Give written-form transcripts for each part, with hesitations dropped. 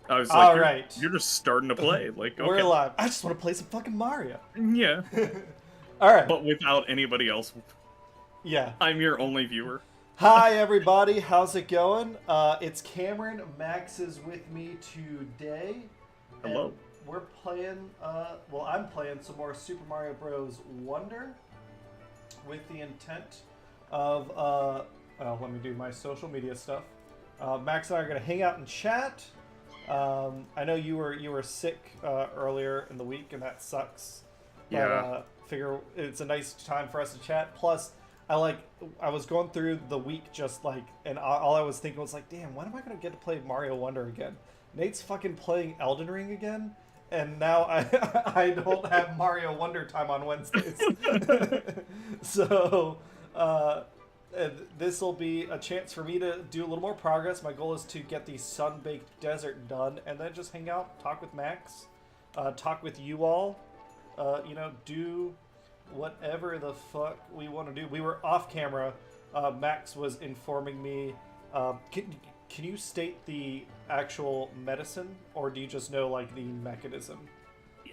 I was like, All right. you're just starting to play. Like, We're okay. live. I just want to play some fucking Mario. Yeah. All right. But without anybody else. Yeah. I'm your only viewer. Hi, everybody. How's it going? It's Cameron. Max is with me today. And Hello. we're playing, I'm playing some more Super Mario Bros. Wonder with the intent of, let me do my social media stuff. Max and I are going to hang out and chat. I know you were sick earlier in the week, and that sucks. But Yeah. figure it's a nice time for us to chat. Plus, I was going through the week just like, and all I was thinking was like, damn, when am I gonna get to play Mario Wonder again? Nate's fucking playing Elden Ring again, and now I I don't have Mario Wonder time on Wednesdays. So. This will be a chance for me to do a little more progress. My goal is to get the Sun-Baked Desert done, and then just hang out, talk with Max, talk with you all, do whatever the fuck we want to do. We were off camera. Max was informing me. Can you state the actual medicine, or do you just know like the mechanism?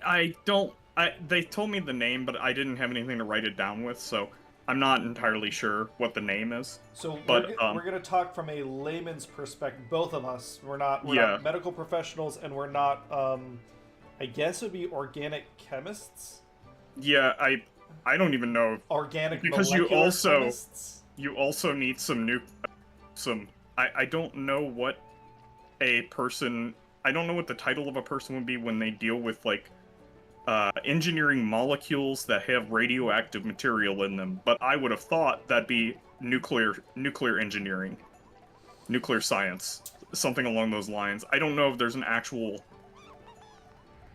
I don't. They told me the name, but I didn't have anything to write it down with, so I'm not entirely sure what the name is. So But we're gonna talk from a layman's perspective. Both of us. We're yeah, not medical professionals, and we're not. I guess it would be organic chemists. yeah. I don't even know Organic because you molecular also chemists. need some. I don't know what a person. I don't know what the title of a person would be when they deal with like engineering molecules that have radioactive material in them, but I would have thought that'd be nuclear engineering, nuclear science, something along those lines. I don't know if there's an actual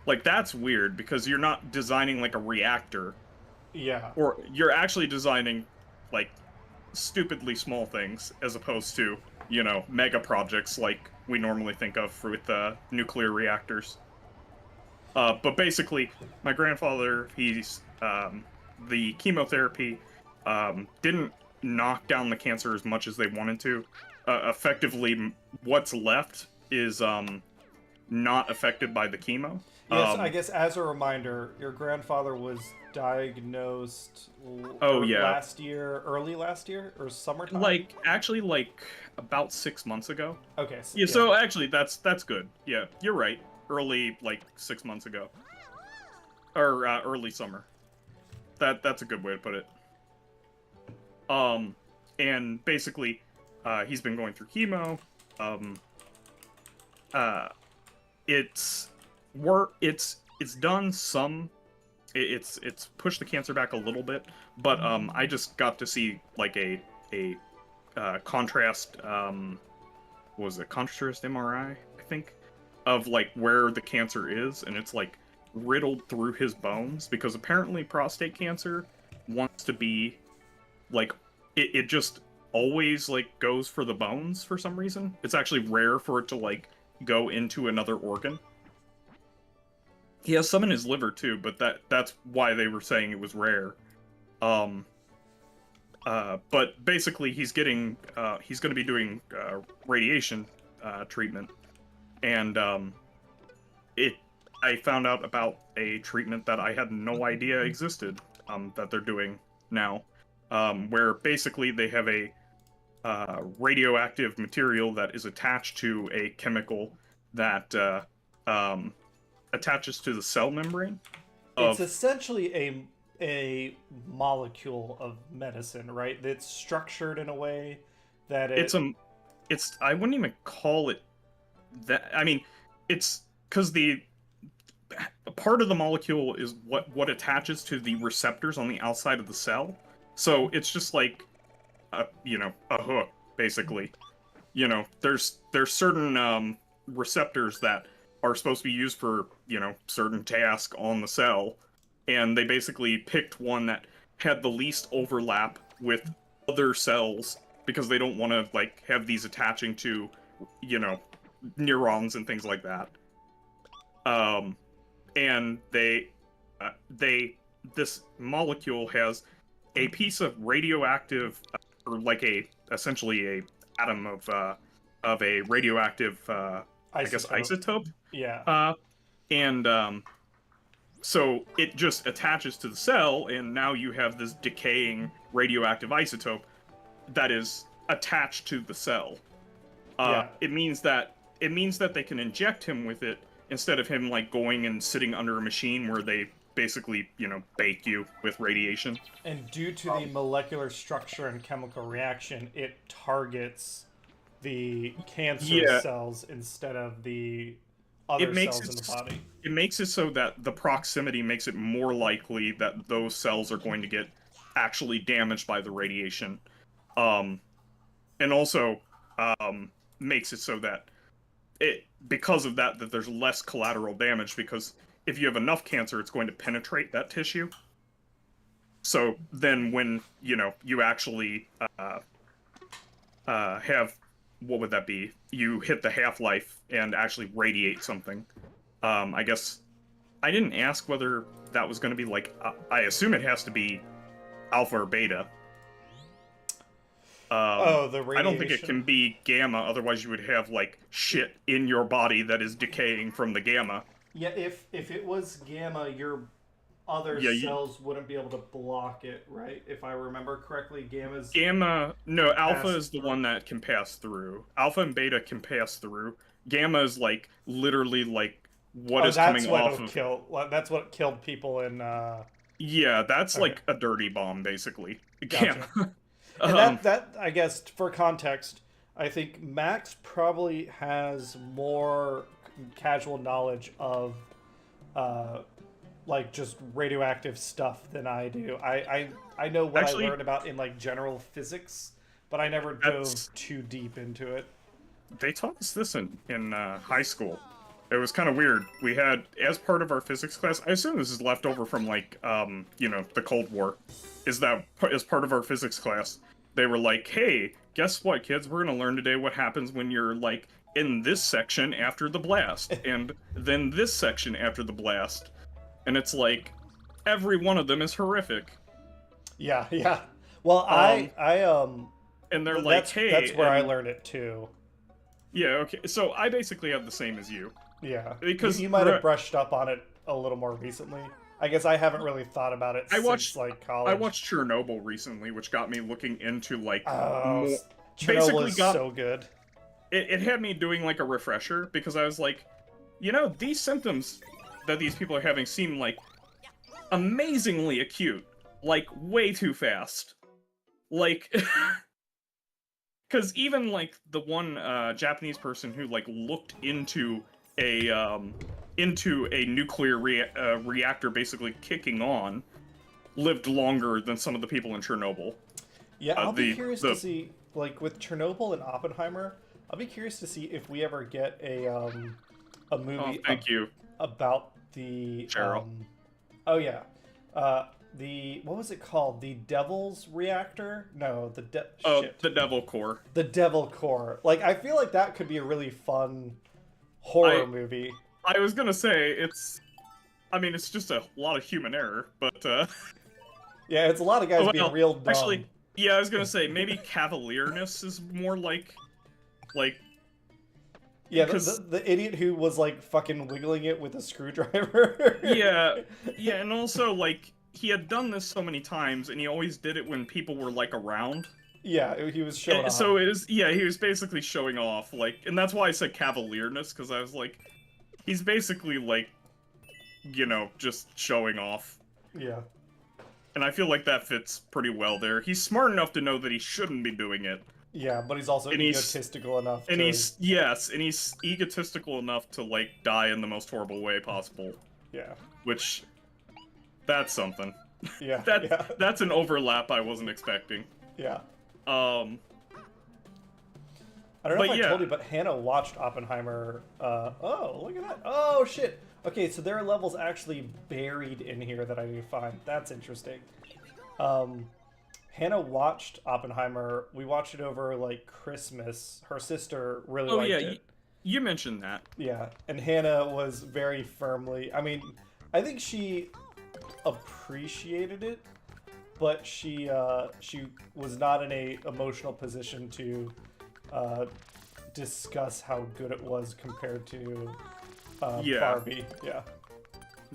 like that's weird because you're not designing like a reactor, Yeah. or you're actually designing like stupidly small things as opposed to mega projects like we normally think of with nuclear reactors. But basically, my grandfather, the chemotherapy didn't knock down the cancer as much as they wanted to. Effectively, what's left is not affected by the chemo. Yes, I guess as a reminder, your grandfather was diagnosed Oh yeah, early last year, or summertime. like about 6 months ago. Okay. Yeah, so actually that's good. Yeah, you're right. Early, like 6 months ago, or early summer. That's a good way to put it. And basically, he's been going through chemo. Um, uh, it's it's done some. It's pushed the cancer back a little bit, but I just got to see like a contrast. What was it, contrast MRI? I think, of like where the cancer is, and it's like riddled through his bones because apparently prostate cancer wants to be like it just always like goes for the bones for some reason. It's actually rare for it to like go into another organ. He has some in his liver too, but that's why they were saying it was rare. Um but basically he's going to be doing radiation treatment, and I found out about a treatment that I had no idea existed, that they're doing now, where basically they have a radioactive material that is attached to a chemical that attaches to the cell membrane It's of. essentially a molecule of medicine, right? That's structured in a way that I wouldn't even call it that. I mean, it's because the part of the molecule is what attaches to the receptors on the outside of the cell. So it's just like a hook, basically. There's certain receptors that are supposed to be used for certain task on the cell, and they basically picked one that had the least overlap with other cells because they don't want to like have these attaching to neurons and things like that. And this molecule has a piece of radioactive, or like essentially a atom of a radioactive I guess, isotope. Yeah. And so it just attaches to the cell, and now you have this decaying radioactive isotope that is attached to the cell. Yeah. It means that they can inject him with it instead of him like going and sitting under a machine where they basically, bake you with radiation. And due to the molecular structure and chemical reaction, it targets the cancerous Yeah, cells instead of the other it makes cells in the body. it makes it so that the proximity makes it more likely that those cells are going to get actually damaged by the radiation. Um, and also makes it so that because of that there's less collateral damage, because if you have enough cancer, it's going to penetrate that tissue. So then when, you actually have, what would that be? You hit the half-life and actually radiate something. I guess I didn't ask whether that was going to be like, I assume it has to be alpha or beta. The radiation. I don't think it can be gamma, otherwise you would have like shit in your body that is decaying from the gamma. Yeah, if it was gamma, your other cells wouldn't be able to block it, right? If I remember correctly, no, alpha is the one that can pass through. Alpha and beta can pass through. Gamma is like literally like what is coming off of. That's what killed people in. Yeah, that's like a dirty bomb, basically. Gotcha. Gamma. And that I guess for context, I think Max probably has more casual knowledge of like just radioactive stuff than I do. I know what I learned about in like general physics, but I never dove too deep into it. They taught us this in high school. It was kind of weird. We had, as part of our physics class, I assume this is left over from like the Cold War, is that as part of our physics class, they were like, hey, guess what, kids? We're gonna learn today what happens when you're like in this section after the blast, and then this section after the blast. And it's like, every one of them is horrific. Yeah, yeah. Well, and they're like, hey, that's where I learned it too. Yeah, okay. So I basically have the same as you. Yeah, because you might have brushed up on it a little more recently. I guess I haven't really thought about it since like college. I watched Chernobyl recently, which got me looking into like Chernobyl is so good. It had me doing like a refresher, because I was like, these symptoms that these people are having seem like amazingly acute, like way too fast, like because even like the one Japanese person who like looked into a nuclear reactor basically kicking on lived longer than some of the people in Chernobyl. Yeah, I'll be curious to see, like with Chernobyl and Oppenheimer, I'll be curious to see if we ever get a movie about the Cheryl. What was it called? The Devil's Reactor? No, the Devil Core. The Devil Core. Like, I feel like that could be a really fun horror movie. I was gonna say, it's just a lot of human error, but yeah, it's a lot of guys being real dumb. Actually, yeah, I was gonna say, maybe cavalierness is more like yeah, the idiot who was like fucking wiggling it with a screwdriver. yeah, and also like he had done this so many times, and he always did it when people were like around. Yeah, he was showing off. So he was basically showing off, like, and that's why I said cavalierness, because I was like, he's basically like, just showing off. Yeah. And I feel like that fits pretty well there. He's smart enough to know that he shouldn't be doing it. Yeah, but he's also egotistical enough to... And he's egotistical enough to, like, die in the most horrible way possible. Yeah. Which, that's something. Yeah, That's an overlap I wasn't expecting. Yeah. I don't know if I told you, but Hannah watched Oppenheimer. Oh, look at that. Oh, shit. Okay, so there are levels actually buried in here that I need to find. That's interesting. Hannah watched Oppenheimer. We watched it over, like, Christmas. Her sister really liked it. You mentioned that. Yeah, and Hannah was very firmly... I mean, I think she appreciated it, but she was not in a emotional position to discuss how good it was compared to Yeah. Barbie. Yeah.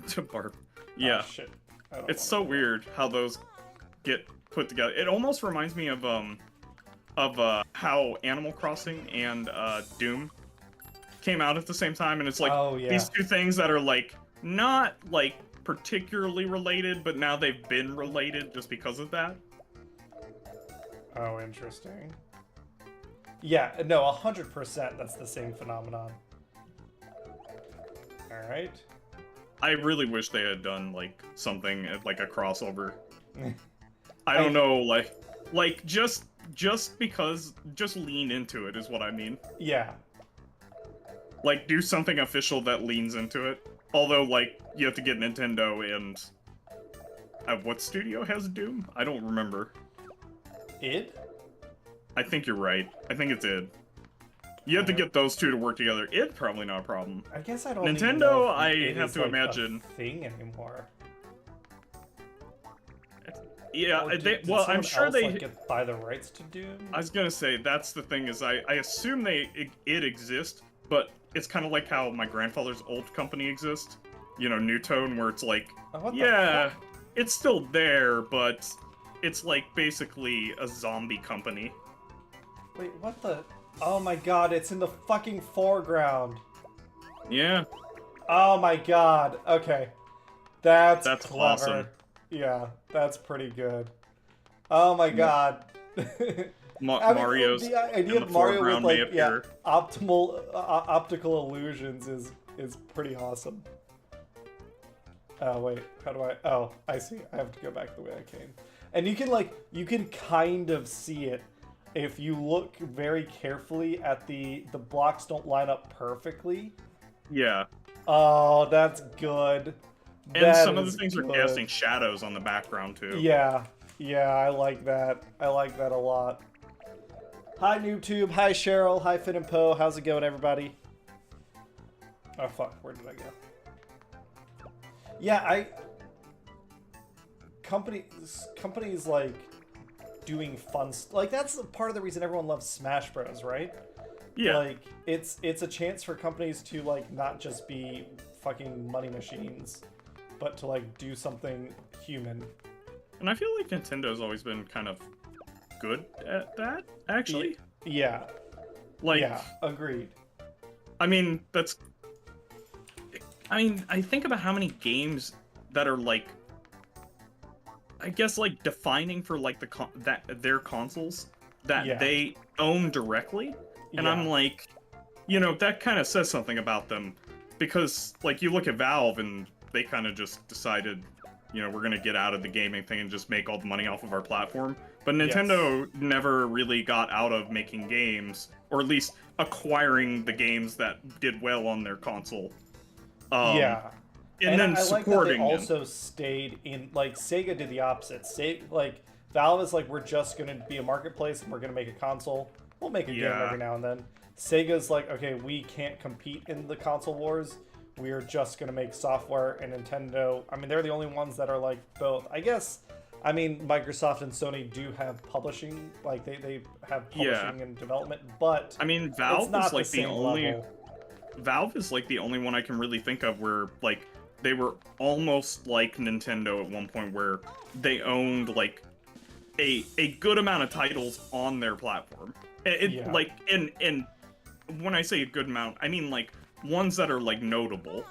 To Barb. Yeah. Oh, shit. I don't It's wanna so do weird how those get put together. It almost reminds me of how Animal Crossing and Doom came out at the same time, and it's that. like Oh yeah. these two things that are like not like particularly related, but now they've been related just because of that. Oh, interesting. Yeah, no, 100% that's the same phenomenon. Alright. I really wish they had done like something like a crossover. I don't know, like just because just lean into it is what I mean. Yeah. Like do something official that leans into it. Although like you have to get Nintendo and what studio has Doom? I don't remember. Id? I think you're right. I think it's id. You have to get those two to work together. It's probably not a problem. I guess I don't Nintendo, even know if I it have is, to like, imagine. a thing anymore. Yeah, Or did well, I'm someone sure else, they like, buy the rights to Doom? I was gonna say that's the thing is I assume it exists, but it's kind of like how my grandfather's old company exists. You know, New Tone, where it's like, Oh, what the yeah, fuck? it's still there, but it's like basically a zombie company. Wait, what the? Oh my god, it's in the fucking foreground. Yeah, Oh my god. Okay. That's clever. awesome. Yeah, that's pretty good. Oh my god. I mean, Mario's the idea in of the Mario with foreground may like yeah, appear. optical illusions is pretty awesome. Oh wait, how do I? Oh, I see. I have to go back the way I came. And you can kind of see it if you look very carefully at the blocks don't line up perfectly. Yeah. Oh, that's good. And That some of the is things are good. casting shadows on the background too. Yeah, yeah, I like that. I like that a lot. Hi, NoobTube. Hi, Cheryl. Hi, Finn and Poe. How's it going, everybody? Oh, fuck. Where did I go? Yeah, Companies, like, doing fun... Like, that's part of the reason everyone loves Smash Bros, right? Yeah. Like, it's a chance for companies to, like, not just be fucking money machines, but to, like, do something human. And I feel like Nintendo's always been kind of good at that, actually. Yeah. Like, yeah, agreed. I mean, I think about how many games that are like, I guess like defining for like their consoles that they own directly, and I'm like, you know, that kind of says something about them, because like you look at Valve and they kind of just decided, you know, we're gonna get out of the gaming thing and just make all the money off of our platform. But Nintendo never really got out of making games, or at least acquiring the games that did well on their console. And then I like that they supporting also stayed in, like, Sega did the opposite. Like, Valve is like, we're just gonna be a marketplace and we're gonna make a console. We'll make a game every now and then. Sega's like, okay, we can't compete in the console wars. We are just gonna make software. And Nintendo, I mean, they're the only ones that are like both. I guess, I mean, Microsoft and Sony do have publishing, like they have publishing and development, but I mean, Valve is like the only Valve is like the only one I can really think of where like they were almost like Nintendo at one point, where they owned like a good amount of titles on their platform. Like, and when I say a good amount, I mean like ones that are like notable.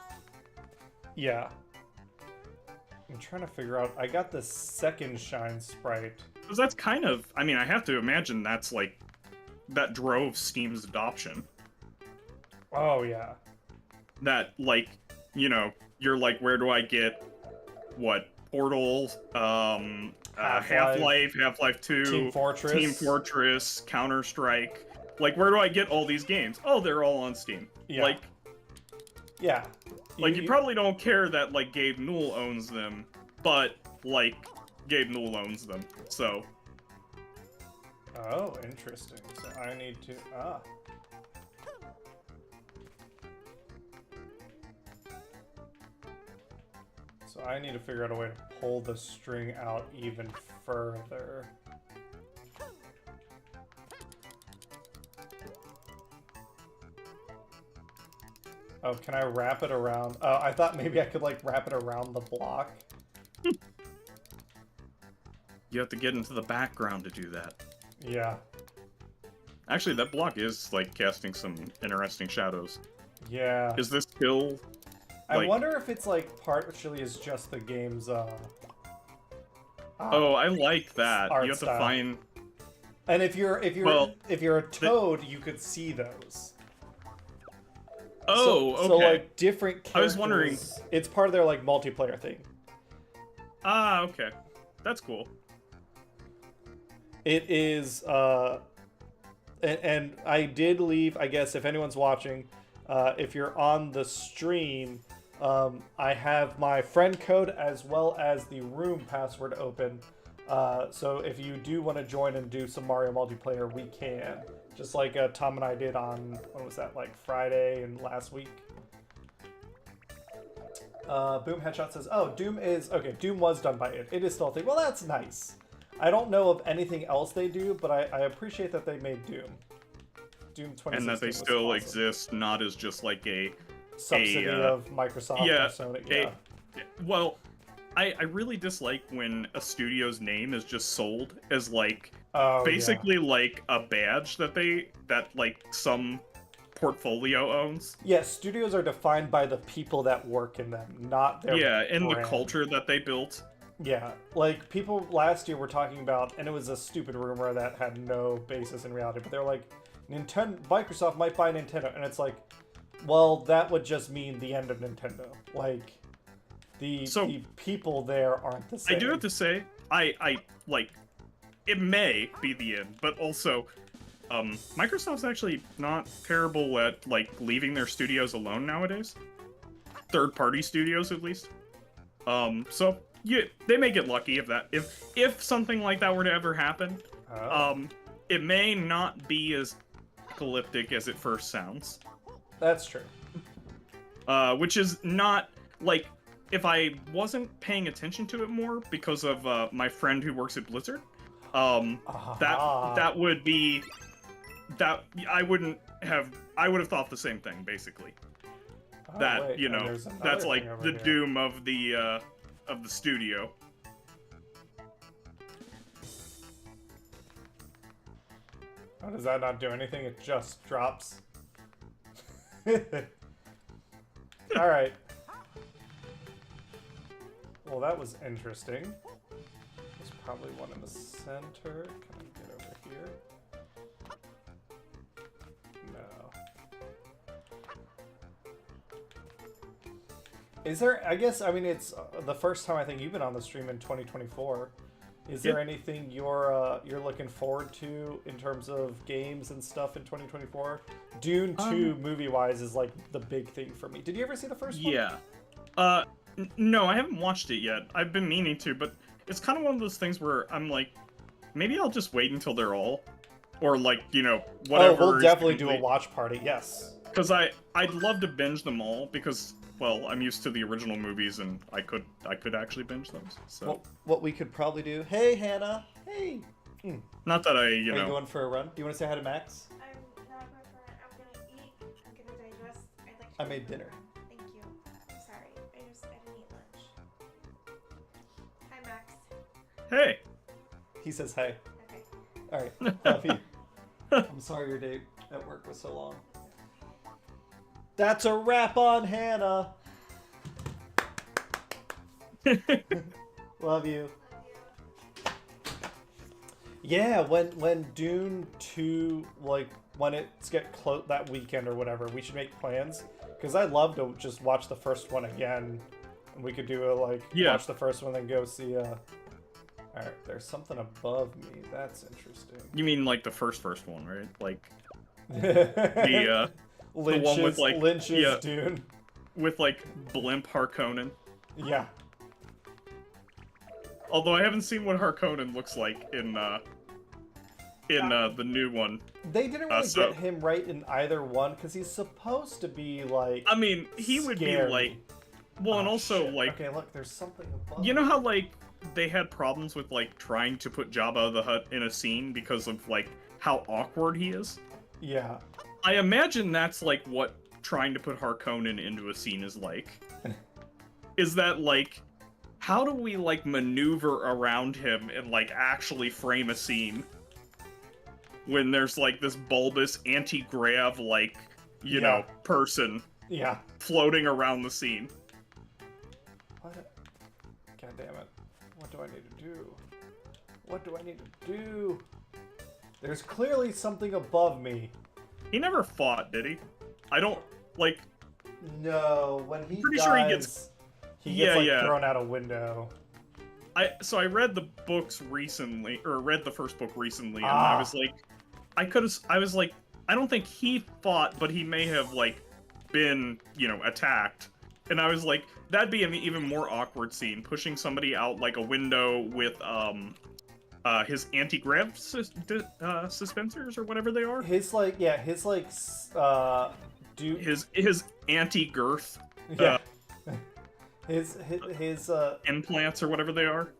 Yeah. I'm trying to figure out. I got the second Shine sprite. Because that's kind of, I mean, I have to imagine that's like, that drove Steam's adoption. Oh, yeah. That, like, you know, you're like, where do I get, what, Portal, Half-Life, Half-Life 2, Team Fortress, Counter-Strike. Like, where do I get all these games? Oh, they're all on Steam. Yeah. Like, yeah. Like, you probably don't care that, like, Gabe Newell owns them, but, like, Gabe Newell owns them, so... Oh, interesting. So I need to... So I need to figure out a way to pull the string out even further. Oh, can I wrap it around? Oh, I thought maybe I could like wrap it around the block. You have to get into the background to do that. Yeah. Actually, that block is like casting some interesting shadows. Yeah. Is this still? I wonder if it's like partially is just the game's Oh, I like that. art You have to style. find. And if you're Well, a toad, you could see those. Oh, okay. So like different characters. I was wondering. It's part of their like multiplayer thing. Ah, okay. That's cool. It is and I did leave, I guess if anyone's watching, if you're on the stream, I have my friend code as well as the room password open. So if you do want to join and do some Mario multiplayer, we can. Just like Tom and I did on, when was that, like Friday and last week? Boom Headshot says, oh, Doom is, okay, Doom was done by it. It is still a thing. Well, that's nice. I don't know of anything else they do, but I appreciate that they made Doom. Doom 2016 And that they was still awesome. exist, not as just like a Subsidy of Microsoft or Sony. Yeah. Well, I really dislike when a studio's name is just sold as like basically like a badge that like some portfolio owns. Yeah, studios are defined by the people that work in them, not their and the brand. culture that they built. Yeah, like people last year were talking about, and it was a stupid rumor that had no basis in reality, but they're like, Microsoft might buy Nintendo, and it's like, well, that would just mean the end of Nintendo. Like, the people there aren't the same. I do have to say, I like, it may be the end, but also, Microsoft's actually not terrible at like leaving their studios alone nowadays. Third-party studios, at least. So. Yeah, they may get lucky if something like that were to ever happen. It may not be as apocalyptic as it first sounds. That's true. Which is not like if I wasn't paying attention to it more because of my friend who works at Blizzard. That would be that I would have thought the same thing basically. That you know that's like the doom of the studio. Oh, does that not do anything? It just drops. Alright. Well, that was interesting. There's probably one in the center. Can I get over here? No. Is there, I guess, I mean, it's the first time I think you've been on the stream in 2024. Is there anything you're looking forward to in terms of games and stuff in 2024? Dune 2 movie-wise is like the big thing for me. Did you ever see the first one? Yeah. No, I haven't watched it yet. I've been meaning to, but it's kind of one of those things where I'm like, maybe I'll just wait until they're all, or like, you know, whatever. Oh, we'll definitely do a watch party, yes. Because I'd love to binge them all because, well, I'm used to the original movies and I could actually binge those. So well, what we could probably do. Hey, Hannah. Hey. Not that I, Are you going for a run? Do you want to say hi to Max? I'm not going for it. I'm gonna eat. I'm gonna digest. I'd like to. I made dinner. Thank you. I'm sorry. I didn't eat lunch. Hi, Max. Hey. He says hey. Okay. All right, Buffy. I'm sorry your day at work was so long. That's a wrap on Hannah. Love you. Yeah, when Dune 2, like, when it's get close that weekend or whatever, we should make plans. Because I'd love to just watch the first one again. And we could do watch the first one, then go see, Alright, there's something above me. That's interesting. You mean like the first one, right? Like the one with like Lynch's Dune. With like blimp Harkonnen. Yeah. Although I haven't seen what Harkonnen looks like in the new one. They didn't really get him right in either one because he's supposed to be like. I mean, he would be like. Well, and also shit. like. Okay, look, there's something above. You know how like they had problems with like trying to put Jabba the Hutt in a scene because of like how awkward he is? Yeah. I imagine that's like what trying to put Harkonnen into a scene is like. Is that, like, how do we, like, maneuver around him and, like, actually frame a scene when there's, like, this bulbous anti-grav, like, you know, person floating around the scene? What? God damn it. What do I need to do? What do I need to do? There's clearly something above me. He never fought, did he? I don't, like... No, when he pretty dies, sure he gets thrown out a window. So I read the books recently, or read the first book recently, and I was like, I don't think he fought, but he may have, like, been, you know, attacked. And I was like, that'd be an even more awkward scene, pushing somebody out, like, a window with, his anti-grav suspensors, or whatever they are. His anti-girth. Yeah. His implants, or whatever they are.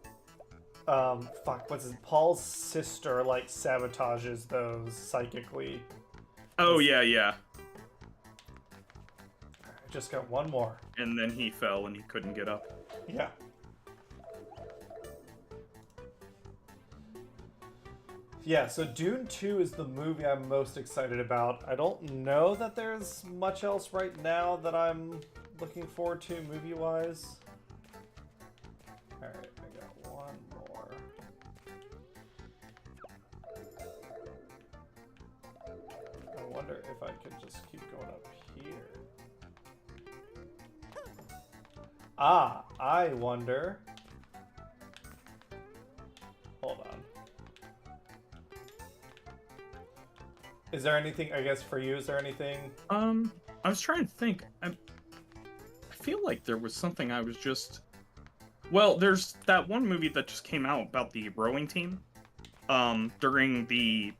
Paul's sister, like, sabotages those psychically. Oh, yeah. I just got one more. And then he fell and he couldn't get up. Yeah. Yeah, so Dune 2 is the movie I'm most excited about. I don't know that there's much else right now that I'm looking forward to movie-wise. Alright, I got one more. I wonder if I could just keep going up here. I wonder... Hold on. Is there anything, I guess, for you? Is there anything? I was trying to think. I feel like there was something I was just... Well, there's that one movie that just came out about the rowing team. During the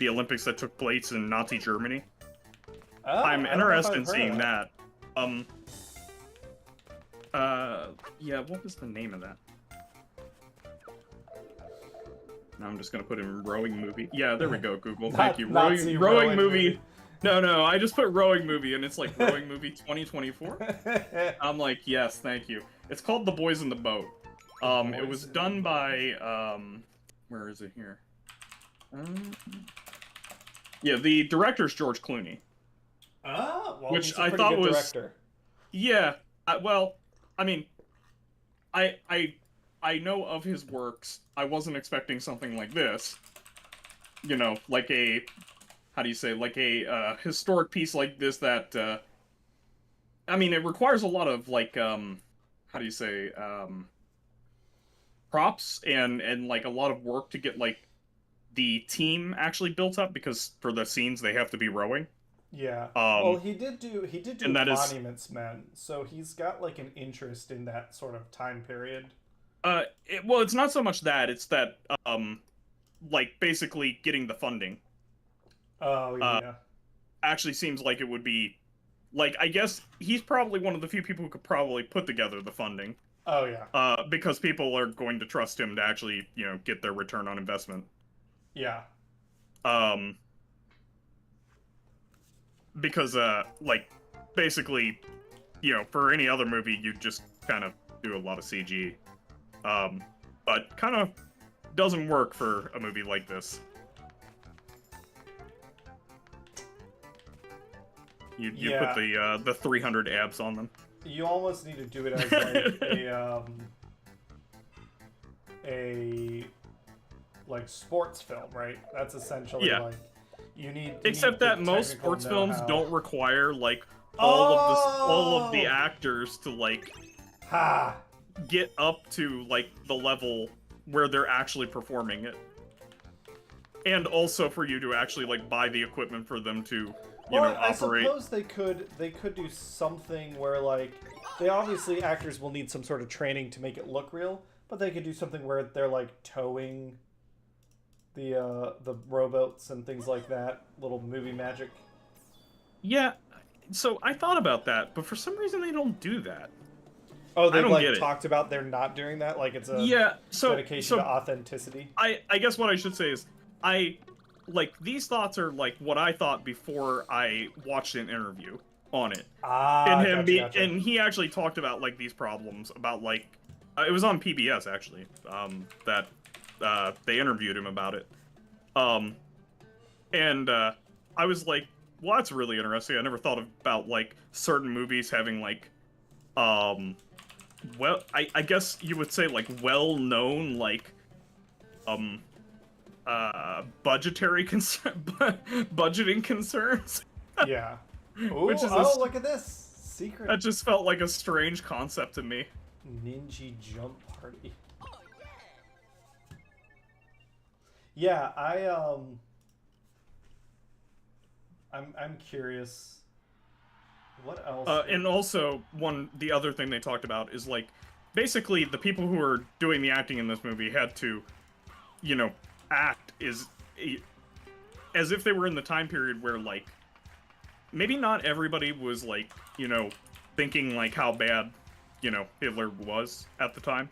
Olympics that took place in Nazi Germany. Oh, I'm interested in seeing that. Yeah, what was the name of that? Now I'm just gonna put in rowing movie. Yeah, there we go, Google. Thank you. Rowing movie. No, I just put rowing movie, and it's like rowing movie 2024. I'm like, yes, thank you. It's called The Boys in the Boat. It was done by where is it here? Yeah, the director's George Clooney. Well, which he's a I pretty thought good was director. Yeah. Well, I mean, I know of his works. I wasn't expecting something like this. You know, like a, how do you say, like a historic piece like this that, I mean, it requires a lot of, like, how do you say, props and like a lot of work to get, like, the team actually built up, because for the scenes they have to be rowing. Yeah. Well, he did do Monuments Men, so he's got, like, an interest in that sort of time period. Well, it's not so much that, it's that, like, basically getting the funding. Oh, yeah. Actually seems like it would be, like, I guess he's probably one of the few people who could probably put together the funding. Oh, yeah. Because people are going to trust him to actually, you know, get their return on investment. Yeah. Because, like, basically, you know, for any other movie, you just kind of do a lot of CG. But kind of doesn't work for a movie like this. You put the 300 abs on them. You almost need to do it as like a sports film, right? That's essentially like you need. Except that most sports films don't require like all of the actors to like get up to like the level where they're actually performing it, and also for you to actually like buy the equipment for them to operate. I suppose they could do something where like they obviously actors will need some sort of training to make it look real, but they could do something where they're like towing the rowboats and things like that, little movie magic. Yeah, so I thought about that, but for some reason they don't do that. Oh, they've like talked about they're not doing that, like it's a dedication to authenticity. I guess what I should say is I like, these thoughts are, like, what I thought before I watched an interview on it. Ah, gotcha. And he actually talked about, like, these problems, about, like, it was on PBS, actually, that, they interviewed him about it. And I was like, well, that's really interesting. I never thought about, like, certain movies having, like, well, I guess you would say, like, well-known, like, budgetary budgeting concerns. Yeah. Which is Look at this! Secret that just felt like a strange concept to me. Ninja Jump Party. Yeah, I'm curious. What else? And also, the other thing they talked about is, like, basically the people who are doing the acting in this movie had to, you know, act as if they were in the time period where, like, maybe not everybody was, like, you know, thinking, like, how bad, you know, Hitler was at the time.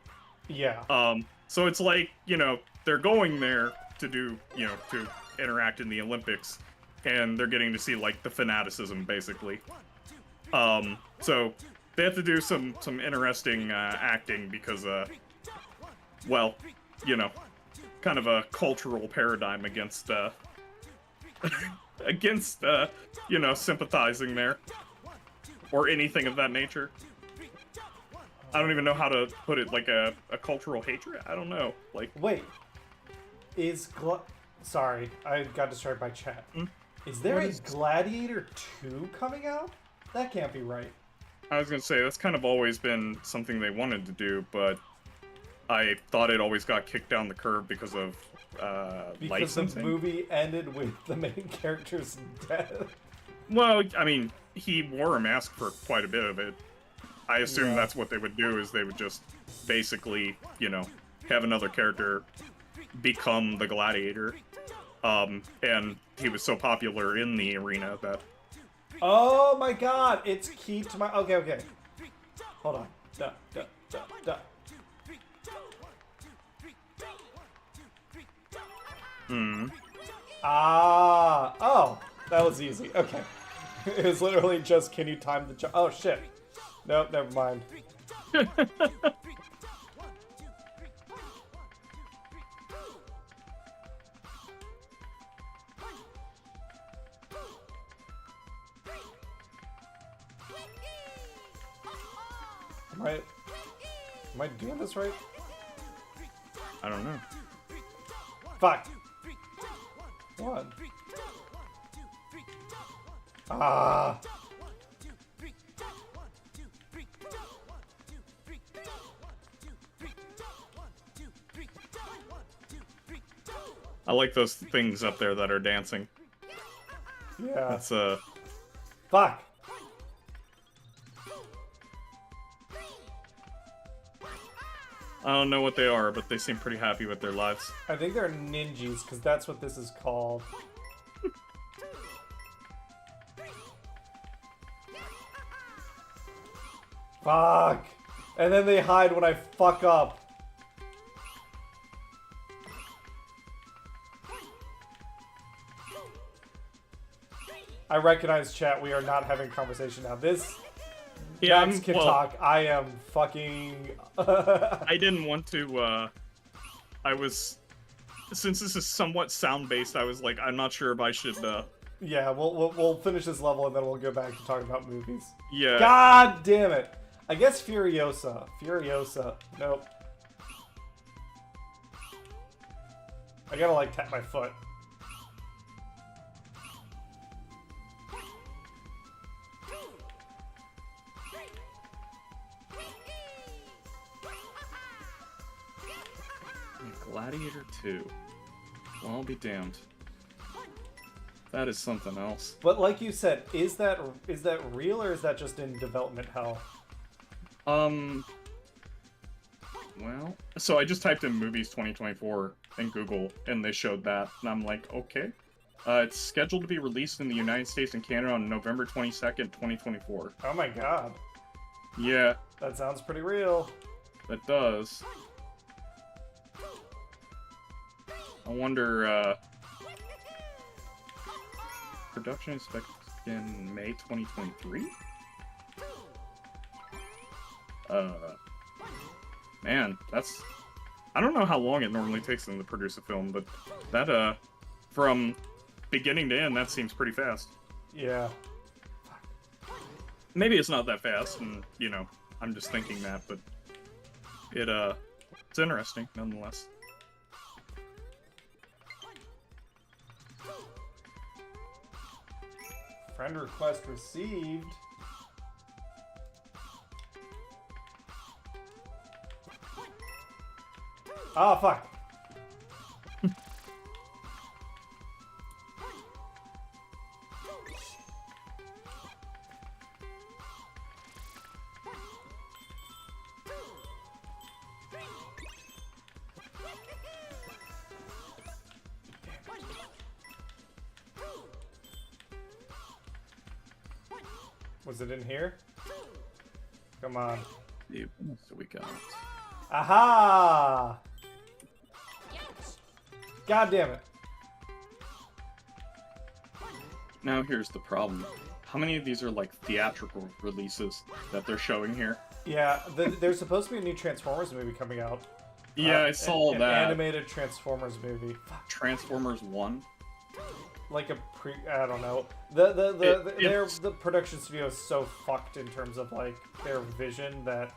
Yeah. So it's like, you know, they're going there to do, you know, to interact in the Olympics, and they're getting to see, like, the fanaticism, basically. So they have to do some interesting acting because, well, you know, kind of a cultural paradigm against, against, you know, sympathizing there. Or anything of that nature. I don't even know how to put it, like a cultural hatred? I don't know. Like, wait. Sorry, I got distracted by chat. Is there a Gladiator 2 coming out? That can't be right. I was gonna say, that's kind of always been something they wanted to do, but I thought it always got kicked down the curb because of, because licensing. the movie ended with the main character's death. Well, I mean, he wore a mask for quite a bit of it. I assume that's what they would do, is they would just basically, you know, have another character become the gladiator. And he was so popular in the arena that... Oh my god, it's key to my... Okay. Hold on. Duh. Oh, that was easy. Okay. It was literally just, can you time the jump? Oh, shit. Nope, never mind. Am I doing this right? I don't know. Fuck. One. Ah. I like those things up there that are dancing. Yeah. That's, Fuck. I don't know what they are, but they seem pretty happy with their lives. I think they're ninjas, because that's what this is called. Fuck. And then they hide when I fuck up. I recognize, chat, we are not having a conversation now. This... Yeah, Max can talk. I am fucking... I didn't want to, I was... Since this is somewhat sound-based, I was like, I'm not sure if I should, Yeah, we'll finish this level and then we'll go back to talking about movies. Yeah. God damn it! I guess Furiosa. Nope. I gotta, like, tap my foot. Gladiator 2. Well, I'll be damned. That is something else. But like you said, is that real or is that just in development hell? Well, so I just typed in movies 2024 in Google, and they showed that, and I'm like, okay. It's scheduled to be released in the United States and Canada on November 22nd, 2024. Oh my god. Yeah. That sounds pretty real. That does. I wonder, Production is expected to begin May 2023. Man, that's... I don't know how long it normally takes them to produce a film, but that, from beginning to end, that seems pretty fast. Yeah. Maybe it's not that fast, and, you know, I'm just thinking that, but it's interesting, nonetheless. Friend request received. Oh, fuck. Was it in here? Come on. So we got... Aha! God damn it. Now here's the problem. How many of these are like theatrical releases that they're showing here? Yeah, there's supposed to be a new Transformers movie coming out. Yeah, I saw an that. animated Transformers movie. Transformers 1? Like a I don't know. The production studio is so fucked in terms of like their vision that...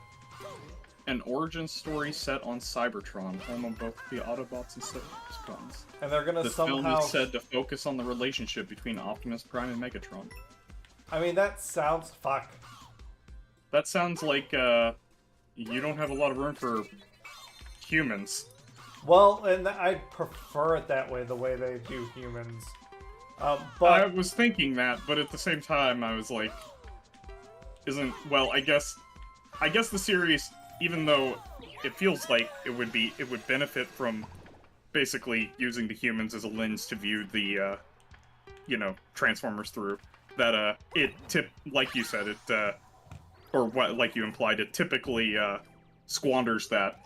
An origin story set on Cybertron, home of both the Autobots and Decepticons. And they're gonna the somehow... film is said to focus on the relationship between Optimus Prime and Megatron. I mean, that sounds... Fuck. That sounds like, you don't have a lot of room for humans. Well, and I prefer it that way, the way they do humans. But I was thinking that, but at the same time, I was like, well, I guess the series, even though it feels like it would benefit from basically using the humans as a lens to view the, you know, Transformers through, that, like you said, it, or what, like you implied, it typically, squanders that.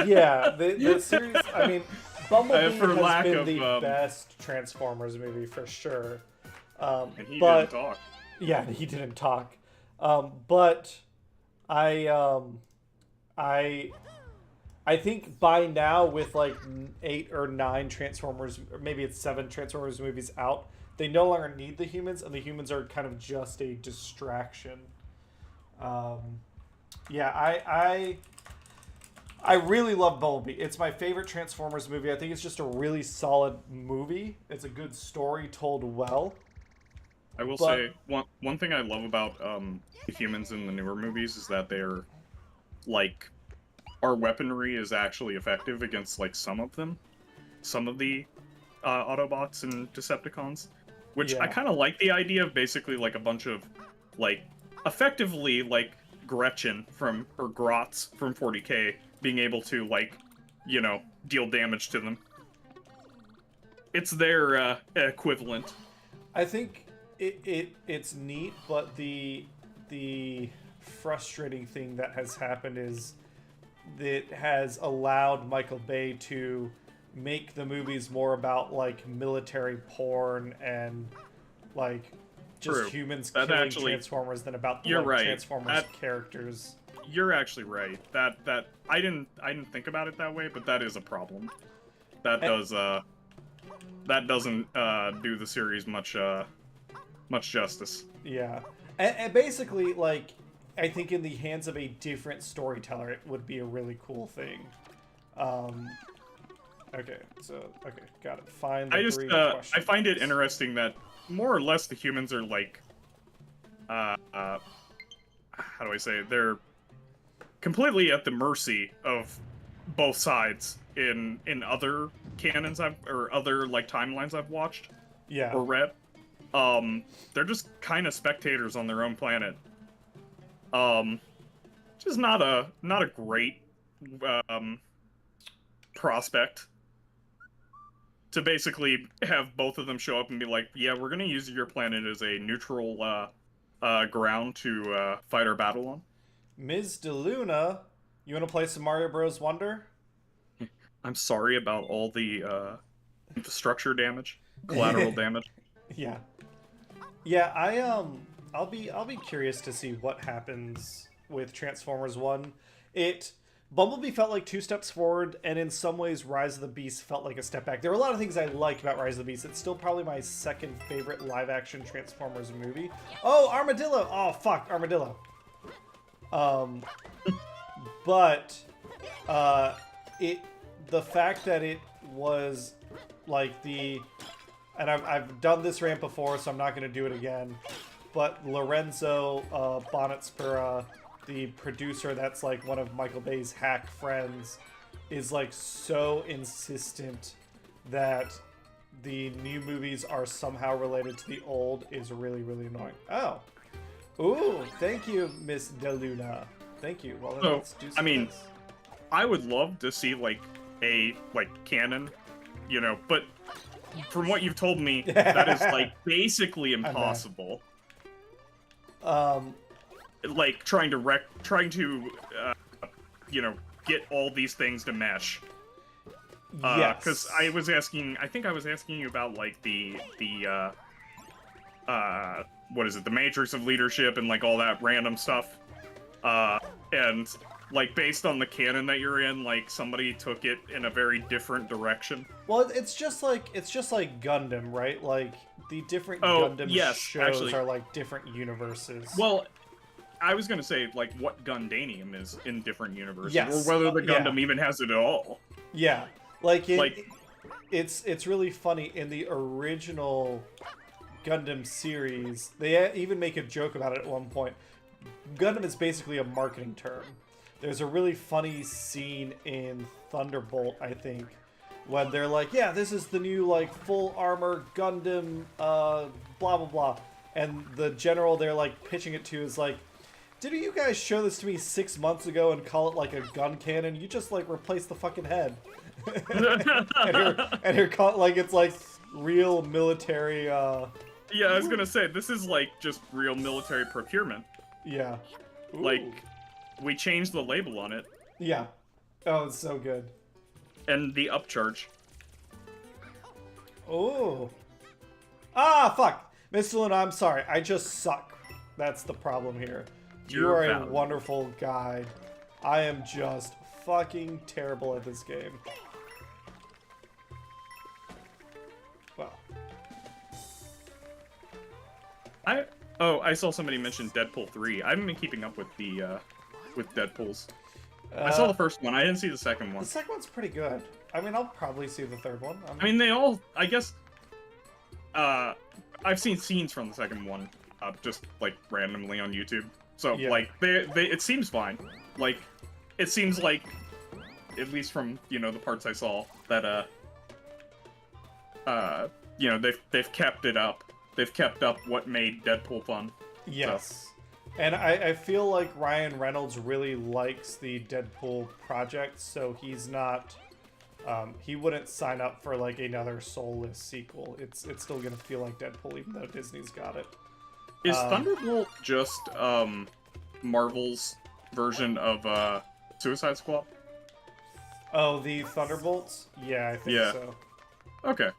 Yeah, the series, I mean, Bumblebee for has lack been of, the best Transformers movie for sure. And he but, didn't talk. Yeah, he didn't talk. But I think by now, with like 8 or 9 Transformers, or maybe it's 7 Transformers movies out, they no longer need the humans, and the humans are kind of just a distraction. Yeah, I really love Bumblebee. It's my favorite Transformers movie. I think it's just a really solid movie. It's a good story told well. I will say, one thing I love about the humans in the newer movies is that they're, like, our weaponry is actually effective against, like, some of them. Some of the Autobots and Decepticons. Which I kind of like the idea of basically, like, a bunch of, like, effectively, like, Gretchen or Grotz from 40K being able to, like, you know, deal damage to them. It's their equivalent. I think it's neat, but the frustrating thing that has happened is that it has allowed Michael Bay to make the movies more about like military porn and like just humans killing Transformers than about the Transformers characters. You're actually right. That I didn't think about it that way, but that is a problem. That doesn't do the series much justice. Yeah, and basically, like, I think in the hands of a different storyteller, it would be a really cool thing. Okay, got it. Find the 3 questions. I find it interesting that more or less the humans are like, how do I say it? They're completely at the mercy of both sides in other canons or other like timelines I've watched or read. They're just kind of spectators on their own planet. Which is not a great prospect to basically have both of them show up and be like, yeah, we're gonna use your planet as a neutral ground to fight our battle on. Ms. DeLuna, you want to play some Mario Bros. Wonder? I'm sorry about all the infrastructure damage, collateral damage. Yeah. Yeah, I'll be curious to see what happens with Transformers 1. Bumblebee felt like 2 steps forward, and in some ways Rise of the Beast felt like a step back. There were a lot of things I liked about Rise of the Beast. It's still probably my second favorite live-action Transformers movie. Oh, Armadillo! Oh, fuck, Armadillo. But the fact that it was like and I've done this rant before, so I'm not going to do it again, but Lorenzo Bonnet-Spura, the producer that's like one of Michael Bay's hack friends, is like so insistent that the new movies are somehow related to the old is really, really annoying. Oh. Ooh, thank you, Miss DeLuna. Thank you. Well, then let's do some things. I would love to see like a canon, but from what you've told me, that is like basically impossible. Like trying to get all these things to mesh. Yes. Because I think I was asking you about like the what is it, the Matrix of Leadership and like all that random stuff. And like based on the canon that you're in, like somebody took it in a very different direction. Well, it's just like Gundam, right? Like the different Gundam shows actually are like different universes. Well, I was gonna say like what Gundanium is in different universes, yes. or whether the Gundam even has it at all. Yeah, it's really funny in the original Gundam series. They even make a joke about it at one point. Gundam is basically a marketing term. There's a really funny scene in Thunderbolt, I think, when they're like, yeah, this is the new, like, full armor Gundam, blah, blah, blah. And the general they're, like, pitching it to is like, didn't you guys show this to me 6 months ago and call it, like, a gun cannon? You just, like, replaced the fucking head. and you're caught, like, it's, like, real military, Yeah, I was gonna say, this is, like, just real military procurement. Yeah. Ooh. Like, we changed the label on it. Yeah. Oh, it's so good. And the upcharge. Oh. Ah, fuck. Mr. Luna, I'm sorry. I just suck. That's the problem here. You are a wonderful guide. I am just fucking terrible at this game. Well. I saw somebody mention Deadpool 3. I haven't been keeping up with the, with Deadpools. I saw the first one. I didn't see the second one. The second one's pretty good. I mean, I'll probably see the third one. I mean, they all... I guess... I've seen scenes from the second one, just, like, randomly on YouTube. So, yeah. like, it seems fine. Like, it seems like, at least from, the parts I saw, that, they've kept it up. They've kept up what made Deadpool fun. Yes. So. And I feel like Ryan Reynolds really likes the Deadpool project, so he's not... he wouldn't sign up for, like, another soulless sequel. It's still gonna feel like Deadpool, even though Disney's got it. Is Thunderbolt just, Marvel's version of, Suicide Squad? Oh, the Thunderbolts? Yeah, I think so. Okay.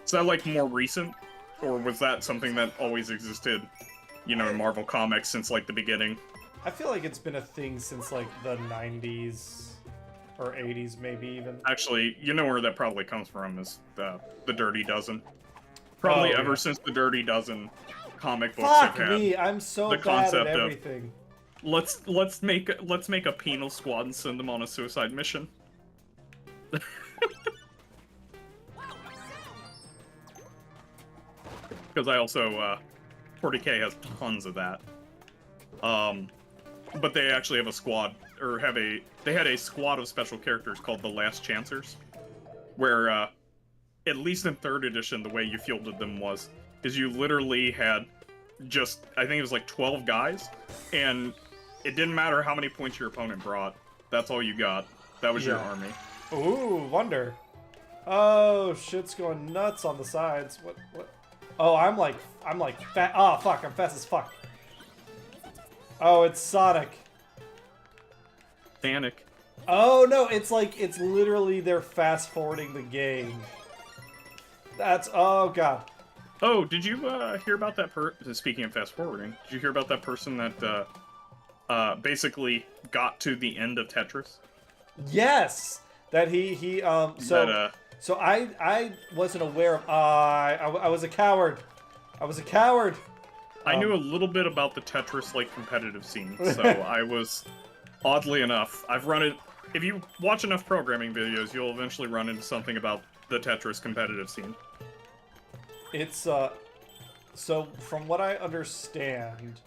Is that, like, more recent? Or was that something that always existed, in Marvel Comics since, like, the beginning? I feel like it's been a thing since, like, the 90s. Or 80s, maybe, even. Actually, you know where that probably comes from is the Dirty Dozen. Probably ever since the Dirty Dozen comic books have had me, I'm so the bad concept at everything. Of let's make a penal squad and send them on a suicide mission. Because I also 40K has tons of that. But they actually have a squad, or they had a squad of special characters called the Last Chancers, where, at least in 3rd edition, the way you fielded them is you literally had just, I think it was like 12 guys, and it didn't matter how many points your opponent brought, that's all you got. That was your army. Ooh, wonder. Oh, shit's going nuts on the sides. What? Oh, I'm like fat. Oh, fuck, I'm fast as fuck. Oh, it's Sonic. Panic. Oh, no, it's literally they're fast-forwarding the game. Oh, God. Oh, did you hear about that speaking of fast forwarding, did you hear about that person that basically got to the end of Tetris? Yes, that he That so I wasn't aware of I was a coward. I was a coward. I knew a little bit about the Tetris like competitive scene, so I was, oddly enough, I've run it. If you watch enough programming videos, you'll eventually run into something about the Tetris competitive scene. It's so from what I understand,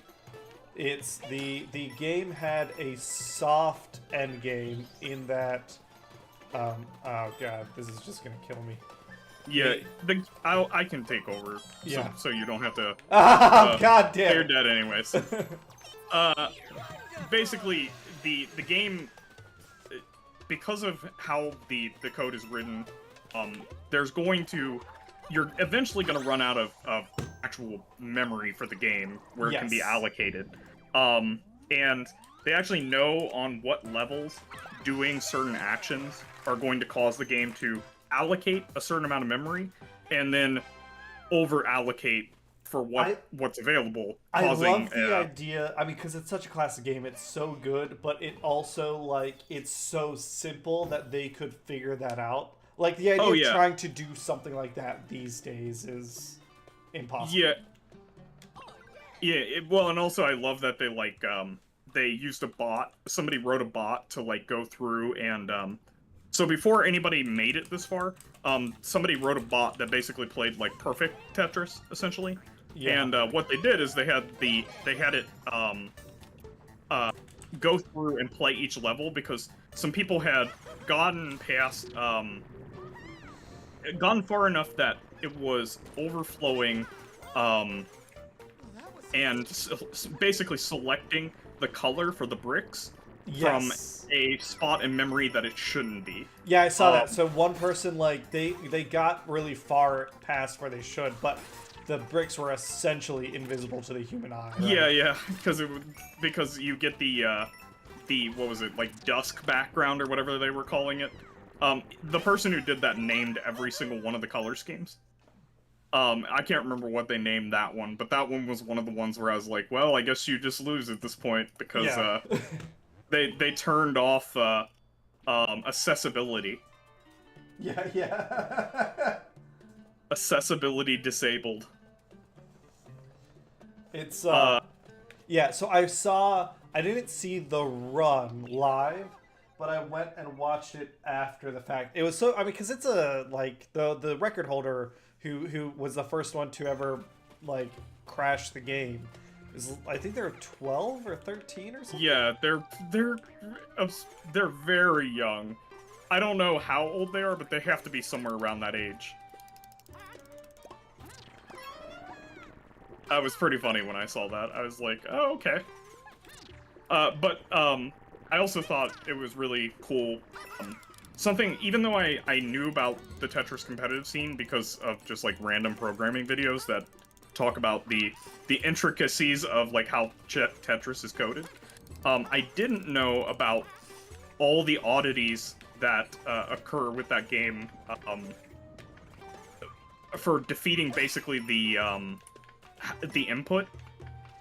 it's the game had a soft end game in that oh god, this is just gonna kill me. Yeah, I can take over, Yeah. so you don't have to. Oh god damn! You're dead anyways. Basically, the game, because of how the code is written, you're eventually going to run out of actual memory for the game where it can be Yes. allocated. And they actually know on what levels doing certain actions are going to cause the game to allocate a certain amount of memory, and then over-allocate for what's available, causing... I love the idea, I mean, because it's such a classic game, it's so good, but it also, like, it's so simple that they could figure that out. Like, the idea of trying to do something like that these days is impossible. Yeah. Yeah, well, and also I love that they, like, they used a bot. Somebody wrote a bot to, like, go through and, so before anybody made it this far, somebody wrote a bot that basically played, like, perfect Tetris, essentially. Yeah. And, what they did is they had it, go through and play each level, because some people had gotten past, gone far enough that it was overflowing, and basically selecting the color for the bricks from a spot in memory that it shouldn't be. Yeah, I saw that. So one person, like, they got really far past where they should, but the bricks were essentially invisible to the human eye. Right? Yeah, because you get the what was it, like, dusk background or whatever they were calling it. The person who did that named every single one of the color schemes. I can't remember what they named that one, but that one was one of the ones where I was like, well, I guess you just lose at this point, because, they turned off, accessibility. Yeah. Accessibility disabled. It's, yeah, so I didn't see the run live, but I went and watched it after the fact. It was so, I mean, because it's like, the record holder who was the first one to ever, like, crash the game. I think they're 12 or 13 or something. Yeah, they're very young. I don't know how old they are, but they have to be somewhere around that age. That was pretty funny when I saw that. I was like, oh, okay. I also thought it was really cool. Something, even though I knew about the Tetris competitive scene because of just, like, random programming videos that talk about the intricacies of, like, how Tetris is coded, I didn't know about all the oddities that occur with that game for defeating basically the input,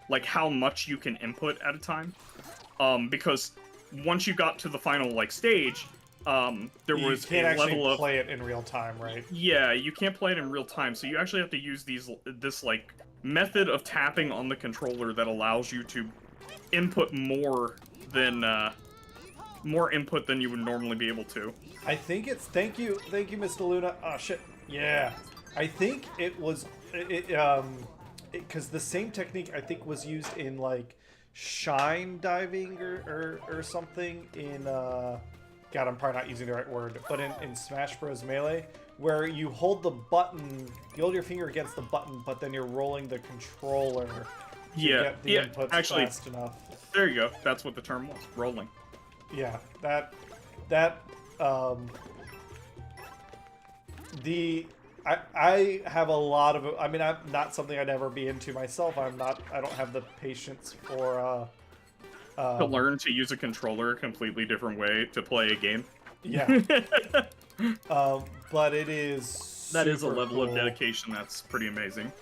like how much you can input at a time, because once you got to the final, like, stage, there was a level of... You can't play it in real time, right? Yeah, you can't play it in real time, so you actually have to use this, like, method of tapping on the controller that allows you to input more input than you would normally be able to. I think it's... Thank you, Mr. Luna. Oh, shit. Yeah. I think it was... because the same technique, I think, was used in, like, shine diving or something in... God, I'm probably not using the right word, but in Smash Bros. Melee, where you hold the button, you hold your finger against the button, but then you're rolling the controller to get the inputs actually, fast enough. There you go. That's what the term was. Rolling. Yeah, I have a lot of... I mean, I'm not something I'd ever be into myself. I don't have the patience for... to learn to use a controller a completely different way to play a game. Yeah. But it is That is a super level of cool. dedication that's pretty amazing.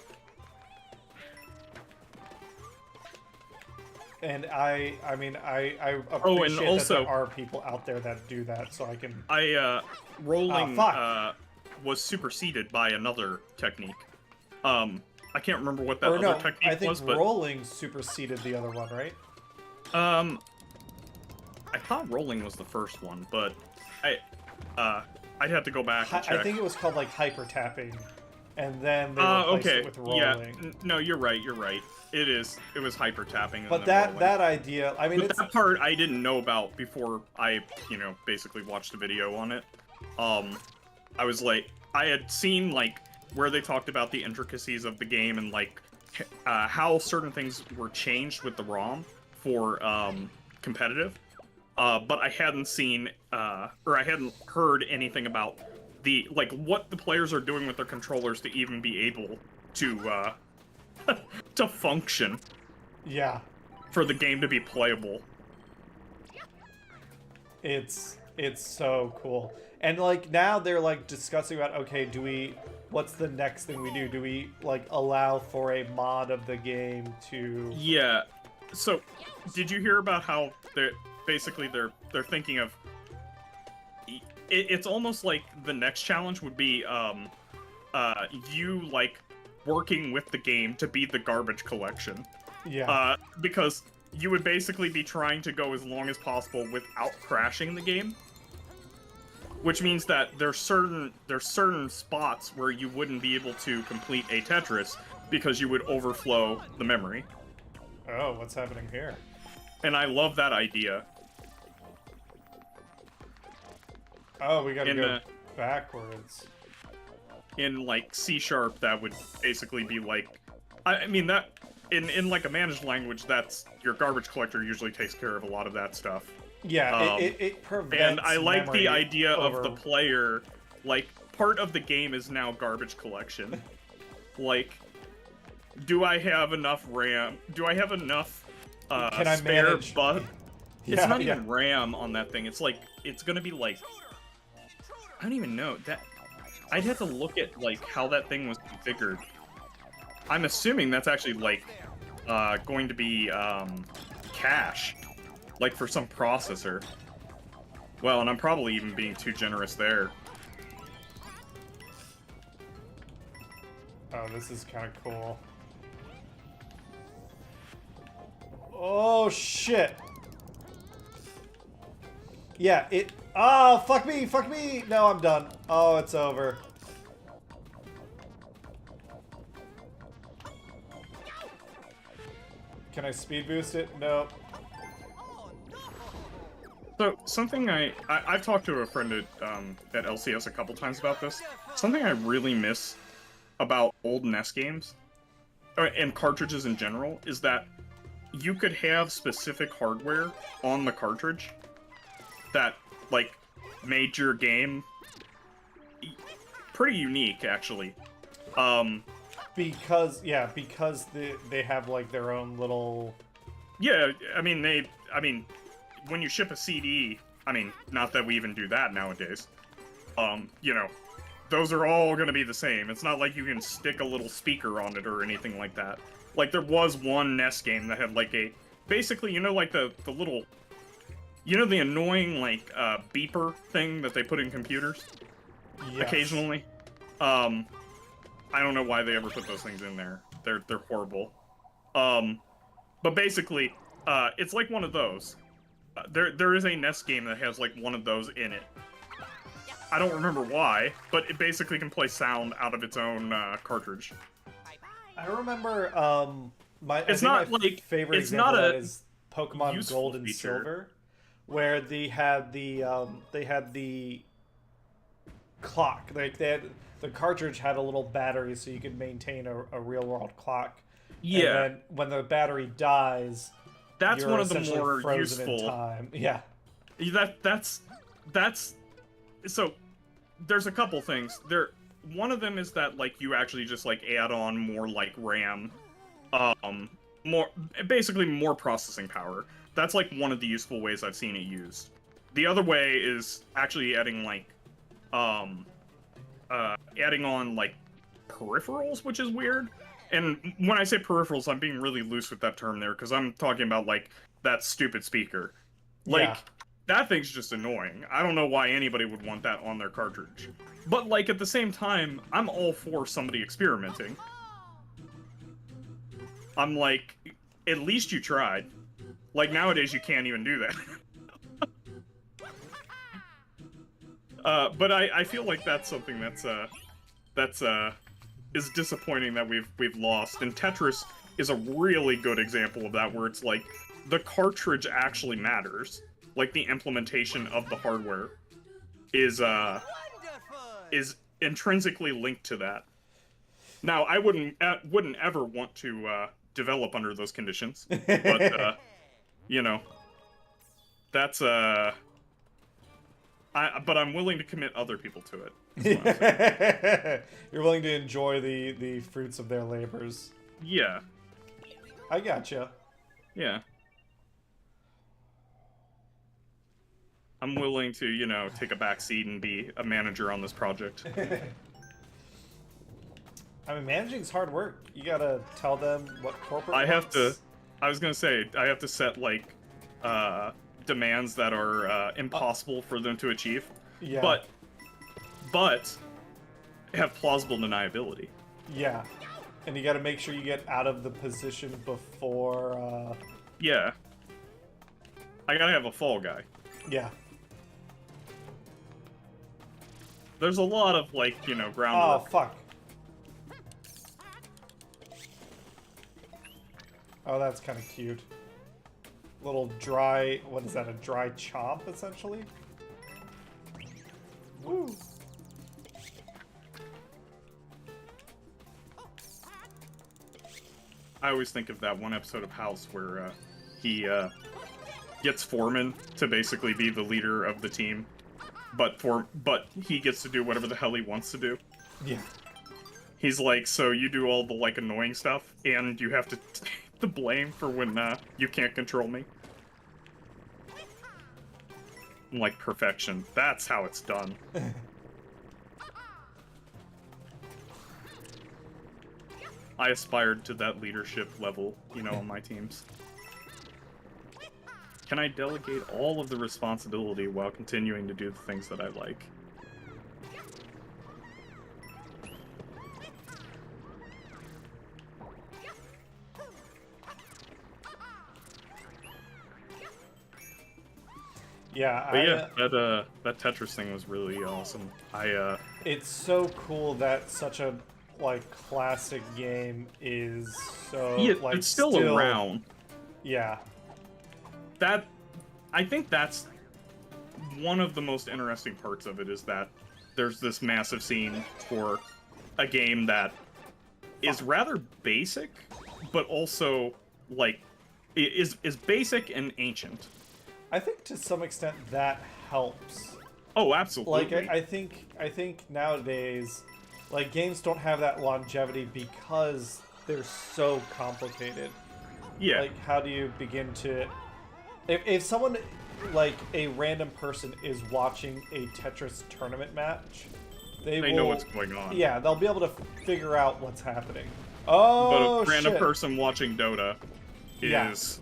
And I mean, I Oh, appreciate and also, that there are people out there that do that, so I can. Rolling fuck. was superseded by another technique. I can't remember what that Or other no, technique I think was, but rolling superseded the other one, right? I thought rolling was the first one, but I'd have to go back and check. I think it was called like hyper tapping, and then they replaced okay, it with rolling. yeah, no, you're right. It was hyper tapping. But that idea, I mean, but that part I didn't know about before I, basically watched a video on it. I was like, I had seen like where they talked about the intricacies of the game and like how certain things were changed with the ROM for competitive. But I hadn't seen or I hadn't heard anything about the what the players are doing with their controllers to even be able to to function. Yeah. For the game to be playable. It's so cool. And like now they're like discussing about, okay, what's the next thing we do? Do we like allow for a mod of the game to? Yeah. So, did you hear about how they're thinking of? It's almost like the next challenge would be you like working with the game to beat the garbage collection. Yeah. Because you would basically be trying to go as long as possible without crashing the game. Which means that there's certain spots where you wouldn't be able to complete a Tetris because you would overflow the memory. Oh, what's happening here? And I love that idea. Oh, we gotta go backwards. In like C#, that would basically be like, I mean that in like a managed language, that's your garbage collector usually takes care of a lot of that stuff. Yeah, it prevents. And I like the idea over... of the player, like part of the game is now garbage collection. Like, do I have enough RAM? Do I have enough Can I spare manage... but Yeah, it's not even RAM on that thing. It's like it's gonna be like I don't even know that. I'd have to look at like how that thing was configured. I'm assuming that's actually like going to be cache, like for some processor. Well, and I'm probably even being too generous there. Oh, this is kind of cool. Oh shit! Yeah, it. Oh, fuck me, fuck me! No, I'm done. Oh, it's over. Can I speed boost it? Nope. So something I've talked to a friend at LCS a couple times about this. Something I really miss about old NES games and cartridges in general is that you could have specific hardware on the cartridge that like made your game pretty unique, actually. Because they have like their own little. Yeah, I mean when you ship a CD, I mean, not that we even do that nowadays. Those are all gonna be the same. It's not like you can stick a little speaker on it or anything like that. Like there was one NES game that had like basically, like the little, the annoying like beeper thing that they put in computers occasionally. I don't know why they ever put those things in there. They're horrible. But basically, it's like one of those. There is a NES game that has like one of those in it. I don't remember why, but it basically can play sound out of its own cartridge. I remember my favorite it's example not of that a is Pokemon Gold and feature. Silver, where they had the clock. Like the cartridge had a little battery, so you could maintain a real world clock. Yeah. And then when the battery dies, that's you're one of the essentially more frozen useful. in time. Yeah. That's so. There's a couple things there. One of them is that like you actually just like add on more like RAM, basically more processing power. That's like one of the useful ways I've seen it used. The other way is actually adding like adding on like peripherals, which is weird. And when I say peripherals, I'm being really loose with that term there because I'm talking about like that stupid speaker. Like Yeah. that thing's just annoying. I don't know why anybody would want that on their cartridge. But like at the same time, I'm all for somebody experimenting. I'm like, at least you tried. Like nowadays, you can't even do that. But I feel like that's something that's is disappointing that we've lost. And Tetris is a really good example of that, where it's like the cartridge actually matters. Like the implementation of the hardware is intrinsically linked to that. Now, I wouldn't ever want to develop under those conditions, but you know, that's but I'm willing to commit other people to it. You're willing to enjoy the fruits of their labors. Yeah. I gotcha. Yeah. I'm willing to, you know, take a back seat and be a manager on this project. I mean, managing's hard work. You gotta tell them what corporate I have wants. to. I was gonna say I have to set like demands that are impossible for them to achieve. Yeah. But have plausible deniability. Yeah. And you gotta make sure you get out of the position before, Yeah. I gotta have a fall guy. yeah. There's a lot of, like, you know, Oh, groundwork. fuck. Oh, that's kind of cute. Little dry... What is that, a dry chomp, essentially? Woo! I always think of that one episode of House where he gets Foreman to basically be the leader of the team, but he gets to do whatever the hell he wants to do. Yeah. He's like, so you do all the like annoying stuff, and you have to take the blame for when you can't control me. I'm like, perfection. That's how it's done. I aspired to that leadership level, you know, on my teams. Can I delegate all of the responsibility while continuing to do the things that I like? Yeah, But yeah, that Tetris thing was really awesome. it's so cool that such a, like, classic game is so, yeah, like, it's still around. Yeah. I think that's one of the most interesting parts of it, is that there's this massive scene for a game that is rather basic, but also like is basic and ancient. I think to some extent that helps. Oh, absolutely. Like I think nowadays, like, games don't have that longevity because they're so complicated. Yeah. Like, how do you begin to... If someone, like, a random person is watching a Tetris tournament match, they will know what's going on. Yeah, they'll be able to figure out what's happening. Oh, But a random shit. person watching Dota Yeah. is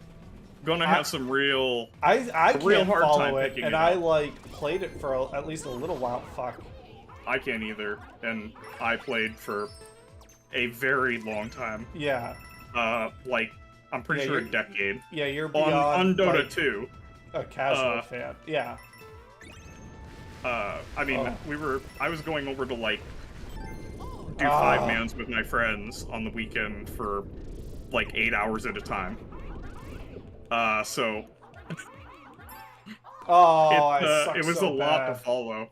gonna have some real... I a real can't hard follow time it, picking and it I, up. like, played it for at least a little while. Fuck. I can't either, and I played for a very long time. Yeah. Like, I'm pretty Yeah, sure a you're- decade. Yeah, you're On beyond, Dota like, 2. a casual fan. Yeah. I mean, Oh. I was going over to, like, do Ah. 5-mans with my friends on the weekend for, like, 8 hours at a time. So, Oh, I suck it was so a lot to bad. follow.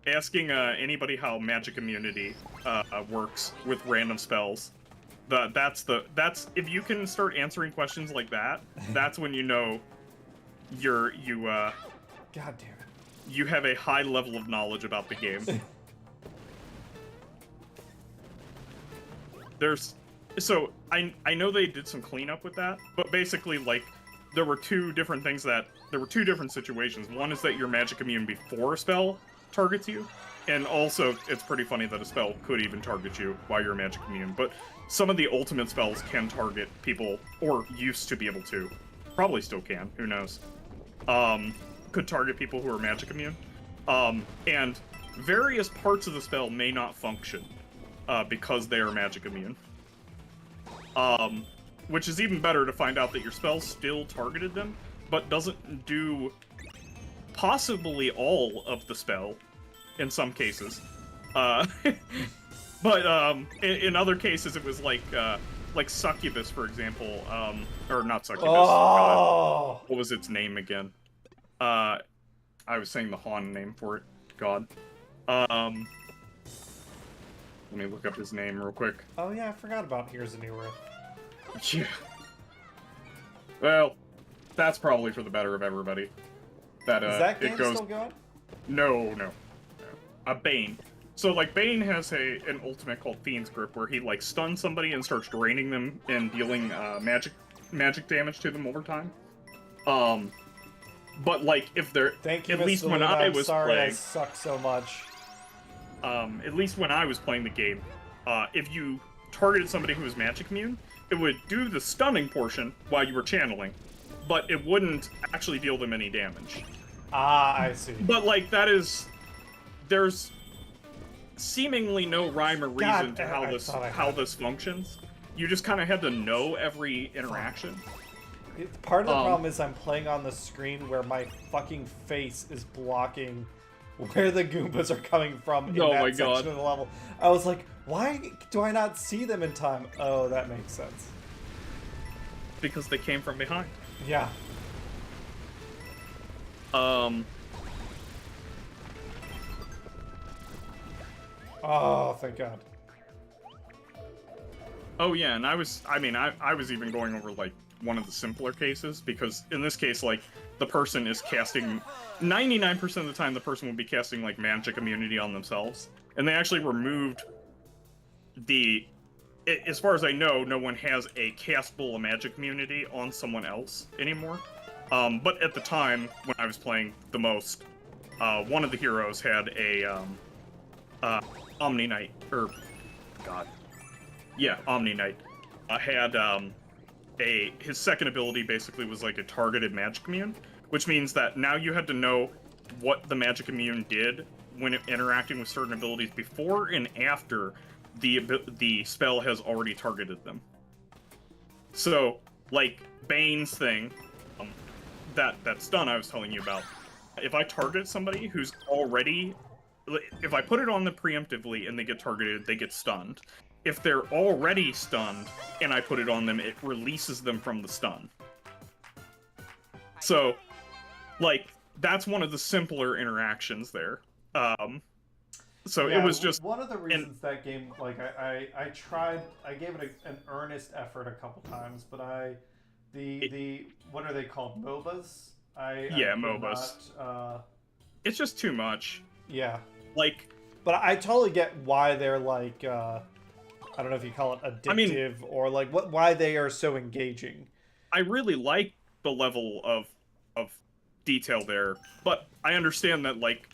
Asking anybody how magic immunity works with random spells, that's if you can start answering questions like that, that's when you know you God damn it. you have a high level of knowledge about the game. So I know they did some cleanup with that, but basically, like, there were two different situations. One is that you're magic immune before a spell targets you, and also it's pretty funny that a spell could even target you while you're magic immune. But some of the ultimate spells can target people, or used to be able to. Probably still can, who knows. Could target people who are magic immune. And various parts of the spell may not function because they are magic immune. Which is even better to find out that your spell still targeted them, but doesn't do possibly all of the spell in some cases. But in other cases, it was like Succubus, for example, or not Succubus. Oh! What was its name again? I was saying the Han name for it. God. Let me look up his name real quick. Oh yeah, I forgot about Here's a New Earth. Yeah. Well, that's probably for the better of everybody. That Is that game it goes. still going? No. Bane. So like Bane has an ultimate called Fiend's Grip where he like stuns somebody and starts draining them and dealing magic damage to them over time. But like if they're Thank you, at least Mr. when Luna, I I'm was sorry playing, I suck so much. at least when I was playing the game, if you targeted somebody who was magic immune, it would do the stunning portion while you were channeling, but it wouldn't actually deal them any damage. Ah, I see. But like there's seemingly no rhyme or reason to how this functions. You just kind of had to know every interaction. Part of the problem is I'm playing on the screen where my fucking face is blocking where the Goombas are coming from in that section of the level. I was like, why do I not see them in time? Oh, that makes sense. Because they came from behind. Yeah. Oh, thank God. Oh yeah, and I was even going over like one of the simpler cases, because in this case, like, the person is casting 99% of the time the person will be casting like magic immunity on themselves, and they actually removed as far as I know, no one has a castable magic immunity on someone else anymore. But at the time when I was playing the most, one of the heroes had a Omni Knight, or God, yeah, Omni Knight had his second ability basically was like a targeted magic immune, which means that now you had to know what the magic immune did when interacting with certain abilities before and after the spell has already targeted them. So, like Bane's thing, that stun I was telling you about, if I target somebody who's already, if I put it on them preemptively and they get targeted, they get stunned. If they're already stunned and I put it on them, it releases them from the stun. So, like, that's one of the simpler interactions there. So yeah, it was just one of the reasons that game, like, I tried, I gave it an earnest effort a couple times, but the what are they called, MOBAs? MOBAs. It's just too much. Yeah. Like, but I totally get why they're like, I don't know if you call it addictive, or like why they are so engaging. I really like the level of detail there, but I understand that, like,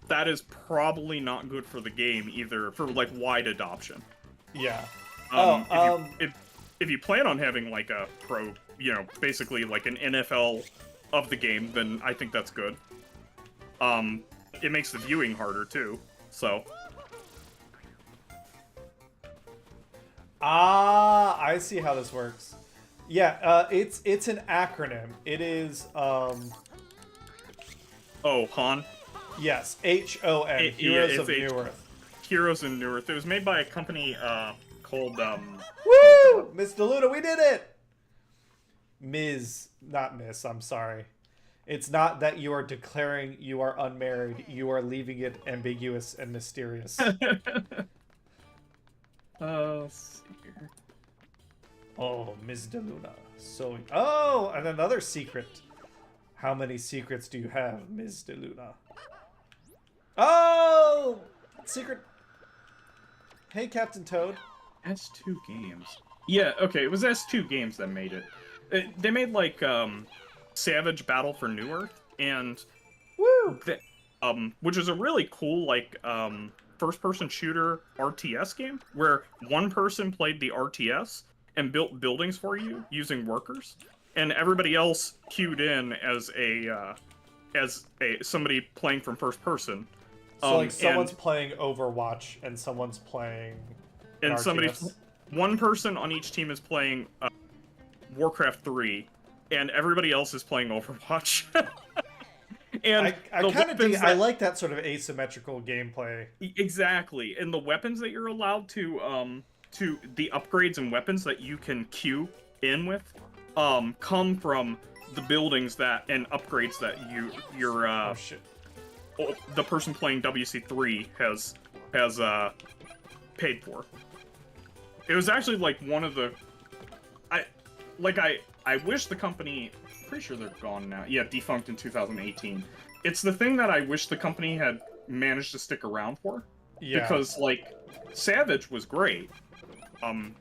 that is probably not good for the game either, for like wide adoption. Yeah. If you plan on having like a pro, basically like an NFL of the game, then I think that's good. It makes the viewing harder too, so. Ah, I see how this works. Yeah, it's an acronym. It is Oh, Han? Yes, HON, Heroes of New Earth. Heroes of New Earth. It was made by a company called Woo! Miss DeLuna, we did it! Not Miss, I'm sorry. It's not that you are declaring you are unmarried, you are leaving it ambiguous and mysterious. Let's see here. Oh, Ms. DeLuna. So, oh, and another secret. How many secrets do you have, Ms. DeLuna? Oh! Secret. Hey, Captain Toad. S2 Games. Yeah, okay, it was S2 Games that made it. They made, like, Savage Battle for New Earth, and Woo! which is a really cool like first-person shooter RTS game where one person played the RTS and built buildings for you using workers, and everybody else queued in as a somebody playing from first person. So like someone's playing Overwatch and someone's playing an and somebody, RTS. one person on each team is playing Warcraft 3, and everybody else is playing Overwatch. And I kind of dig. I like that sort of asymmetrical gameplay. Exactly, and the weapons that you're allowed to the upgrades and weapons that you can queue in with, come from the buildings that and upgrades that you're Oh shit. the person playing WC3 has paid for. It was actually like one of the I wish the company, pretty sure they're gone now. Yeah, defunct in 2018. It's the thing that I wish the company had managed to stick around for. Yeah. Because like Savage was great. I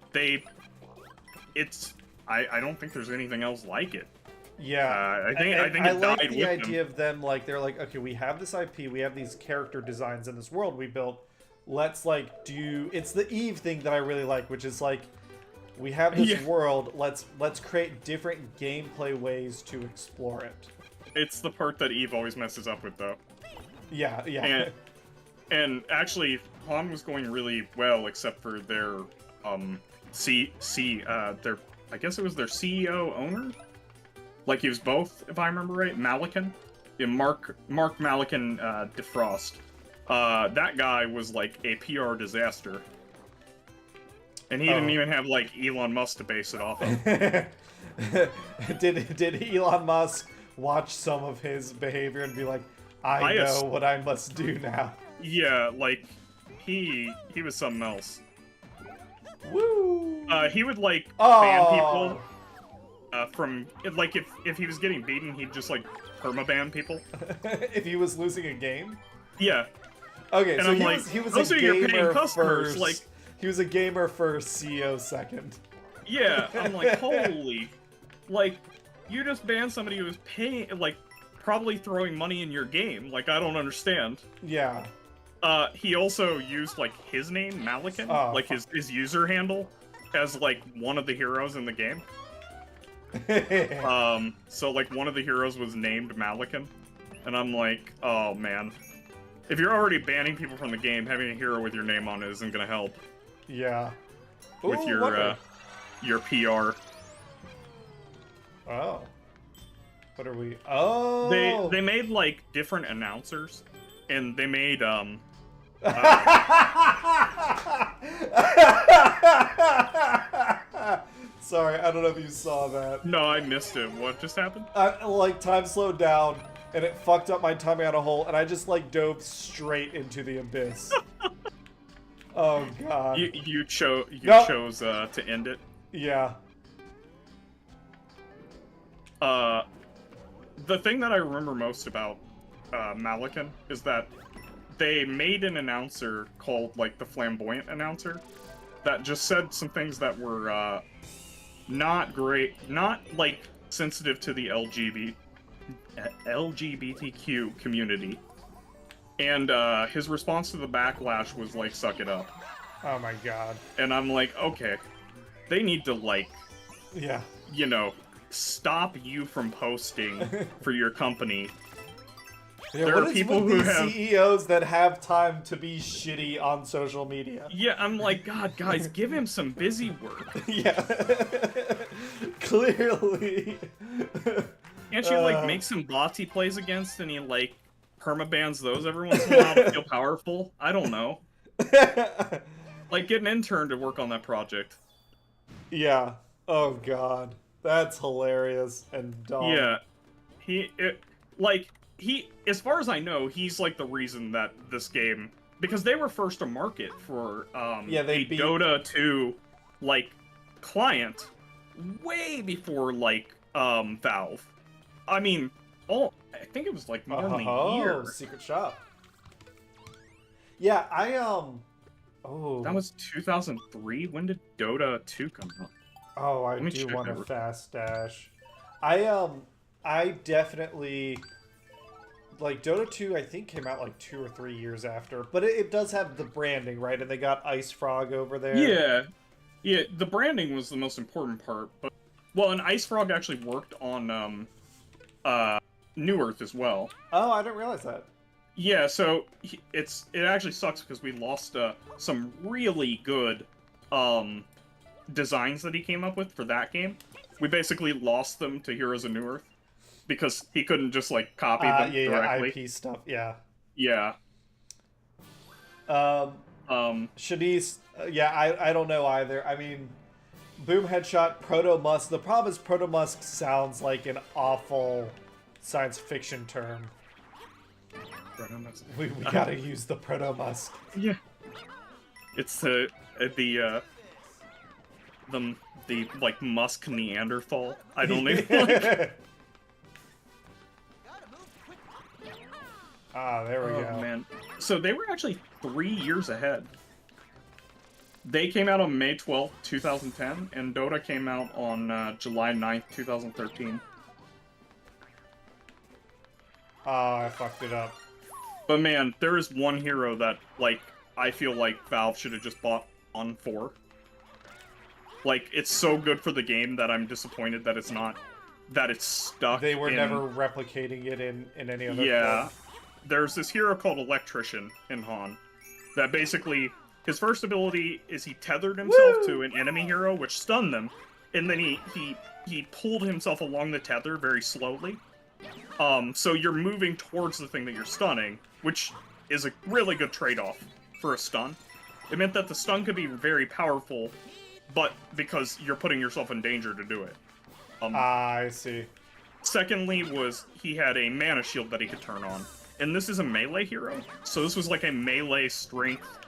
don't think there's anything else like it. Yeah, I think it I like died the with idea them. of them like they're like, okay, we have this IP, we have these character designs in this world we built. Let's like do. It's the Eve thing that I really like, which is like, we have this world. Let's create different gameplay ways to explore it. It's the part that Eve always messes up with, though. Yeah, yeah. And actually, Han was going really well, except for their their, I guess it was their CEO owner. Like he was both, if I remember right, Malikan. Yeah, Mark Malikan Defrost. That guy was like a PR disaster. And he didn't even have like Elon Musk to base it off of. Did Elon Musk watch some of his behavior and be like, I know what I must do now? Yeah, like he was something else. Woo! He would like ban people from like if he was getting beaten, he'd just like permaban people. If he was losing a game? Yeah. Okay, and so I'm he was those a are your paying gamer customers, first. like He was a gamer first, CEO second. Yeah, I'm like, holy, like you just banned somebody who was paying, like probably throwing money in your game. Like I don't understand. Yeah. He also used like his name, Malikan, like his user handle, as like one of the heroes in the game. So like one of the heroes was named Malikan, and I'm like, oh man, if you're already banning people from the game, having a hero with your name on it isn't gonna help. Yeah. With your PR. Oh. What are we? Oh. They made like different announcers, and they made Sorry, I don't know if you saw that. No, I missed it. What just happened? Like, time slowed down, and it fucked up my timing on a hole, and I just, like, dove straight into the abyss. Oh, God. You chose to end it? Yeah. The thing that I remember most about Malikan is that they made an announcer called, like, the Flamboyant Announcer that just said some things that were, not great, not, like, sensitive to the LGBTQ community. And, his response to the backlash was, like, suck it up. Oh my god. And I'm like, okay, they need to, like, yeah, you know, stop you from posting for your company. Yeah, there are people who have CEOs that have time to be shitty on social media. Yeah, I'm like, God, guys, give him some busy work. Yeah. Clearly. Can't you, like, make some bots he plays against and he, like, permabans those every once in a while to feel powerful? I don't know. Like, get an intern to work on that project. Yeah. Oh, God. That's hilarious and dumb. Yeah. As far as I know, he's, like, the reason that this game... Because they were first to market for, Dota 2, like, client way before, like, Valve. I mean, I think it was, like, more than a year. Secret shop. Yeah, That was 2003? When did Dota 2 come out? Oh, I do want a fast dash. I I definitely like Dota 2. I think came out like 2 or 3 years after, but it does have the branding, right? And they got Ice Frog over there. Yeah, yeah. The branding was the most important part, but well, and Ice Frog actually worked on New Earth as well. Oh, I didn't realize that. Yeah, so it actually sucks because we lost some really good designs that he came up with for that game. We basically lost them to Heroes of New Earth because he couldn't just like copy them directly. IP stuff, yeah. Yeah. Shanice, yeah, I don't know either. I mean, Boom Headshot, Proto Musk. The problem is Proto Musk sounds like an awful science fiction term. We gotta use the Proto Musk. Yeah. It's the like Musk Neanderthal. I don't even like. Ah, there we go. Man. So they were actually 3 years ahead. They came out on May 12th, 2010, and Dota came out on July 9th, 2013. Ah, I fucked it up. But man, there is one hero that, like, I feel like Valve should have just bought on for. Like, it's so good for the game that I'm disappointed that it's not, that it's stuck. They were never replicating it in any other Yeah. form. There's this hero called Electrician in Han that basically, his first ability is he tethered himself to an enemy hero, which stunned them, and then he pulled himself along the tether very slowly. So you're moving towards the thing that you're stunning, which is a really good trade-off for a stun. It meant that the stun could be very powerful, but because you're putting yourself in danger to do it. I see. Secondly was he had a mana shield that he could turn on. And this is a melee hero, so this was like a melee strength,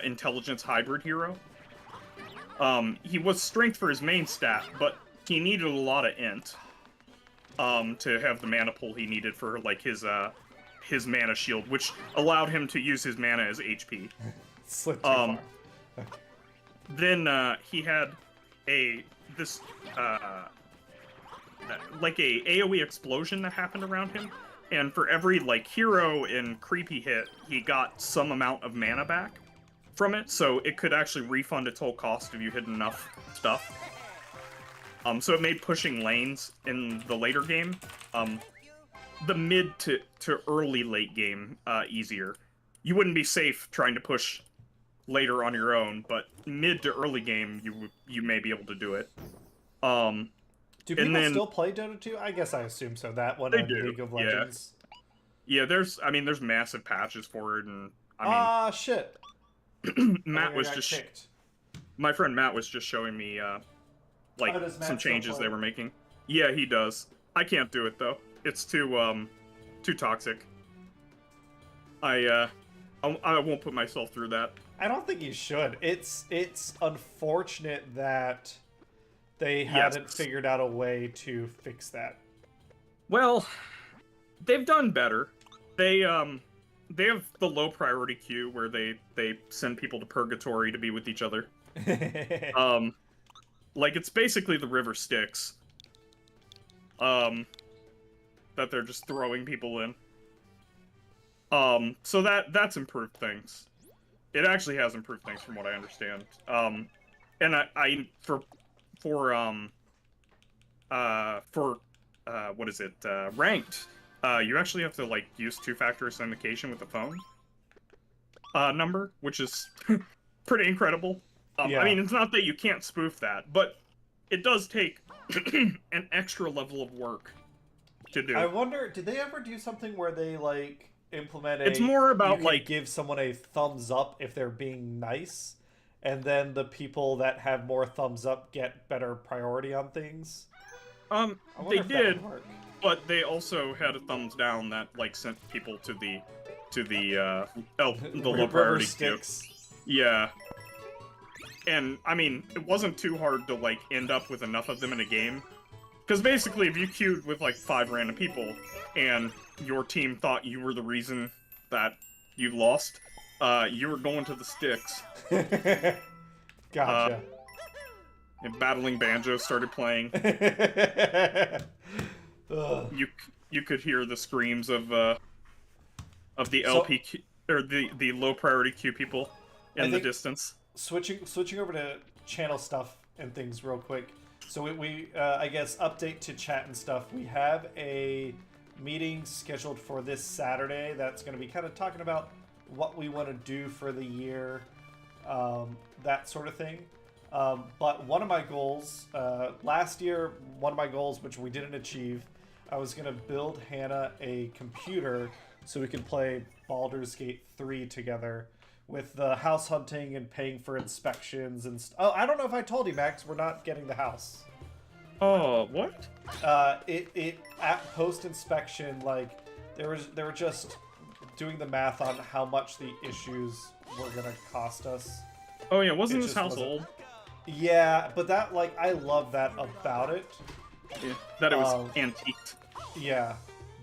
intelligence hybrid hero. He was strength for his main stat, but he needed a lot of int, to have the mana pool he needed for like his mana shield, which allowed him to use his mana as HP. Slipped too far. Then he had like a AoE explosion that happened around him. And for every, like, hero and creepy hit, he got some amount of mana back from it, so it could actually refund its whole cost if you hit enough stuff. So it made pushing lanes in the later game, the mid to early late game, easier. You wouldn't be safe trying to push later on your own, but mid to early game, you may be able to do it. Do people still play Dota 2? I guess I assume so. That one and League of Legends. Yeah, there's massive patches for it, and I mean... shit. Matt was just... My friend Matt was just showing me, like, some changes they were making. Yeah, he does. I can't do it, though. It's too toxic. I won't put myself through that. I don't think you should. It's unfortunate that they haven't figured out a way to fix that. Well, they've done better. They have the low priority queue where they send people to purgatory to be with each other. Like it's basically the river Styx. That they're just throwing people in. So that's improved things. It actually has improved things from what I understand. And I what is it? Ranked. You actually have to like use two-factor authentication with the phone number, which is pretty incredible. Yeah. I mean, it's not that you can't spoof that, but it does take an extra level of work to do. I wonder, did they ever do something where they like implement It's more about like give someone a thumbs up if they're being nice, and then the people that have more thumbs up get better priority on things? They did, but they also had a thumbs down that like sent people to the low priority queue. Yeah. And, I mean, it wasn't too hard to, like, end up with enough of them in a game. Because basically, if you queued with, like, 5 random people, and your team thought you were the reason that you lost, you were going to the Styx. Gotcha. And Battling Banjo started playing. you could hear the screams of the So- LP or the low priority queue people in the think- distance. Switching over to channel stuff and things real quick. So we I guess update to chat and stuff. We have a meeting scheduled for this Saturday that's going to be kind of talking about what we want to do for the year, that sort of thing. But one of my goals, last year, one of my goals, which we didn't achieve, I was going to build Hannah a computer so we could play Baldur's Gate 3 together with the house hunting and paying for inspections and oh, I don't know if I told you, Max, we're not getting the house. Oh, what? It at post inspection, like they were just doing the math on how much the issues were gonna cost us. Oh yeah, wasn't It this just house wasn't- old? Yeah, but that, like, I love that about it. Yeah, that it was antiqued. Yeah,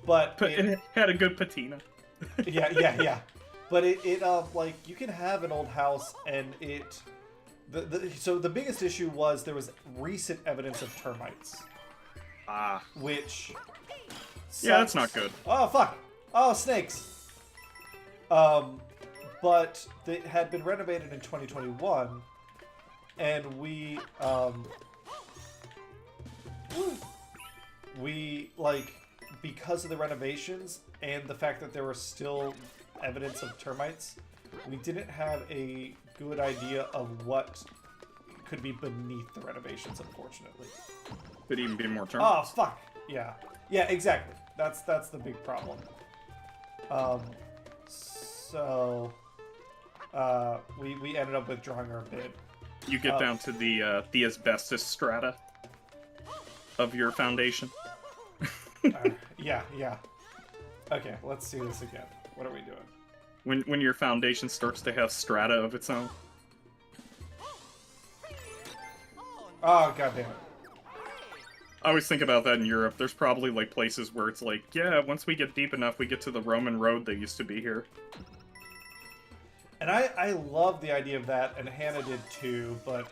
but But it had a good patina. yeah. But it like, you can have an old house and it so the biggest issue was there was recent evidence of termites, Ah, which yeah, that's sucks. not good. Oh fuck! Oh, snakes. But they had been renovated in 2021, and we like, because of the renovations and the fact that there was still evidence of termites, we didn't have a good idea of what could be beneath the renovations, unfortunately. Could even be more Oh termites. fuck! Yeah, yeah, exactly. That's the big problem. So we ended up withdrawing our bid. You get down to the asbestos strata of your foundation. Yeah. Okay, let's see this again. What are we doing? When your foundation starts to have strata of its own. Oh, god damn it. I always think about that in Europe. There's probably like places where it's like, yeah, once we get deep enough, we get to the Roman road that used to be here. And I love the idea of that, and Hannah did too, but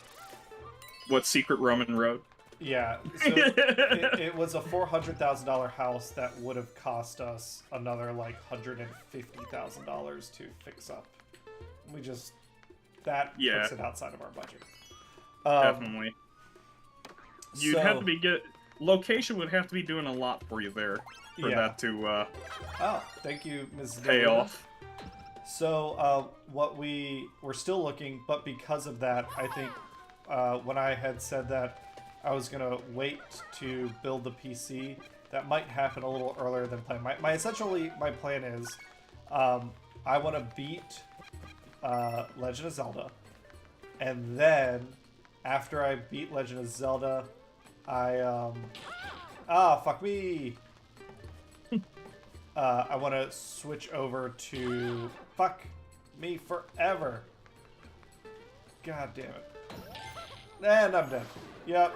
What secret Roman road? yeah. So it was a $400,000 house that would have cost us another like $150,000 to fix up. We just, that Yeah. puts it outside of our budget. Definitely. You'd so- have to be location would have to be doing a lot for you there for Yeah. that to Oh, thank you, Ms. pay Deluna. off. So, what we're still looking, but because of that, I think when I had said that I was gonna wait to build the PC, that might happen a little earlier than planned. My plan is, I want to beat Legend of Zelda, and then after I beat Legend of Zelda, fuck me. I want to switch over to fuck me forever. God damn it. And I'm dead. Yep.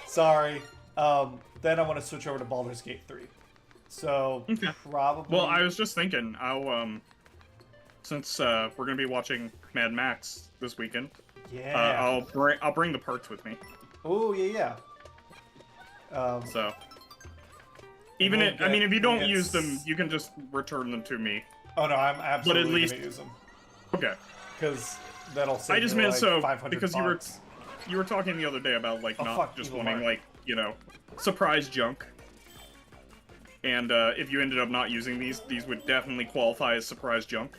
Sorry. Then I want to switch over to Baldur's Gate 3. So Okay. probably. Well, I was just thinking, since we're gonna be watching Mad Max this weekend, Yeah. I'll bring the parts with me. Oh yeah. So even we'll if I mean, if you we'll don't get use them, you can just return them to me. Oh no, I'm absolutely least- gonna use them Okay. because that'll save I just me meant like so 500 because bucks. you were talking the other day about like Oh, not fuck, just evil wanting Mark. like surprise junk. And if you ended up not using these would definitely qualify as surprise junk.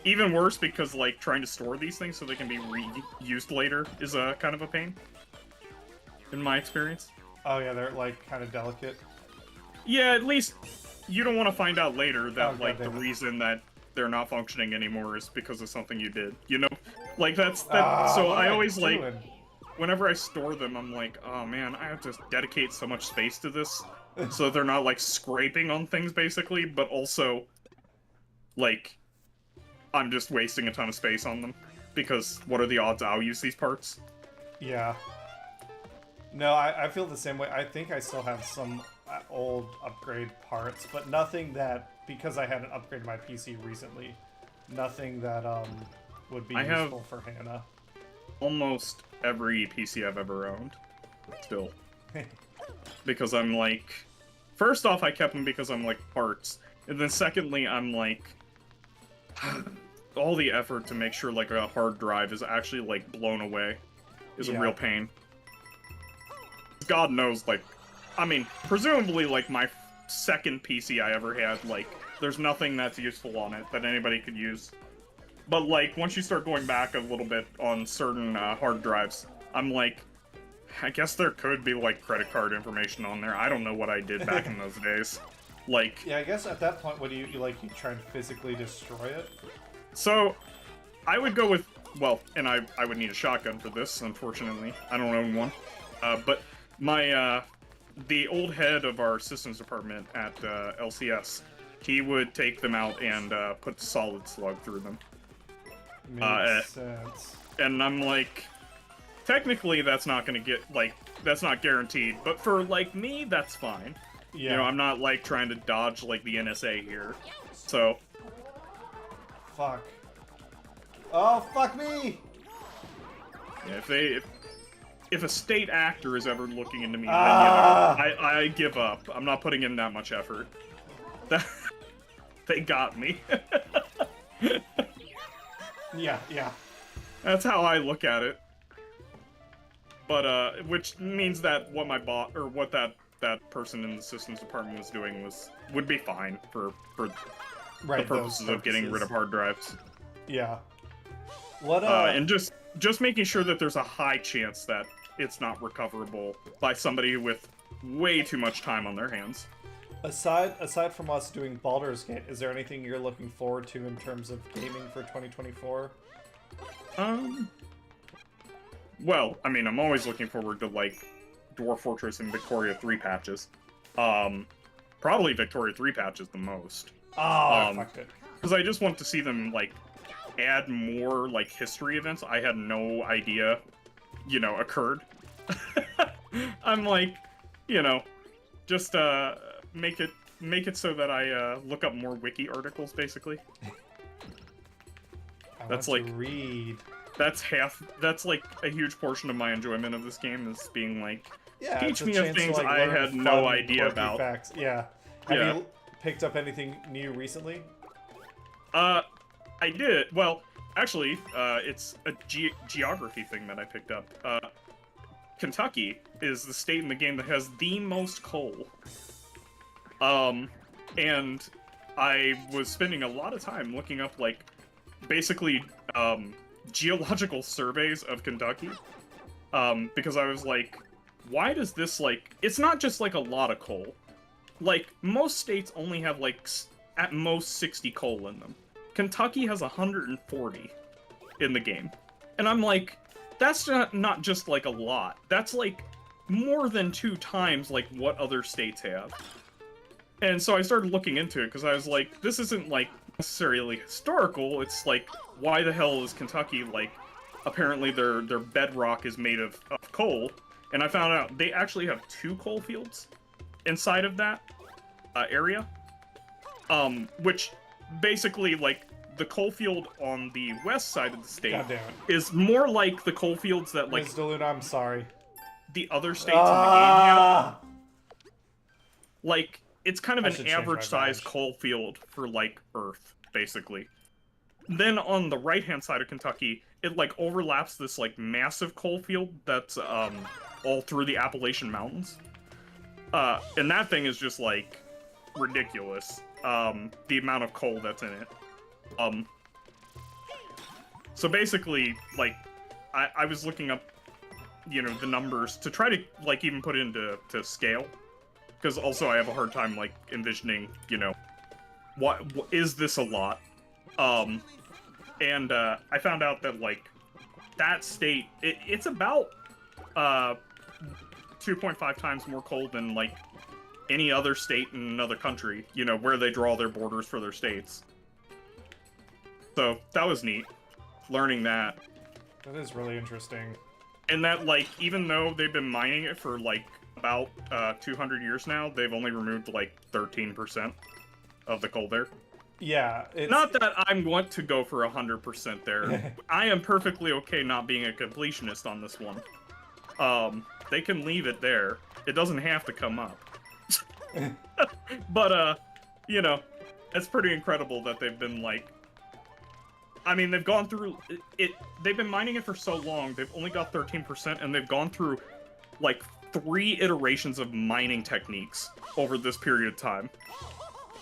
Even worse because like trying to store these things so they can be reused later is kind of a pain. In my experience. Oh yeah, they're like kind of delicate. Yeah, at least you don't want to find out later that Oh, like the goddamn it. reason that they're not functioning anymore is because of something you did. You know, like that. So What I am always like doing? whenever I store them, I'm like, oh man, I have to dedicate so much space to this, so they're not like scraping on things basically, but also like I'm just wasting a ton of space on them because what are the odds I'll use these parts? Yeah. No, I feel the same way. I think I still have some old upgrade parts, but nothing that, because I hadn't upgraded my PC recently, nothing that would be I have- useful for Hannah. Almost every PC I've ever owned. still. Because I'm like... First off, I kept them because I'm like, parts. And then secondly, I'm like... all the effort to make sure like a hard drive is actually like blown away is a real pain. God knows, like... I mean, presumably, like, my second PC I ever had, like, there's nothing that's useful on it that anybody could use. But, like, once you start going back a little bit on certain hard drives, I'm like, I guess there could be, like, credit card information on there. I don't know what I did back in those days. Like... Yeah, I guess at that point, what do you try and physically destroy it? So, I would go with, well, and I would need a shotgun for this, unfortunately. I don't own one. But my, the old head of our systems department at LCS, he would take them out and put solid slug through them. Makes sense. And I'm like, technically that's not gonna get, like, that's not guaranteed, but for, like, me, that's fine. Yeah. You know, I'm not, like, trying to dodge, like, the NSA here. So... Fuck. Oh, fuck me! Yeah, if a state actor is ever looking into me, then, you know, I give up. I'm not putting in that much effort. They got me. Yeah. That's how I look at it. But, which means that what my or what that person in the systems department was doing would be fine for the purposes of getting rid of hard drives. Yeah. What, and just making sure that there's a high chance that it's not recoverable by somebody with way too much time on their hands. Aside from us doing Baldur's Gate, is there anything you're looking forward to in terms of gaming for 2024? Well, I mean, I'm always looking forward to, like, Dwarf Fortress and Victoria 3 patches. Probably Victoria 3 patches the most. Oh, fuck it. Because I just want to see them, like, add more, like, history events I had no idea, you know, occurred. I'm like, you know, just, make it so that I, look up more wiki articles, basically. That's like... read. That's like a huge portion of my enjoyment of this game is being like, yeah, teach me of things I had no idea about. Facts. Yeah. Have you picked up anything new recently? I did. Well, actually, it's a geography thing that I picked up. Kentucky is the state in the game that has the most coal. And I was spending a lot of time looking up, like, basically, geological surveys of Kentucky, because I was like, why does this, like, it's not just, like, a lot of coal. Like, most states only have, like, at most 60 coal in them. Kentucky has 140 in the game. And I'm like, that's not just, like, a lot. That's, like, more than 2 times, like, what other states have. And so I started looking into it, because I was like, this isn't, like, necessarily historical. It's like, why the hell is Kentucky, like, apparently their bedrock is made of coal, and I found out they actually have 2 coal fields inside of that area, which basically, like, the coal field on the west side of the state is more like the coal fields that, like, Ms. DeLuna, I'm sorry, the other states in the game have. Like, it's kind of an average-sized coal field for, like, Earth, basically. Then on the right-hand side of Kentucky, it, like, overlaps this, like, massive coal field that's, all through the Appalachian Mountains. And that thing is just, like, ridiculous, the amount of coal that's in it. So basically, like, I was looking up, you know, the numbers to try to, like, even put it into scale. Because also I have a hard time, like, envisioning, you know, what is this a lot? And I found out that, like, that state, it's about 2.5 times more coal than, like, any other state in another country, you know, where they draw their borders for their states. So, that was neat, learning that. That is really interesting. And that, like, even though they've been mining it for, like, about 200 years now, they've only removed, like, 13% of the coal there. Yeah, not that I want to go for 100% there. I am perfectly okay not being a completionist on this one. they can leave it there. It doesn't have to come up. But, you know, it's pretty incredible that they've been, like... I mean, they've gone through it. They've been mining it for so long. They've only got 13%, and they've gone through, like, 3 iterations of mining techniques over this period of time.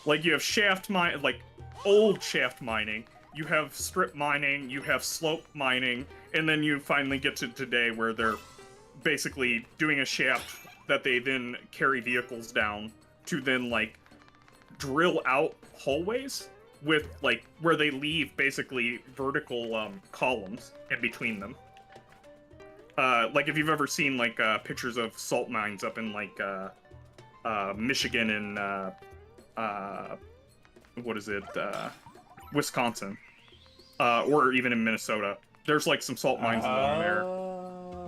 Like, you have shaft mine, like, old shaft mining. You have strip mining. You have slope mining. And then you finally get to today where they're basically doing a shaft that they then carry vehicles down to then, like, drill out hallways with, like, where they leave basically vertical columns in between them. Like, if you've ever seen, like, pictures of salt mines up in, like, Michigan and, what is it, Wisconsin, or even in Minnesota, there's, like, some salt mines along there,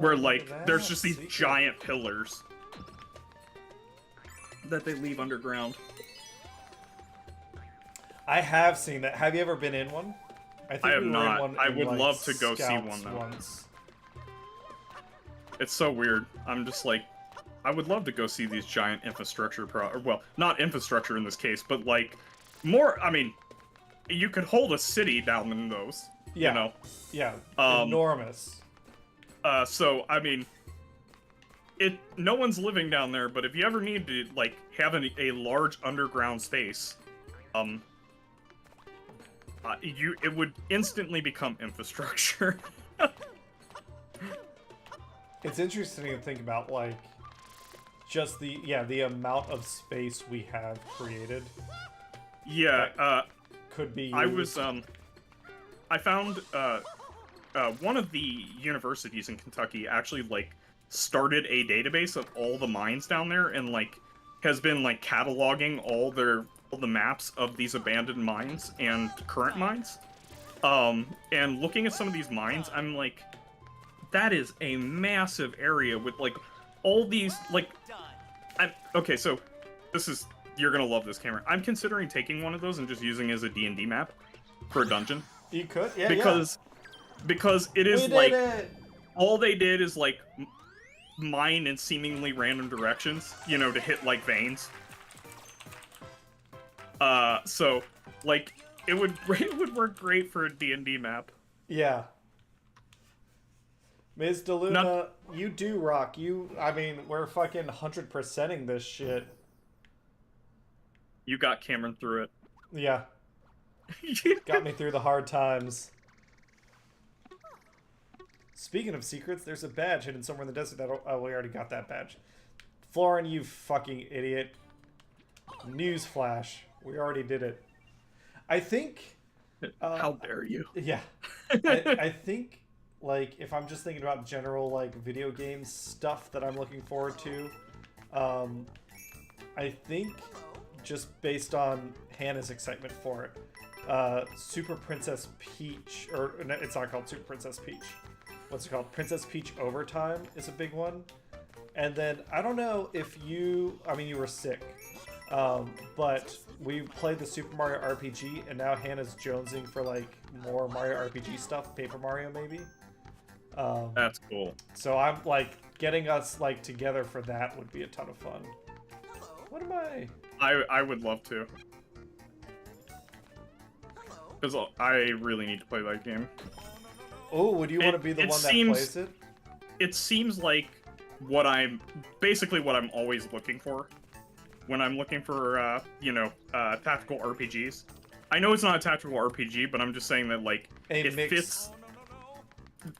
where, like, there's just these giant pillars that they leave underground. I have seen that. Have you ever been in one? I I have we were not. in one I in, would like, love to go see Scouts one, though. Once. It's so weird. I'm just like, I would love to go see these giant infrastructure well, not infrastructure in this case, but like, more, I mean, you could hold a city down in those, Yeah. you know? Yeah. Enormous. So, I mean, no one's living down there, but if you ever need to, like, have a large underground space, it would instantly become infrastructure. It's interesting to think about, like, just the amount of space we have created. Yeah, could be used. I was, I found, one of the universities in Kentucky actually, like, started a database of all the mines down there and, like, has been, like, cataloging all the maps of these abandoned mines and current mines. And looking at some of these mines, I'm like, that is a massive area with, like, all these, like, okay, so you're gonna love this, Cameron. I'm considering taking one of those and just using it as a D&D map for a dungeon. You could, yeah, because it is, like, all they did is, like, mine in seemingly random directions, you know, to hit, like, veins. So, like, it would work great for a D&D map. Yeah. Ms. DeLuna, you do rock. I mean, we're fucking 100%ing this shit. You got Cameron through it. Yeah. Got me through the hard times. Speaking of secrets, there's a badge hidden somewhere in the desert that... Oh, we already got that badge. Florin, you fucking idiot. Newsflash. We already did it. I think... How dare you? Yeah. I think, like, if I'm just thinking about general, like, video game stuff that I'm looking forward to, I think, just based on Hannah's excitement for it, Super Princess Peach, or it's not called Super Princess Peach. What's it called? Princess Peach Overtime is a big one. And then, I don't know if you were sick, but we played the Super Mario RPG, and now Hannah's jonesing for, like, more Mario RPG stuff, Paper Mario maybe. That's cool. So I'm, like, getting us, like, together for that would be a ton of fun. What am I? I would love to. Because I really need to play that game. Oh, would you want to be the one that plays it? It seems like basically what I'm always looking for when I'm looking for, tactical RPGs. I know it's not a tactical RPG, but I'm just saying that, like, it fits.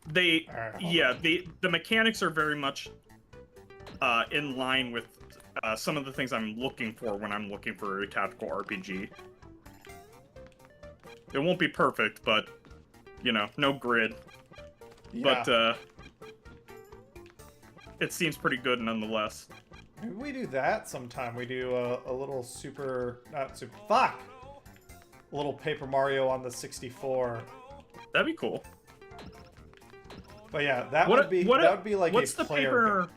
The mechanics are very much in line with some of the things I'm looking for when I'm looking for a tactical RPG. It won't be perfect, but, you know, no grid. Yeah. But, it seems pretty good nonetheless. Maybe we do that sometime. We do a little a little Paper Mario on the 64. That'd be cool. But yeah, that would be like what's a the player paper? game.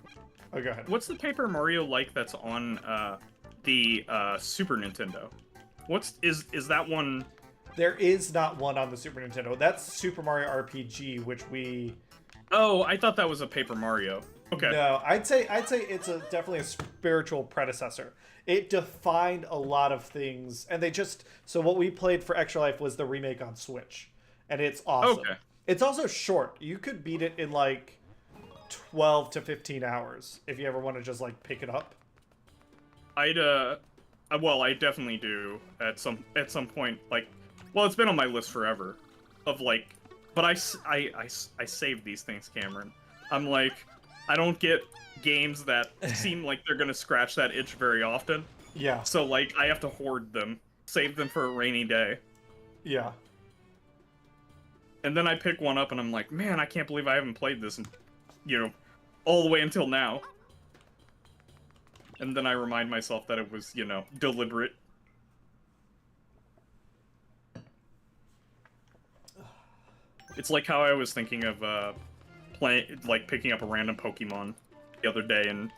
Oh, go ahead. What's the Paper Mario like that's on the Super Nintendo? Is that one? There is not one on the Super Nintendo. That's Super Mario RPG, which we... Oh, I thought that was a Paper Mario. Okay. No, I'd say it's definitely a spiritual predecessor. It defined a lot of things, and they just so what we played for Extra Life was the remake on Switch, and it's awesome. Okay. It's also short. You could beat it in like 12 to 15 hours if you ever want to just like pick it up. Well, I definitely do at some point. Like, well, it's been on my list forever, of like, but I saved these things, Cameron. I'm like, I don't get games that seem like they're gonna scratch that itch very often. Yeah. So like, I have to hoard them, save them for a rainy day. Yeah. And then I pick one up and I'm like, man, I can't believe I haven't played this, all the way until now. And then I remind myself that it was, deliberate. It's like how I was thinking of picking up a random Pokemon the other day and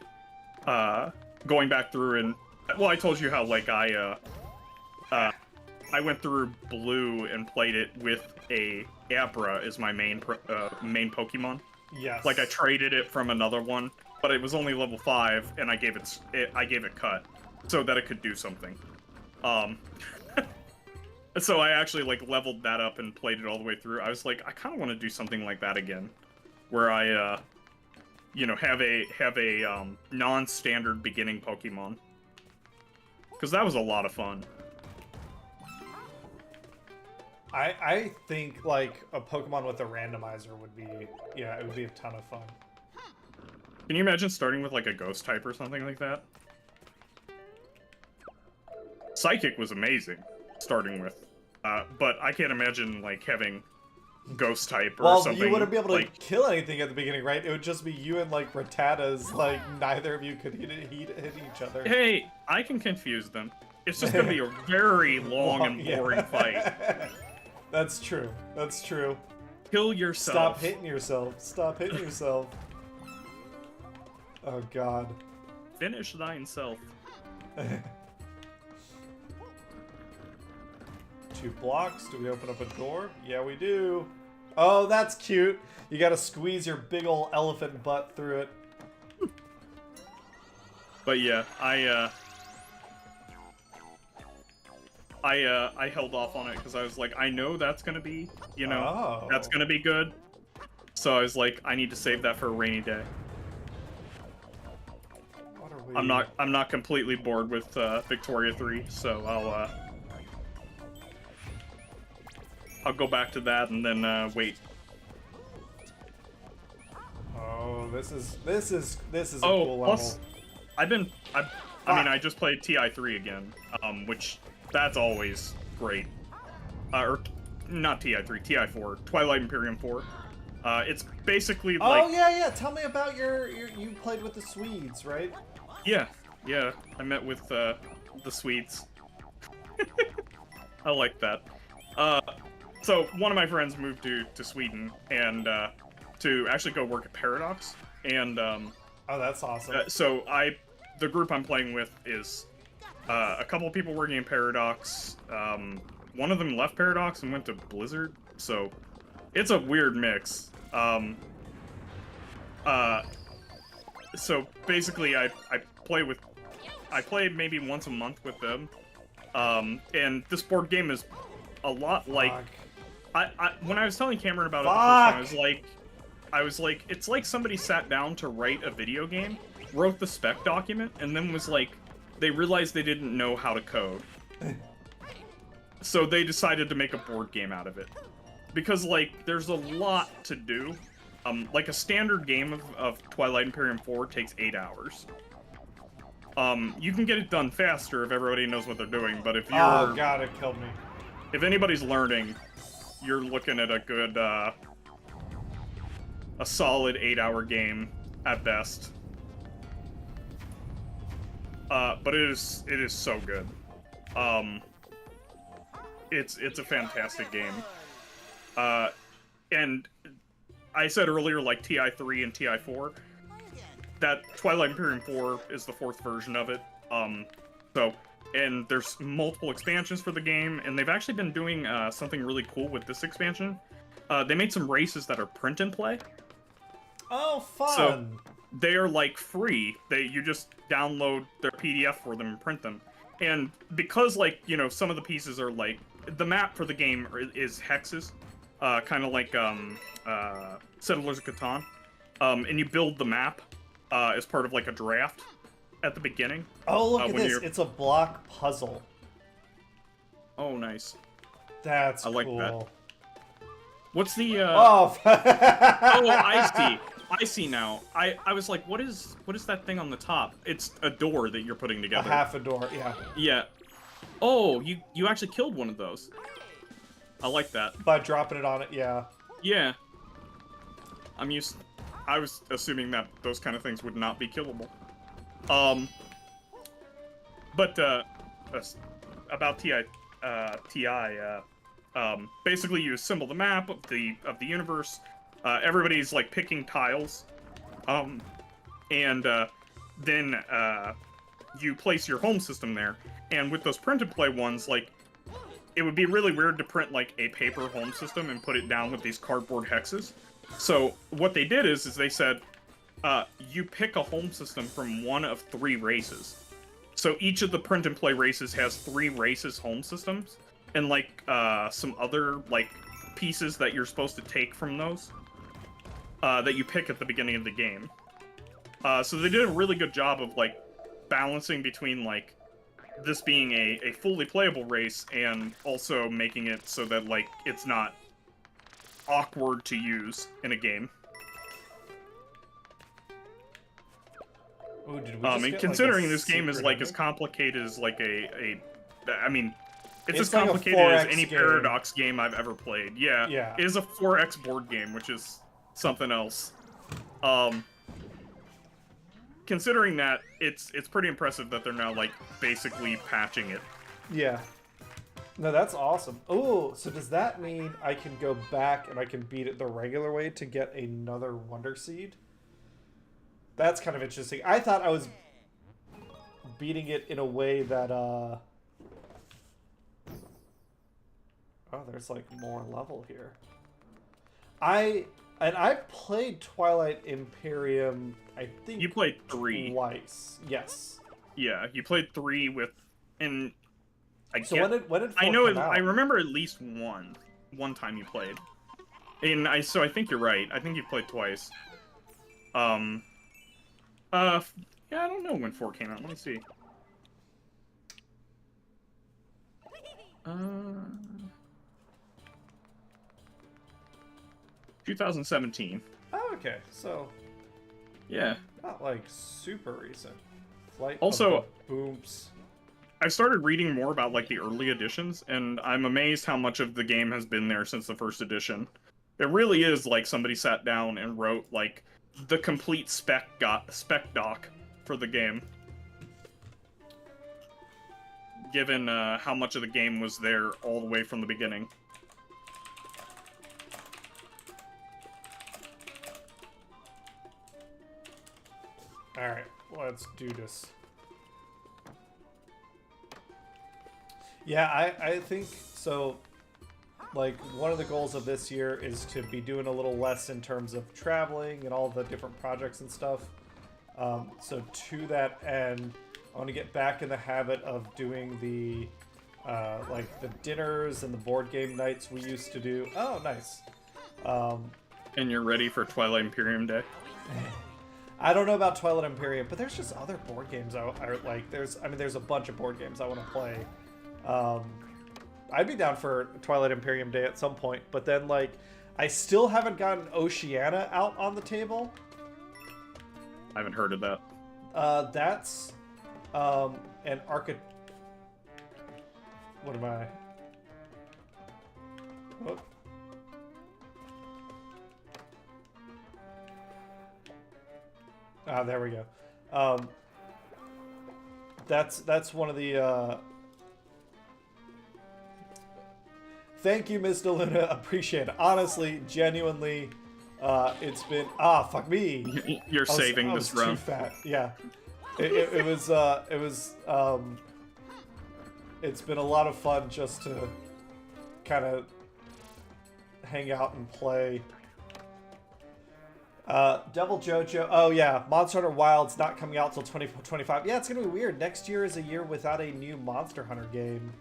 going back through and well, I told you how like I went through Blue and played it with a Abra as my main Pokemon. Yes. Like I traded it from another one, but it was only level 5, and I gave it cut so that it could do something. So I actually like leveled that up and played it all the way through. I was like, I kind of want to do something like that again, where I have a non-standard beginning Pokemon, because that was a lot of fun. I think like a Pokemon with a randomizer would be it would be a ton of fun. Can you imagine starting with like a ghost type or something like that? Psychic was amazing starting with, but I can't imagine like having ghost type or something. Well, you wouldn't be able to like, kill anything at the beginning, right? It would just be you and like Rattatas, like neither of you could hit each other. Hey, I can confuse them. It's just gonna be a very long and boring fight. That's true. That's true. Kill yourself. Stop hitting yourself. Stop hitting yourself. Oh god. Finish thyself. 2 blocks. Do we open up a door? Yeah, we do. Oh, that's cute. You gotta squeeze your big ol' elephant butt through it. But yeah, I held off on it because I was like, I know that's gonna be, that's gonna be good. So I was like, I need to save that for a rainy day. What are we... I'm not completely bored with Victoria 3, so I'll go back to that and then wait. Oh, this is a Oh, cool plus, level. I just played TI3 again, which that's always great. Or not TI3, TI4, Twilight Imperium 4. It's basically like... Oh yeah. Tell me about you played with the Swedes, right? Yeah. I met with the Swedes. I like that. So one of my friends moved to Sweden and to actually go work at Paradox, and oh, that's awesome. So the group I'm playing with is a couple of people working in Paradox. One of them left Paradox and went to Blizzard, so it's a weird mix. So basically, I play maybe once a month with them, and this board game is a lot like. When I was telling Cameron about it the first time, I was like, it's like somebody sat down to write a video game, wrote the spec document, and then was like, they realized they didn't know how to code. So they decided to make a board game out of it. Because, like, there's a lot to do. Like, a standard game of Twilight Imperium 4 takes 8 hours. You can get it done faster if everybody knows what they're doing, but if you're... Oh god, it killed me. If anybody's learning, you're looking at a good, a solid 8-hour game at best. But it is so good. It's a fantastic game. And I said earlier, like TI3 and TI4, that Twilight Imperium 4 is the 4th version of it. And there's multiple expansions for the game, and they've actually been doing something really cool with this expansion. They made some races that are print and play. Oh, fun! So they are like free. You just download their PDF for them and print them. And because like, you know, some of the pieces are like the map for the game is hexes, kind of like Settlers of Catan. And you build the map as part of like a draft at the beginning. Oh, look at this. It's a block puzzle. Oh, nice. That's I like cool. that. What's the Oh, Oh, I see. I see now. I was like, what is that thing on the top? It's a door that you're putting together. half a door, yeah. Yeah. Oh, you actually killed one of those. I like that. By dropping it on it, yeah. Yeah. I was assuming that those kind of things would not be killable. But about TI, basically you assemble the map of the universe. Everybody's like picking tiles, and then you place your home system there. And with those print and play ones, like, it would be really weird to print like a paper home system and put it down with these cardboard hexes. So what they did is they said, you pick a home system from one of 3 races. So each of the print and play races has 3 races home systems, and like some other like pieces that you're supposed to take from those that you pick at the beginning of the game. So they did a really good job of like balancing between like this being a fully playable race and also making it so that like it's not awkward to use in a game. Ooh, did we And just get, considering like, a this game is like as secret complicated as like I mean, it's as like a complicated as 4X any game. Paradox game I've ever played. Yeah, Yeah. It is a 4X board game, which is something else. Considering that, it's pretty impressive that they're now like basically patching it. Yeah. No, that's awesome. Oh, so does that mean I can go back and I can beat it the regular way to get another Wonder Seed? That's kind of interesting. I thought I was beating it in a way that, Oh, there's like more level here. I played Twilight Imperium, I think, You played 3. twice. Yes. Yeah, you played 3 with, and So when did 4 I know come out? I remember at least one time you played, and so I think you're right. I think you played twice. Yeah, I don't know when 4 came out. Let me see. 2017. Oh, okay. So Yeah. not like super recent. Flight Also- of the Booms. I started reading more about like the early editions, and I'm amazed how much of the game has been there since the first edition. It really is like somebody sat down and wrote like the complete spec doc for the game. Given how much of the game was there all the way from the beginning. Alright, let's do this. Yeah, I think so. Like, one of the goals of this year is to be doing a little less in terms of traveling and all the different projects and stuff. So to that end, I want to get back in the habit of doing the like the dinners and the board game nights we used to do. Oh, nice. And you're ready for Twilight Imperium Day? I don't know about Twilight Imperium, but there's just other board games I like. There's a bunch of board games I want to play. I'd be down for Twilight Imperium Day at some point, but then like I still haven't gotten Oceania out on the table. I haven't heard of that. That's an What am I? Oh. Ah, there we go. That's one of the. Thank you, Ms. DeLuna. Appreciate it. Honestly, genuinely, it's been fuck me. You're saving this run. run. Too fat. Yeah. It was it's been a lot of fun just to kind of hang out and play. Devil Jojo. Oh yeah, Monster Hunter Wild's not coming out till 2025. Yeah, it's gonna be weird. Next year is a year without a new Monster Hunter game.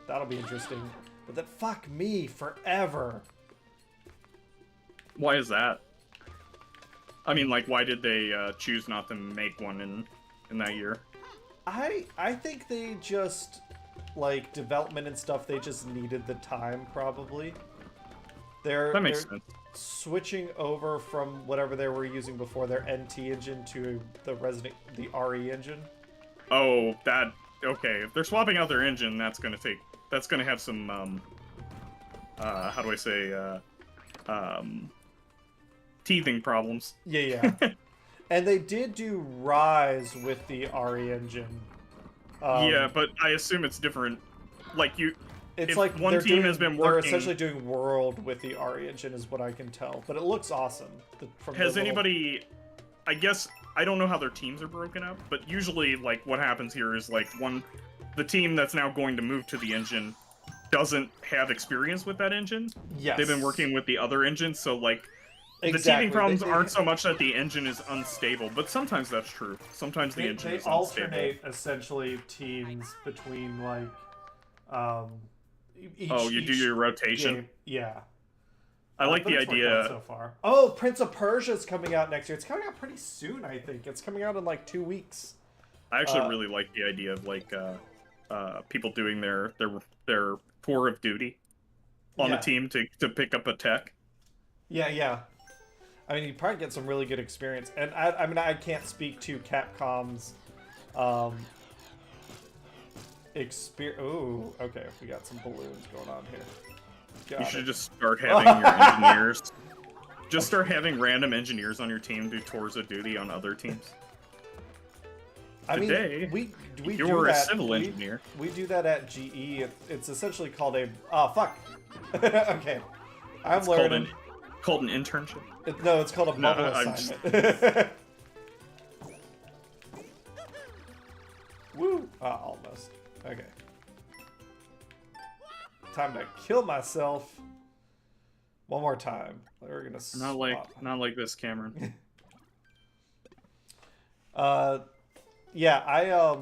That'll be interesting. But then, fuck me, forever. Why is that? I mean, like, why did they choose not to make one in that year? I think they just, like, development and stuff, they just needed the time, probably. That makes sense. Switching over from whatever they were using before, their NT engine, to the RE engine. Oh, that... Okay, if they're swapping out their engine, that's gonna have some, how do I say, teething problems. Yeah. And they did do Rise with the RE engine. Yeah, but I assume it's different. Like, it's if like one team has been working... They're essentially doing World with the RE engine, is what I can tell. But it looks awesome. Has anybody... I guess... I don't know how their teams are broken up, but usually, like, what happens here is, like, the team that's now going to move to the engine doesn't have experience with that engine. Yes. They've been working with the other engine, so, like... Exactly. The teething problems aren't so much that the engine is unstable, but sometimes that's true. Sometimes the engine is unstable. They alternate, essentially, teams between, like, you do your rotation? Game. Yeah. I like the idea. So far. Oh, Prince of Persia is coming out next year. It's coming out pretty soon, I think. It's coming out in, like, 2 weeks. I actually really like the idea of, like, people doing their tour of duty on the team to pick up a tech. Yeah. I mean, you probably get some really good experience. And I mean, I can't speak to Capcom's experience. Ooh, okay. We got some balloons going on here. You should just start having your engineers. Just start having random engineers on your team do tours of duty on other teams. Today, we you're a civil engineer. We do that at GE. It's essentially called a... Oh, fuck. Okay. I'm learning. Called an internship? No, it's called a bubble assignment. Woo! Almost. Okay. Time to kill myself. One more time. We're gonna not like this, Cameron. Yeah,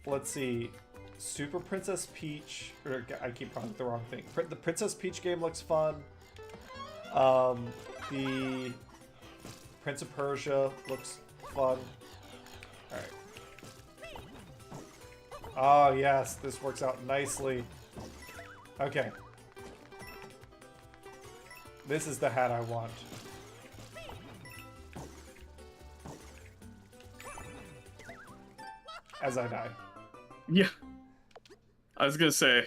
let's see. Super Princess Peach, or I keep calling it the wrong thing. The Princess Peach game looks fun. The Prince of Persia looks fun. Alright. Oh, yes, this works out nicely. Okay. This is the hat I want. As I die. Yeah. I was gonna say,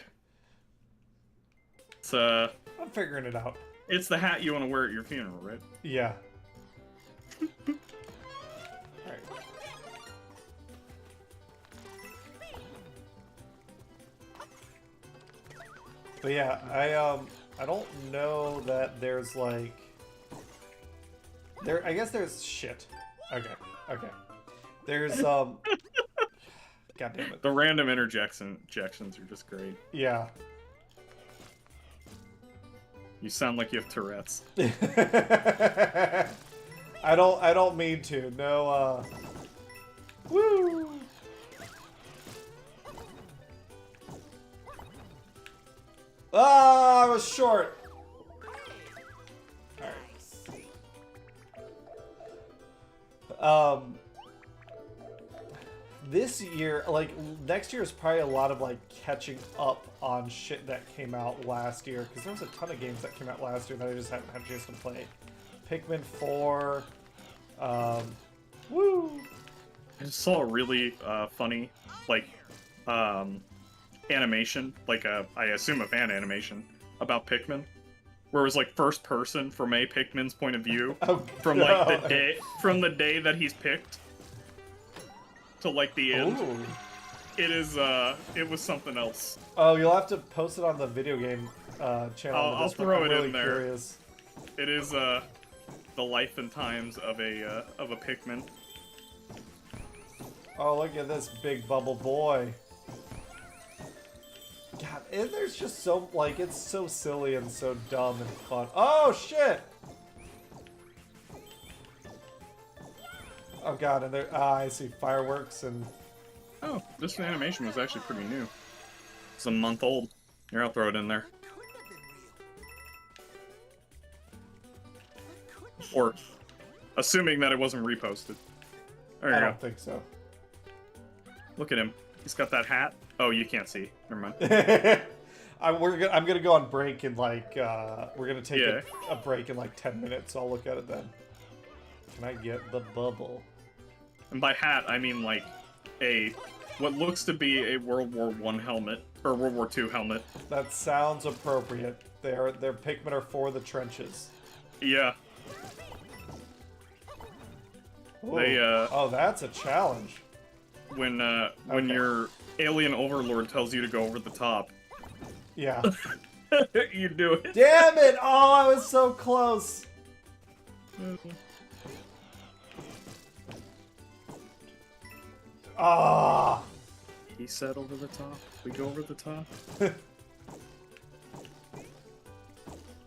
it's I'm figuring it out. It's the hat you want to wear at your funeral, right? Yeah. Alright. But yeah, I don't know that there's like I guess there's shit. Okay. There's God damn it. The random interjections are just great. Yeah. You sound like you have Tourette's. I don't mean to. No, woo! Ah, I was short! Alright. This year, like, next year is probably a lot of, like, catching up on shit that came out last year. Because there was a ton of games that came out last year that I just haven't had a chance to play. Pikmin 4. Woo! I just saw a really funny, like, animation, like I assume a fan animation, about Pikmin. Where it was, like, first person from a Pikmin's point of view. From, like, the day that he's picked. To, like, the end. Ooh. It was something else. Oh, you'll have to post it on the video game channel. I'll throw it really in there. Curious. It is the life and times of a Pikmin. Oh, look at this big bubble boy. God, and there's just so, like, it's so silly and so dumb and fun. Oh, shit! Oh god, and there. Ah, I see fireworks and. Oh, this animation was actually pretty new. It's a month old. Here, I'll throw it in there. Or, assuming that it wasn't reposted. There you I go. don't think so. Look at him. He's got that hat. Oh, you can't see. Never mind. I'm gonna go on break in like we're gonna take a break in like 10 minutes. So I'll look at it then. Can I get the bubble? And by hat, I mean like what looks to be a World War I helmet or World War II helmet. That sounds appropriate. Their Pikmin are for the trenches. Yeah. Ooh. They Oh, that's a challenge. when Okay. your alien overlord tells you to go over the top, Yeah. you do it. Damn it! Oh, I was so close. Ah. He said over the top. We go over the top.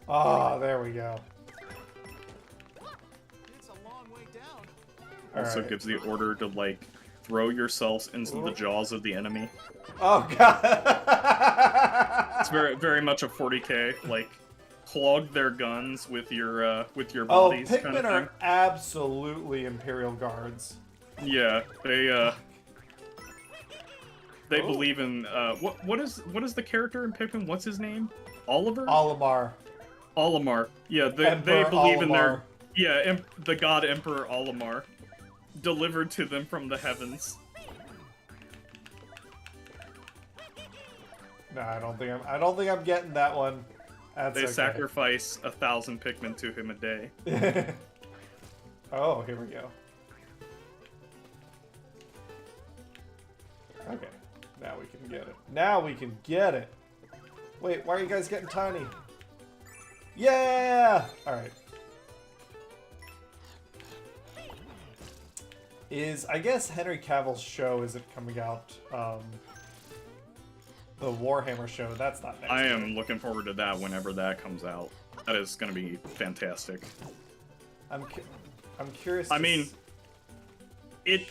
Ah, there we go. It's a long way down. Also Alright. gives the order to like throw yourselves into the jaws of the enemy. Oh god. It's very much a 40k, like clog their guns with your Oh, bodies Pikmin kind of thing. are absolutely Imperial Guards. Yeah, they Oh. believe in what is the character in Pikmin? What's his name? Oliver? Olimar. Olimar. Yeah, they Emperor believe in Olimar. their the god Emperor Olimar delivered to them from the heavens. No, I don't think I'm getting that one. That's They okay. sacrifice 1,000 Pikmin to him a day. Oh, here we go. Okay. Now we can get it. Now we can get it. Wait, why are you guys getting tiny? Yeah! Alright. I guess Henry Cavill's show isn't coming out. The Warhammer show, that's not next I year. am looking forward to that whenever that comes out. That is going to be fantastic. I'm curious. I mean, it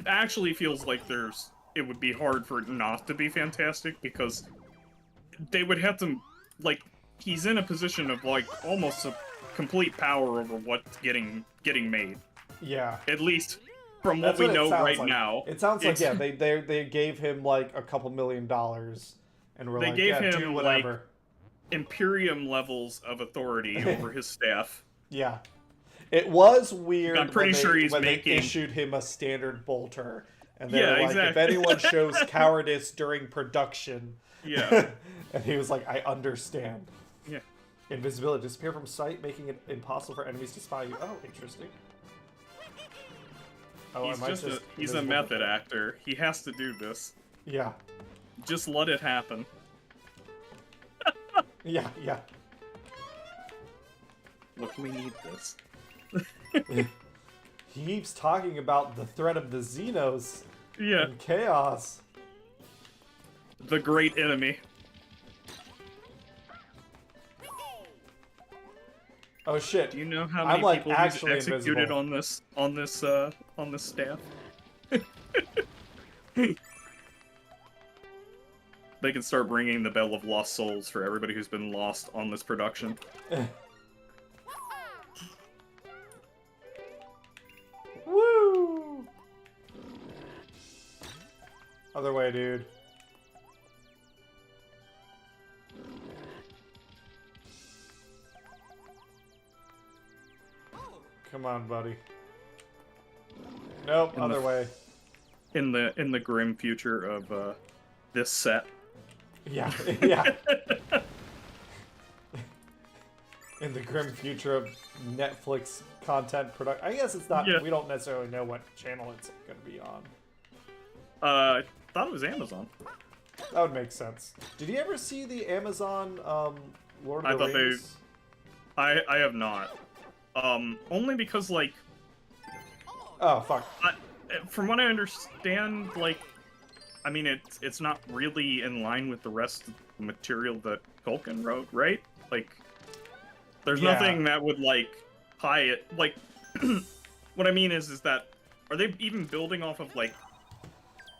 actually feels like it would be hard for it not to be fantastic because they would have to, like, he's in a position of like almost a complete power over what's getting made. yeah. At least from That's what we it know sounds right like. now. It sounds like it's- they gave him like a couple $1 million, and we're They like, gave yeah, him, do whatever. Imperium levels of authority over his staff. Yeah, it was weird. I'm pretty sure he's when making- they issued him a standard bolter, and they Yeah, were like, exactly. if anyone shows cowardice during production, Yeah. and he was like, I understand. Yeah. Invisibility, disappear from sight, making it impossible for enemies to spy you. Oh, interesting. Oh, He's am I just he's a invisible? method actor. He has to do this. Yeah, Just let it happen. yeah, yeah. Look, we need this. He keeps talking about the threat of the Xenos Yeah, and chaos. the great enemy. Oh shit! Do you know how I'm, many like, people he's actually executed invisible. on this staff? They can start ringing the bell of lost souls for everybody who's been lost on this production. Woo! Other way, dude. Come on, buddy. Nope, In other the- way. In the grim future of this set. Yeah, yeah. In the grim future of Netflix content production. I guess it's not. Yeah. We don't necessarily know what channel it's going to be on. I thought it was Amazon. That would make sense. Did you ever see the Amazon Lord I of the thought they- Rings? I have not. Only because like Oh fuck. from what I understand, like, I mean, it's not really in line with the rest of the material that Tolkien wrote, right? Like, there's Yeah. nothing that would like tie it. Like, what I mean is that are they even building off of like?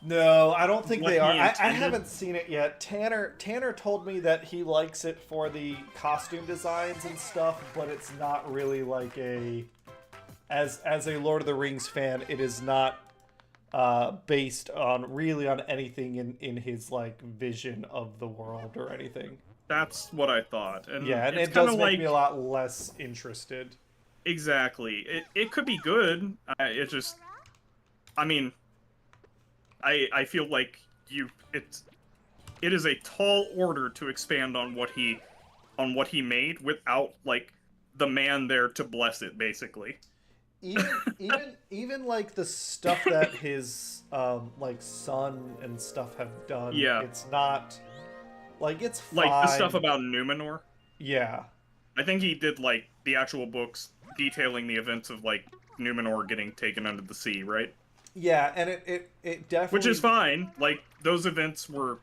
No, I don't think What they he are. I intended? haven't seen it yet. Tanner told me that he likes it for the costume designs and stuff, but it's not really like a as a Lord of the Rings fan, it is not based on anything in his like vision of the world or anything. That's what I thought, and Yeah, and it's it kind does of make like me a lot less interested. exactly. It could be good. It just, I mean, I feel like it is a tall order to expand on what he made without like the man there to bless it, basically. Even like the stuff that his like son and stuff have done, Yeah, it's not like it's like the stuff fine. about Numenor. Yeah. I think he did like the actual books detailing the events of like Numenor getting taken under the sea, right? Yeah, and it Which is definitely. fine. Like those events were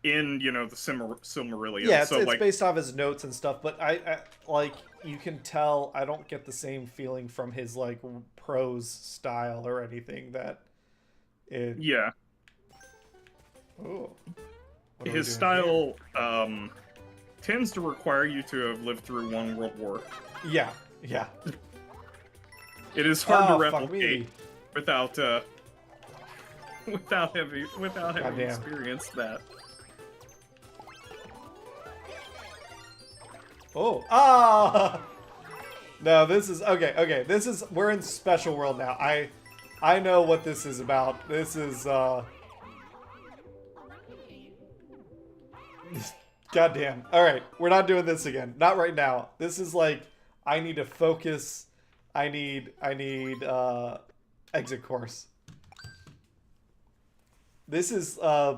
in the Silmarillion, Yeah, so it's like based off his notes and stuff, but I like you can tell I don't get the same feeling from his like prose style or anything that it. yeah, Oh, what are we his doing here? style tends to require you to have lived through one world war. Yeah, yeah. It is hard to Oh, fuck replicate me. without without having Goddamn. experienced that. Oh, ah! No, this is okay. Okay, this is we're in special world now. I know what this is about. This is goddamn. All right, we're not doing this again. Not right now. This is like I need to focus. I need exit course. This is I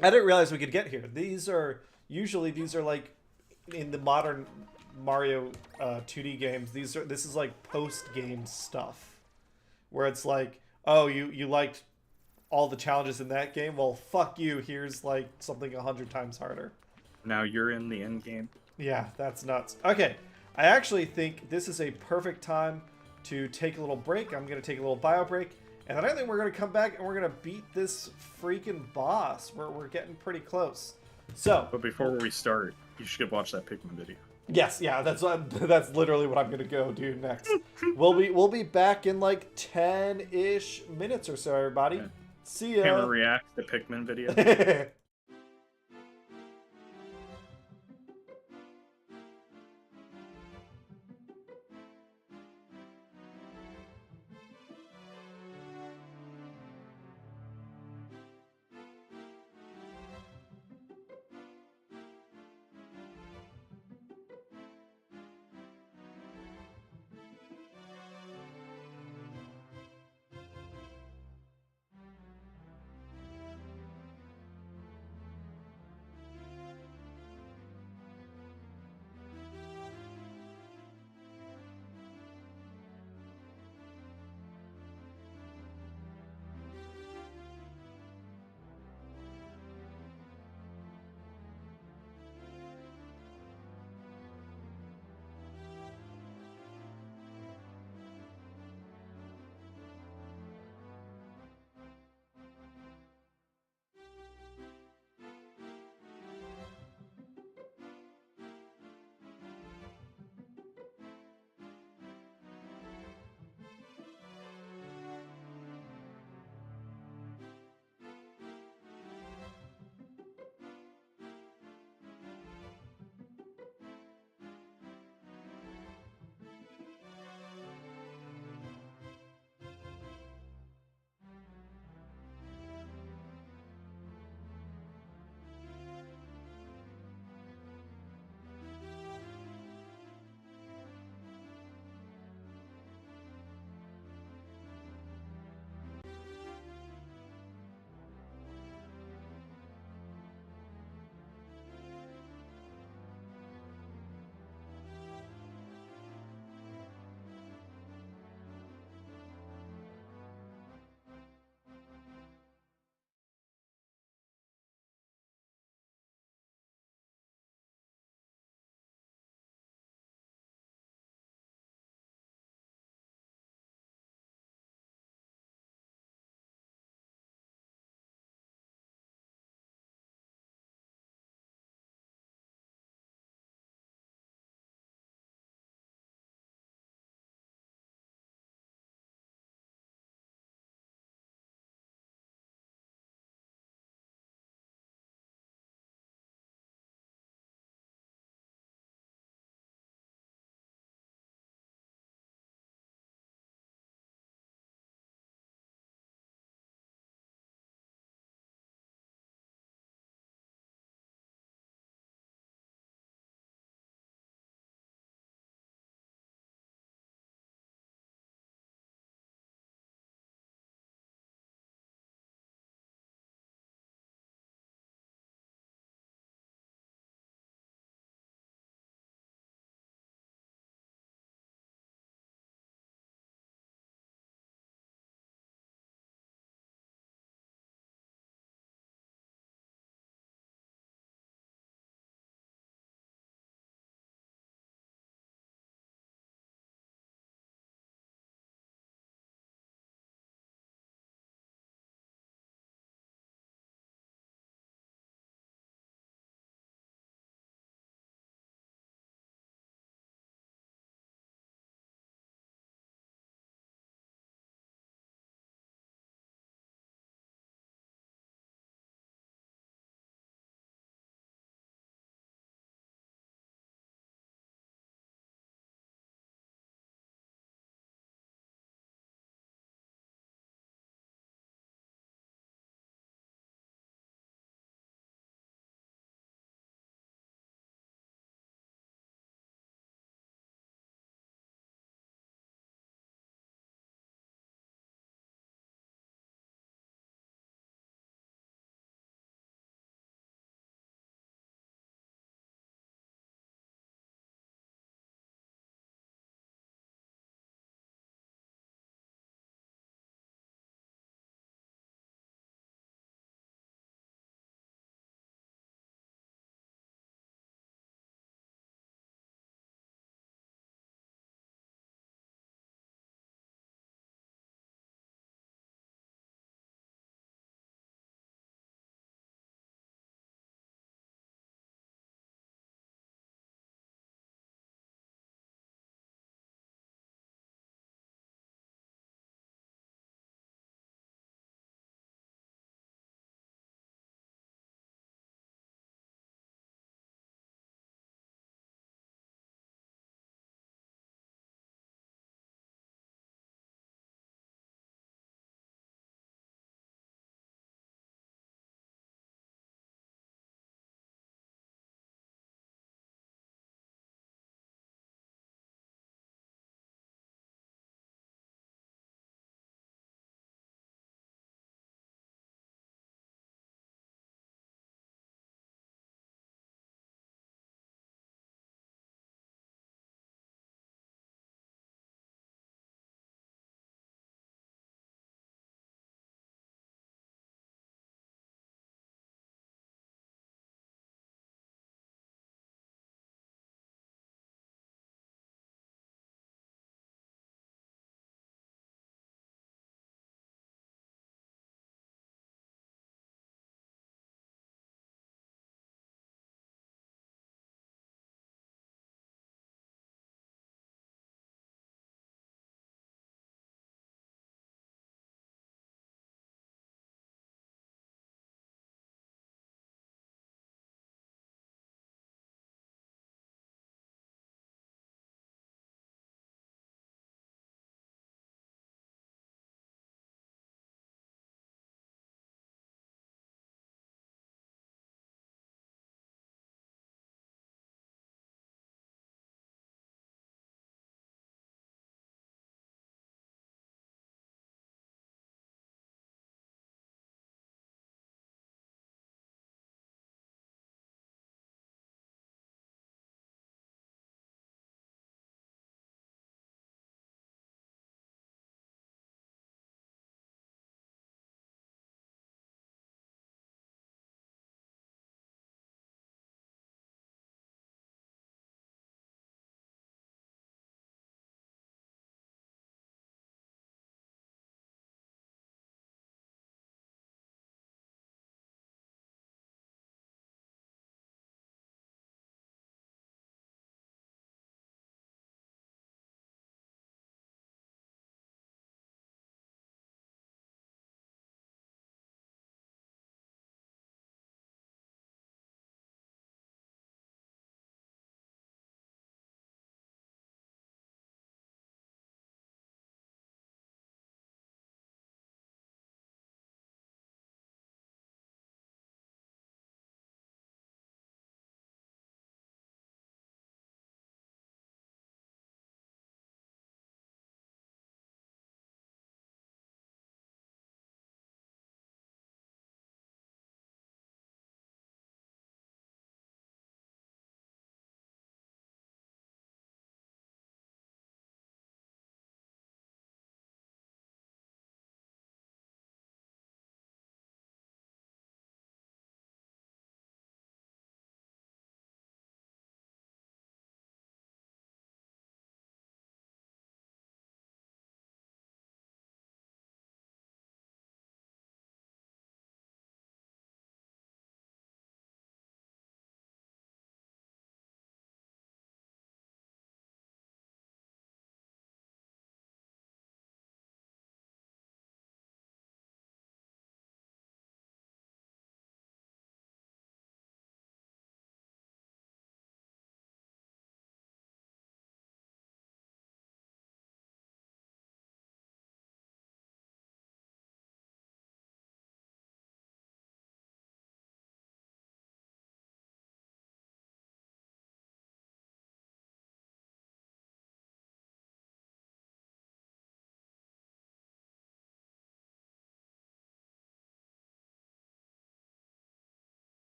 didn't realize we could get here. These are like in the modern Mario 2D games. This is like post game stuff where it's like, oh, you liked all the challenges in that game. Well, fuck you. Here's like something 100 times harder. Now you're in the end game. Yeah, that's nuts. Okay, I actually think this is a perfect time to take a little break. I'm gonna take a little bio break. And then I think we're going to come back and we're going to beat this freaking boss. We're getting pretty close. So, But before we start, you should watch that Pikmin video. yes, yeah, that's literally what I'm going to go do next. We'll be back in like 10-ish minutes or so, everybody. Yeah. See ya. Camera react to Pikmin video.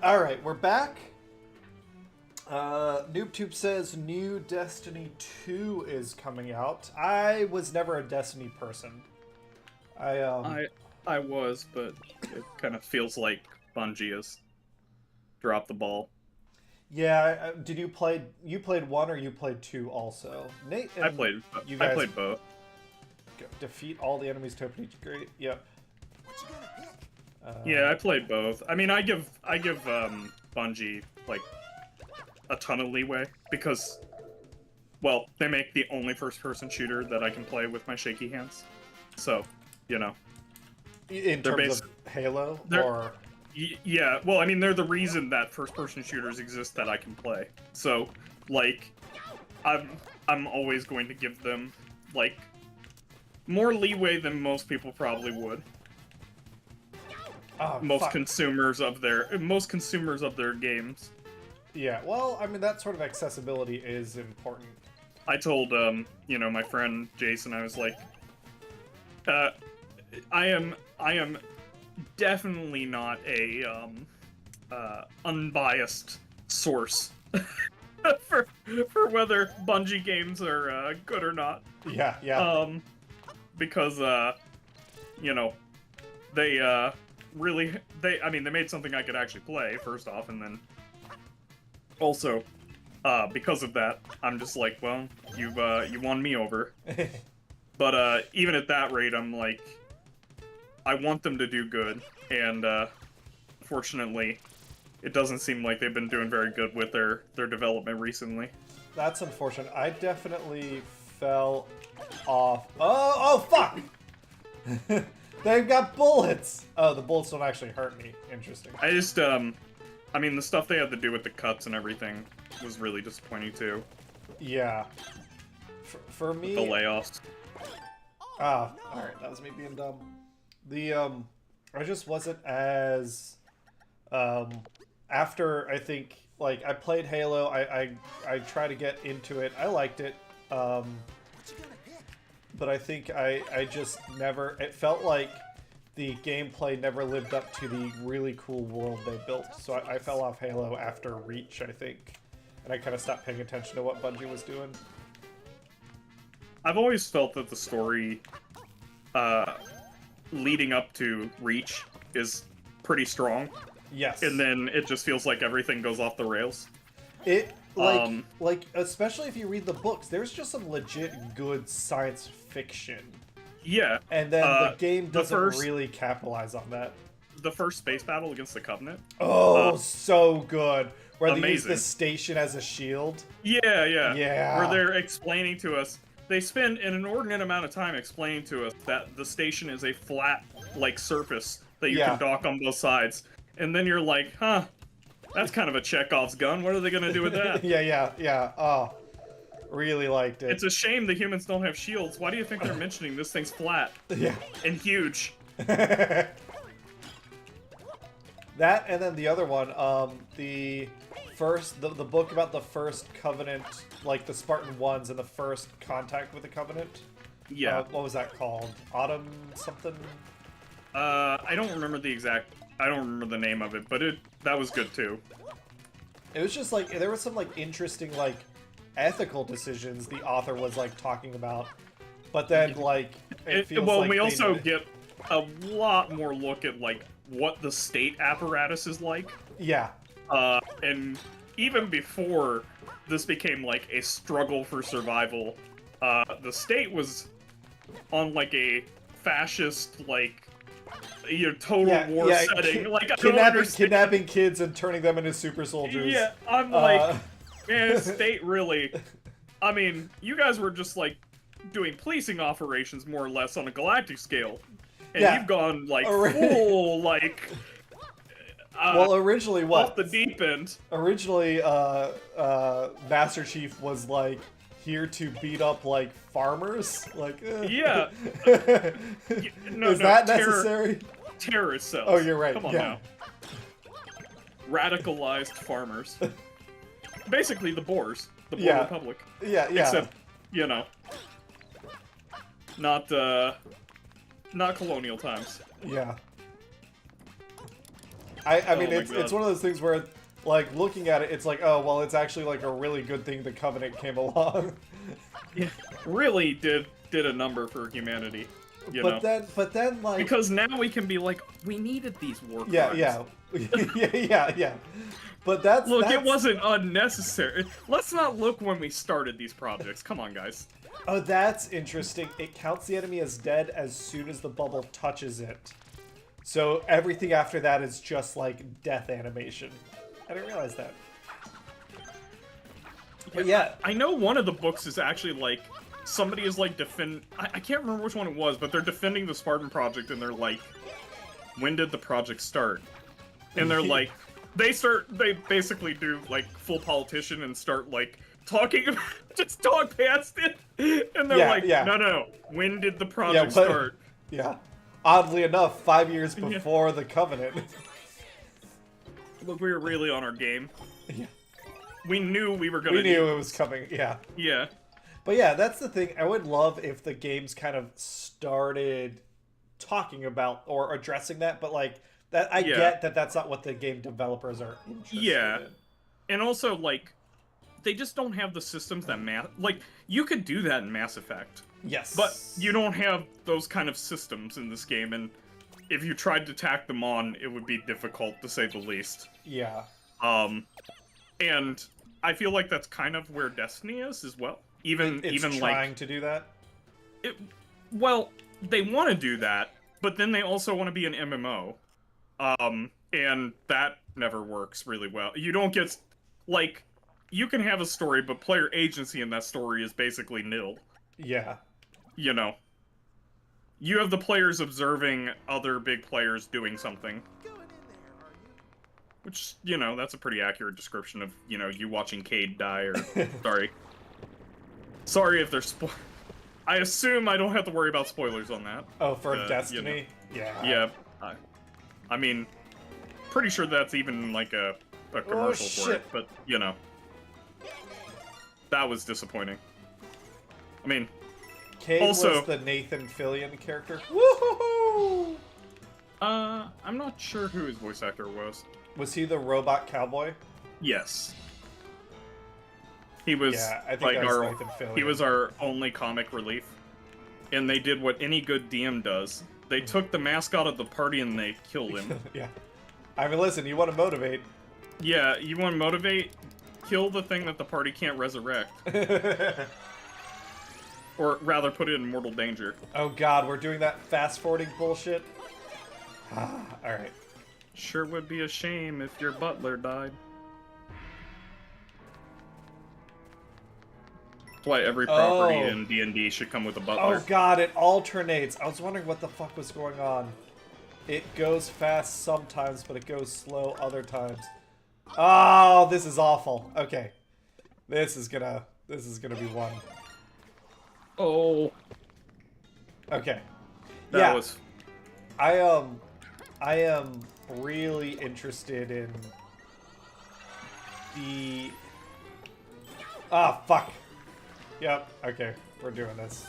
All right, we're back. NoobTube says new Destiny 2 is coming out. I was never a Destiny person. I was, but it kind of feels like Bungie has dropped the ball. Yeah, did you play? You played 1 or you played 2 also? Nate, I played both. Defeat all the enemies to open each grate. Yep. Yeah, I played both. I mean, I give Bungie like a ton of leeway because, well, they make the only first-person shooter that I can play with my shaky hands. So, you know. In terms of Halo, or yeah, well, I mean, they're the reason that first-person shooters exist that I can play. So, like, I'm always going to give them like more leeway than most people probably would. Oh, most consumers of their games. Yeah, well, I mean, that sort of accessibility is important. I told you know, my friend Jason, I was like, I am definitely not a unbiased source for whether Bungie games are good or not. Yeah, yeah. Because you know, they I mean, they made something I could actually play first off, and then also because of that, I'm just like, well, you won me over. But even at that rate, I'm like, I want them to do good, and fortunately, it doesn't seem like they've been doing very good with their development recently. That's unfortunate. I definitely fell off. Oh, fuck! They've got bullets! Oh, the bullets don't actually hurt me. Interesting. I just, I mean, the stuff they had to do with the cuts and everything was really disappointing, too. Yeah. For me... The layoffs. Ah, alright, that was me being dumb. I just wasn't as... after, I think, like, I played Halo, I tried to get into it, I liked it, but I think I just never... It felt like the gameplay never lived up to the really cool world they built, so I fell off Halo after Reach, I think, and I kind of stopped paying attention to what Bungie was doing. I've always felt that the story leading up to Reach is pretty strong. Yes. And then it just feels like everything goes off the rails. It, like, especially if you read the books, there's just some legit good science fiction. Yeah. And then the game doesn't really capitalize on that. The first space battle against the Covenant. Oh, so good. Where they use amazing. the station as a shield. Yeah, yeah. Yeah. Where they're explaining to us, they spend an inordinate amount of time explaining to us that the station is a flat, like, surface that you can dock on both sides. And then you're like, huh, that's kind of a Chekhov's gun. What are they going to do with that? yeah. Oh, really liked it. It's a shame the humans don't have shields. Why do you think they're mentioning this thing's flat? Yeah. And huge. That, and then the other one, the book about the first Covenant, like the Spartan ones and the first contact with the Covenant. Yeah. What was that called? Autumn something? I don't remember the name of it, but that was good too. It was just like, there was some like interesting like ethical decisions the author was like talking about, but then like it feels well, like we also get a lot more look at like what the state apparatus is like. Yeah. And even before this became like a struggle for survival, the state was on like a fascist like total war setting. Like, kidnapping kids and turning them into super soldiers. Yeah, I'm like, man, this state really... I mean, you guys were just, like, doing policing operations, more or less, on a galactic scale. And you've gone, like, full, like... well, originally, what? Off the deep end. Originally, Master Chief was, like, here to beat up, like, farmers? Like, Yeah. Is that necessary? Terrorist cells. Oh, you're right. Come on now. Radicalized farmers. Basically, the Boers. The Boer Republic. Yeah. Except, not colonial times. Yeah. I mean, Oh my it's God. one of those things where, like, looking at it, it's like, oh, well, it's actually, like, a really good thing the Covenant came along. Yeah, really did a number for humanity. You know? But then, like... Because now we can be like, we needed these war crimes. Yeah. Yeah. But that's... Look, it wasn't unnecessary. Let's not look when we started these projects. Come on, guys. Oh, that's interesting. It counts the enemy as dead as soon as the bubble touches it. So everything after that is just, like, death animation. I didn't realize that. But yeah. I know one of the books is actually, like, somebody is, like, I can't remember which one it was, but they're defending the Spartan Project, and they're like, when did the project start? And they're like, they basically do, like, full politician and start, like, talking about, just talk past it. And they're like, no, when did the project start? Yeah. Oddly enough, 5 years before the Covenant. Look, we were really on our game. Yeah. We knew we were gonna We knew it was coming, yeah. Yeah. But yeah, that's the thing. I would love if the games kind of started talking about or addressing that, but like that I get that that's not what the game developers are interested in. And also, like, they just don't have the systems that like, you could do that in Mass Effect. Yes. But you don't have those kind of systems in this game, and if you tried to tack them on, it would be difficult, to say the least. Yeah. And I feel like that's kind of where Destiny is as well. Even trying like to do that. Well, they want to do that, but then they also want to be an MMO, and that never works really well. You don't get, like, you can have a story, but player agency in that story is basically nil. Yeah. You know, you have the players observing other big players doing something. Which, you know, that's a pretty accurate description of, you know, you watching Cade die, or... Sorry if there's I assume I don't have to worry about spoilers on that. Oh, for Destiny? You know. Yeah. Yeah. I mean, pretty sure that's even, like, a commercial for it, but, you know. That was disappointing. I mean... Cade also, was the Nathan Fillion character. Woohoo! I'm not sure who his voice actor was. Was he the robot cowboy? Yes. He was, I think like, that was Nathan Fillion. He was our only comic relief. And they did what any good DM does. They took the mascot of the party and they killed him. Yeah. I mean, listen, you want to motivate. Yeah, you want to motivate? Kill the thing that the party can't resurrect. Or rather, put it in mortal danger. Oh god, we're doing that fast-forwarding bullshit? Alright. Sure would be a shame if your butler died. That's why every property in D&D should come with a butler. Oh god, it alternates. I was wondering what the fuck was going on. It goes fast sometimes, but it goes slow other times. Oh, this is awful. Okay. This is gonna be one. Oh. Okay. That was... I am really interested in the... Ah, fuck. Yep, okay. We're doing this.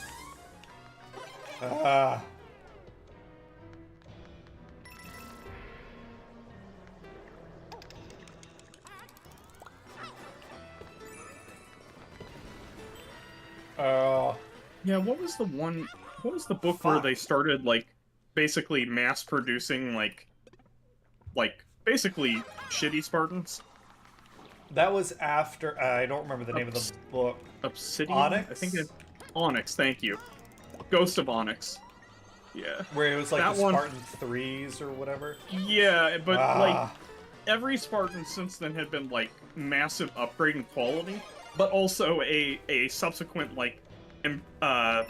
Yeah, what was the book where they started, like, basically mass producing, like, basically shitty Spartans? That was after, I don't remember the name of the book. Obsidian? Onyx? I think it's Onyx, thank you. Ghost of Onyx. Yeah. Where it was like that the one... Spartan 3s or whatever? Yeah, but, like, every Spartan since then had been, like, massive upgrade in quality, but also a subsequent, like, a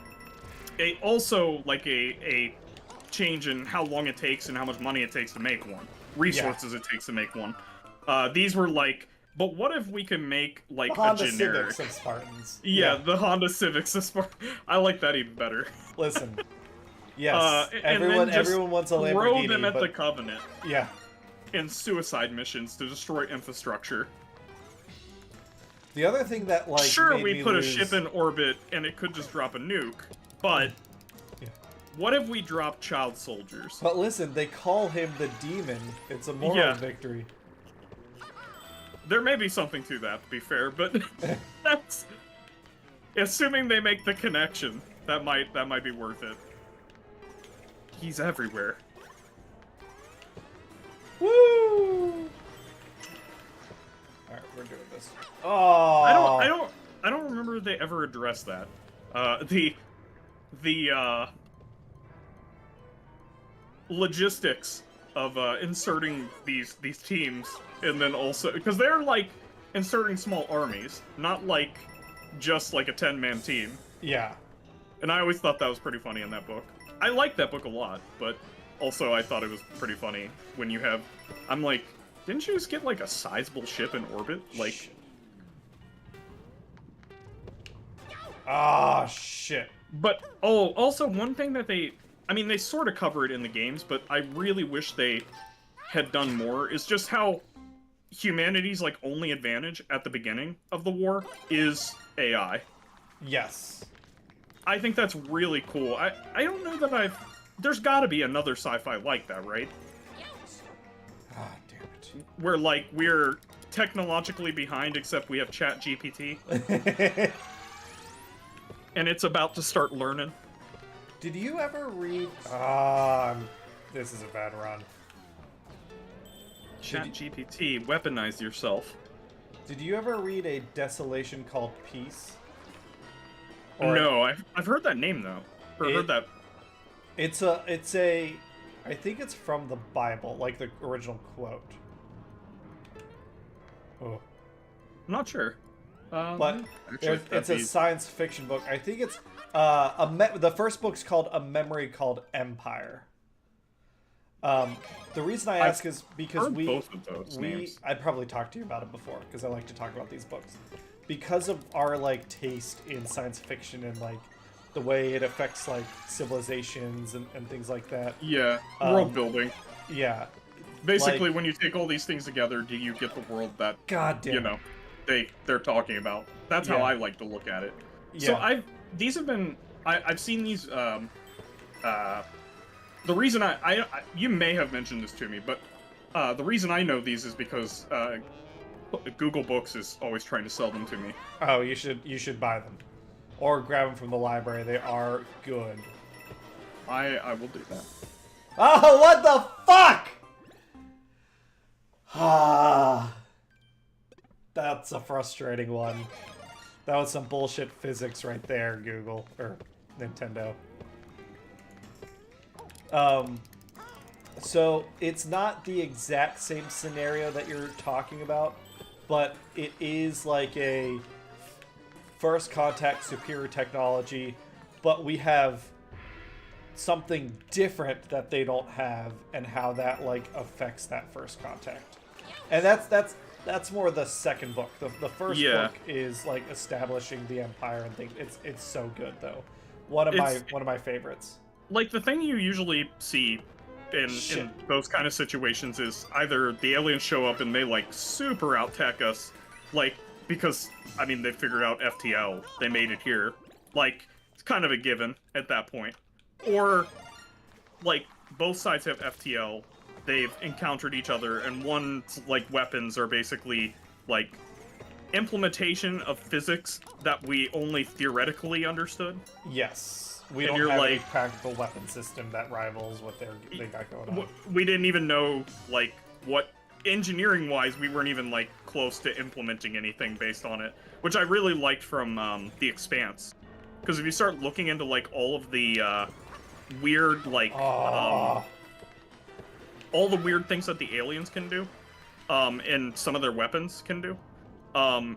change in how long it takes and how much money it takes to make one. Resources it takes to make one. These were like, but what if we can make, like, the Honda a generic... Civics of Spartans. Yeah, the Honda Civics of Spartans. I like that even better. Listen. Yes. Everyone wants a Lamborghini. Throw them at the Covenant. Yeah. In suicide missions to destroy infrastructure. The other thing that, like, sure, made we me put lose... a ship in orbit and it could just drop a nuke, but What if we drop child soldiers? But listen, they call him the demon. It's a moral victory. There may be something to that, to be fair, but that's assuming they make the connection. That might be worth it. He's everywhere. Woo! Alright, we're doing this. Oh, I don't remember they ever addressed that. The logistics of inserting these teams, and then also because they're like inserting small armies, not like just like a 10-man team. Yeah. And I always thought that was pretty funny in that book. I like that book a lot, but also I thought it was pretty funny when you have. I'm like, didn't you just get like a sizable ship in orbit? Like. Ah, shit. But, also one thing that they sort of cover it in the games, but I really wish they had done more, is just how humanity's, like, only advantage at the beginning of the war is AI. Yes. I think that's really cool. I don't know that there's gotta be another sci-fi like that, right? Ah, damn it. Where, like, we're technologically behind, except we have ChatGPT. And it's about to start learning. Did you ever read... this is a bad run. ChatGPT, weaponize yourself. Did you ever read A Desolation Called Peace? No, I've heard that name, though. Heard that... It's a... I think it's from the Bible, like the original quote. Oh. I'm not sure. But it's a science fiction book. I think it's the first book's called A Memory Called Empire. The reason I ask is because both of those names. I probably talked to you about it before because I like to talk about these books because of our like taste in science fiction and like the way it affects like civilizations and things like that. Yeah, world building. Yeah. Basically, like, when you take all these things together, do you get the world that they're talking about? That's how I like to look at it. Yeah. So I've seen these. The reason you may have mentioned this to me, but the reason I know these is because Google Books is always trying to sell them to me. Oh, you should buy them, or grab them from the library. They are good. I will do that. Oh, what the fuck! Ah. That's a frustrating one. That was some bullshit physics right there, Google. Or Nintendo. So, it's not the exact same scenario that you're talking about, but it is like a first contact superior technology, but we have something different that they don't have, and how that, like, affects that first contact. And that's more the second book. The first book is like establishing the empire and things. It's so good though. One of my favorites. Like the thing you usually see in those kind of situations is either the aliens show up and they like super out-tech us, like because they figured out FTL, they made it here. Like it's kind of a given at that point. Or like both sides have FTL. They've encountered each other, and one's like weapons are basically like implementation of physics that we only theoretically understood. Yes, we don't have a practical weapon system that rivals what they got going on. We didn't even know like what engineering-wise we weren't even like close to implementing anything based on it, which I really liked from The Expanse, because if you start looking into like all of the weird like. All the weird things that the aliens can do, and some of their weapons can do,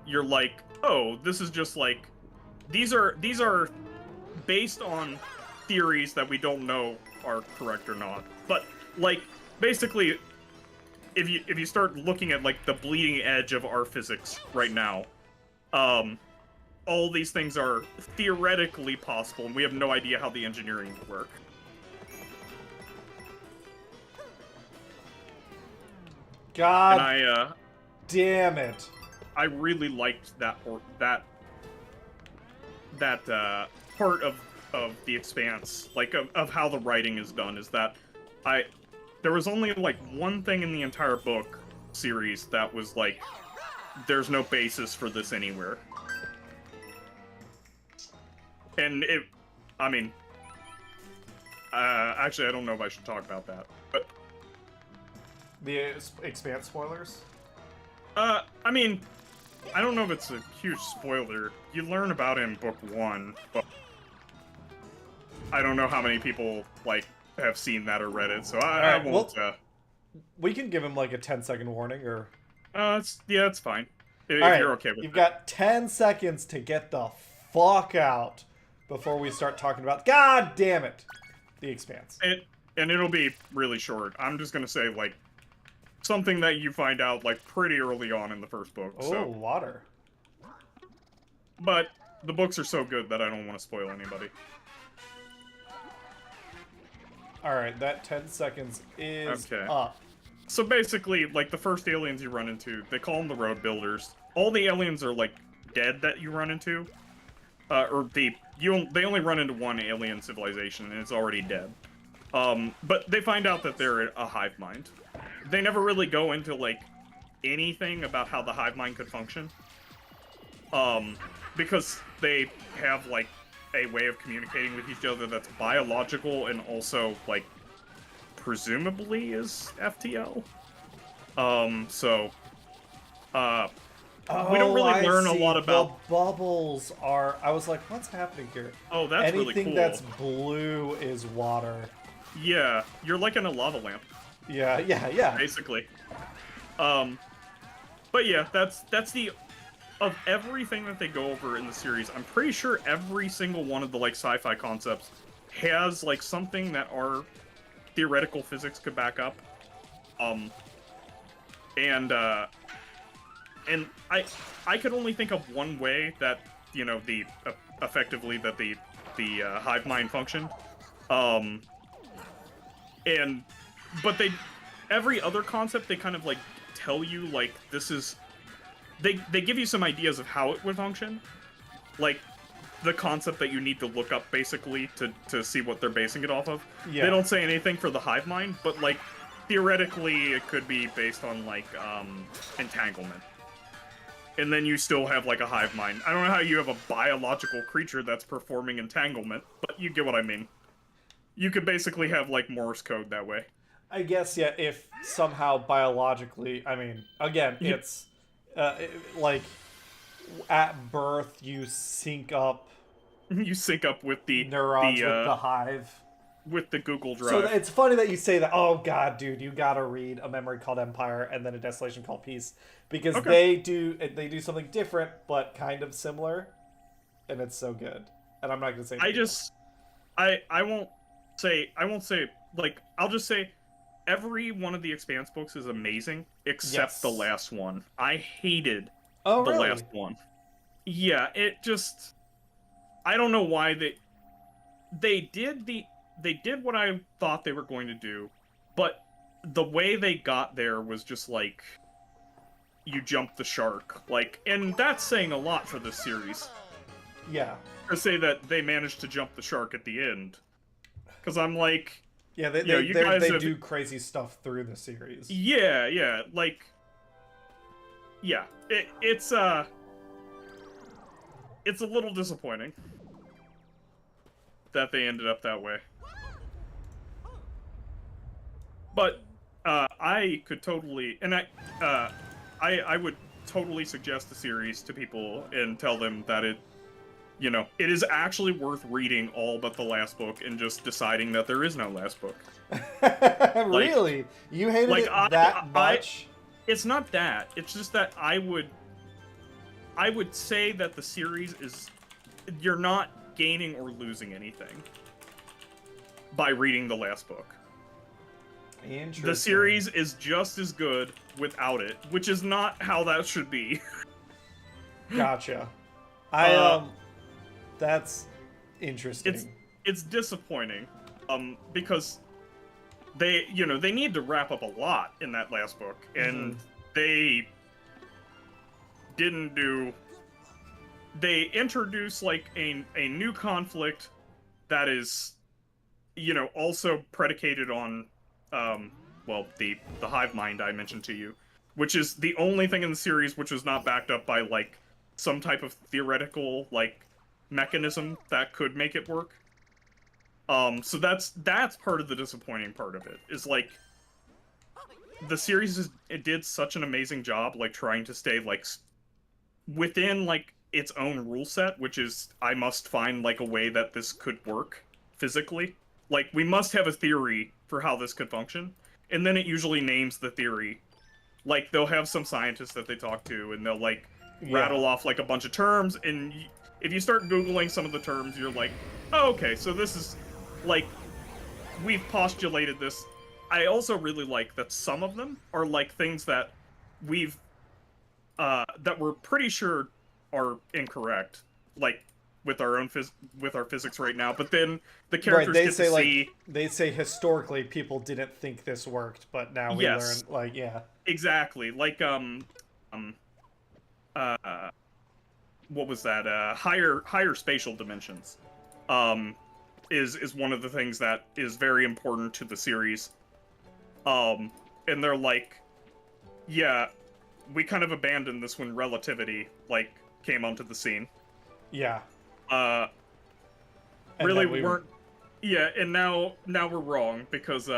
you're like, oh, this is just like, these are based on theories that we don't know are correct or not. But like, basically, if you start looking at like the bleeding edge of our physics right now, all these things are theoretically possible, and we have no idea how the engineering would work. God and damn it! I really liked that part of of The Expanse, like of how the writing is done, is that there was only like one thing in the entire book series that was like, there's no basis for this anywhere. And I mean, actually, I don't know if I should talk about that, but The Expanse spoilers? I mean, I don't know if it's a huge spoiler. You learn about it in book 1, but I don't know how many people, like, have seen that or read it, so I won't, we can give him, like, a 10-second warning, or... it's fine. If Alright, you're okay with you've it. got 10 seconds to get the fuck out before we start talking about... God damn it! The Expanse. And it'll be really short. I'm just gonna say, like, something that you find out, like, pretty early on in the first book, Oh, so... water. But the books are so good that I don't want to spoil anybody. Alright, that 10 seconds is Okay. up. So basically, like, the first aliens you run into, they call them the road builders. All the aliens are, like, dead that you run into. They only run into one alien civilization, and it's already dead. But they find out that they're a hive mind. They never really go into, like, anything about how the hive mind could function. Because they have, like, a way of communicating with each other that's biological and also, like, presumably is FTL. We don't really learn a lot about... The bubbles are... I was like, what's happening here? Oh, that's really cool. Anything that's blue is water. Yeah, you're like in a lava lamp. Yeah. Basically. But yeah, that's the... Of everything that they go over in the series, I'm pretty sure every single one of the, like, sci-fi concepts has, like, something that our theoretical physics could back up. And I could only think of one way that, you know, effectively that the hive mind functioned. But every other concept, they kind of, like, tell you, like, this is... They give you some ideas of how it would function. Like, the concept that you need to look up, basically, to see what they're basing it off of. Yeah. They don't say anything for the hive mind, but, like, theoretically, it could be based on, like, entanglement. And then you still have, like, a hive mind. I don't know how you have a biological creature that's performing entanglement, but you get what I mean. You could basically have, like, Morse code that way. I guess, yeah, if somehow biologically... I mean, again, it's... like, at birth, you sync up... You sync up with the... neurons with the hive. With the Google Drive. So it's funny that you say that. Oh, God, dude, you gotta read A Memory Called Empire and then A Desolation Called Peace. Because they do something different, but kind of similar. And it's so good. And I'm not gonna say anything else. I won't say, like, I'll just say... Every one of the Expanse books is amazing, except the last one. I hated the last one. Yeah, it just... I don't know why they did what I thought they were going to do, but the way they got there was just like, you jumped the shark. Like, and that's saying a lot for this series. Yeah. To say that they managed to jump the shark at the end. Because I'm like... Yeah, they do crazy stuff through the series. Yeah, like... Yeah, it's a little disappointing that they ended up that way. But, I could totally... And I would totally suggest the series to people and tell them that it is actually worth reading all but the last book and just deciding that there is no last book. Really? You hated it that much? It's not that. It's just that I would say that the series is... You're not gaining or losing anything by reading the last book. Interesting. The series is just as good without it, which is not how that should be. Gotcha. That's interesting. It's disappointing, because they need to wrap up a lot in that last book, and they didn't do... They introduced, like, a new conflict that is, you know, also predicated on, well, the hive mind I mentioned to you, which is the only thing in the series which was not backed up by like some type of theoretical like mechanism that could make it work. So that's part of the disappointing part of it, is like the series it did such an amazing job like trying to stay like within like its own rule set, which is I must find like a way that this could work physically. Like we must have a theory for how this could function, and then it usually names the theory. Like they'll have some scientists that they talk to, and they'll like rattle off like a bunch of terms, and if you start googling some of the terms, you're like, oh, okay, so this is like we've postulated this. I also really like that some of them are like things that we've that we're pretty sure are incorrect, like with our own with our physics right now. But then the characters They get say to like see they say historically people didn't think this worked, but now we learn yes, like yeah. exactly. Like uh, what was that? Higher spatial dimensions, is one of the things that is very important to the series. And they're like, yeah, we kind of abandoned this when relativity like came onto the scene. Yeah. Uh, And really then we weren't. Yeah, and now we're wrong because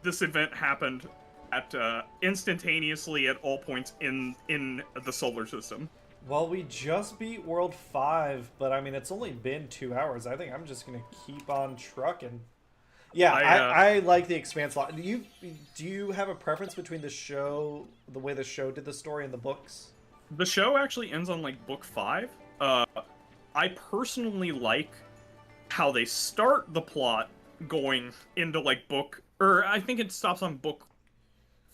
this event happened at instantaneously at all points in the solar system. Well, we just beat World 5, but I mean, it's only been 2 hours. I think I'm just going to keep on trucking. Yeah, I like the Expanse a lot. Do you have a preference between the show, the way the show did the story, and the books? The show actually ends on like book 5. I personally like how they start the plot going into like book, or I think it stops on book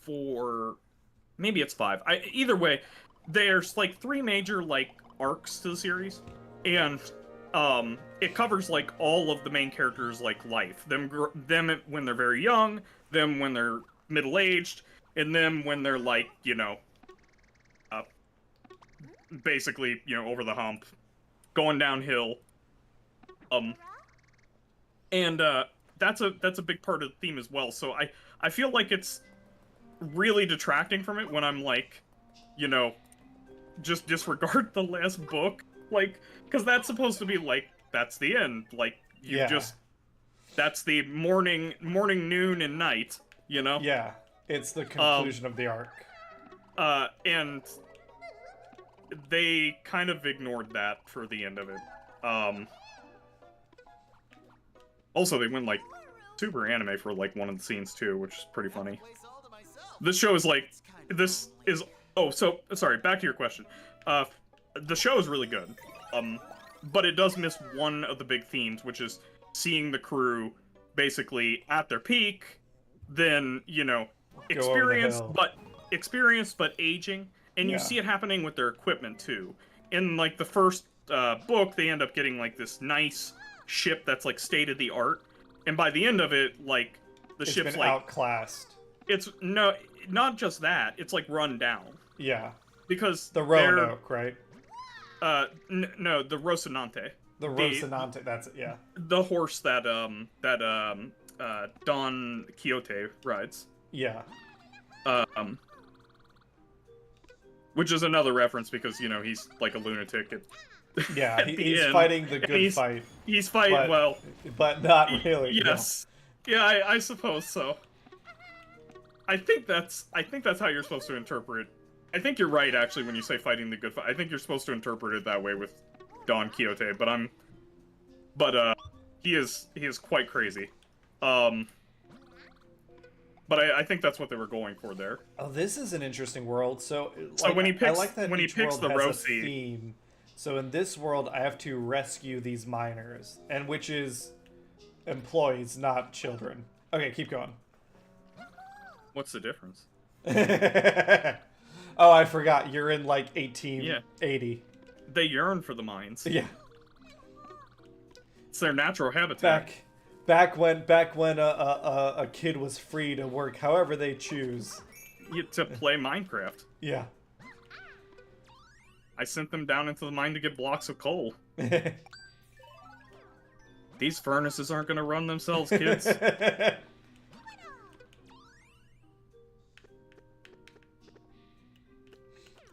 4, maybe it's 5. Either way, there's like 3 major like arcs to the series, and it covers like all of the main characters like life, them when they're very young, them when they're middle-aged, and them when they're like, you know, basically, you know, over the hump, going downhill. And that's a big part of the theme as well. So I feel like it's really detracting from it when I'm like, you know, just disregard the last book, like, because that's supposed to be like that's the end. Like that's the morning, noon, and night. You know. Yeah, it's the conclusion of the arc. And they kind of ignored that for the end of it. Also, they went like super anime for like one of the scenes too, which is pretty funny. This show is like, this is, oh, so sorry, back to your question. The show is really good, but it does miss one of the big themes, which is seeing the crew basically at their peak, then, you know, experienced but aging, and you see it happening with their equipment too. In like the first book, they end up getting like this nice ship that's like state of the art, and by the end of it, like the ship's been like outclassed. It's not just that, it's like run down. Yeah, because the Roanoke, right? No, the Rocinante. The Rocinante, that's it. Yeah, the horse that Don Quixote rides. Yeah. Which is another reference because, you know, he's like a lunatic yeah, he's fighting the good fight. He's fighting, but not really. Yes. No. Yeah, I suppose so. I think that's how you're supposed to interpret. I think you're right, actually, when you say fighting the good fight. I think you're supposed to interpret it that way with Don Quixote, but he is quite crazy. But I think that's what they were going for there. Oh, this is an interesting world. So when he picks, I like that when he picks the Rosie theme. So in this world, I have to rescue these miners, and which is employees, not children. Okay, keep going. What's the difference? Oh, I forgot. You're in like 1880. They yearn for the mines. Yeah. It's their natural habitat. Back when a kid was free to work however they choose. To play Minecraft. Yeah. I sent them down into the mine to get blocks of coal. These furnaces aren't gonna run themselves, kids.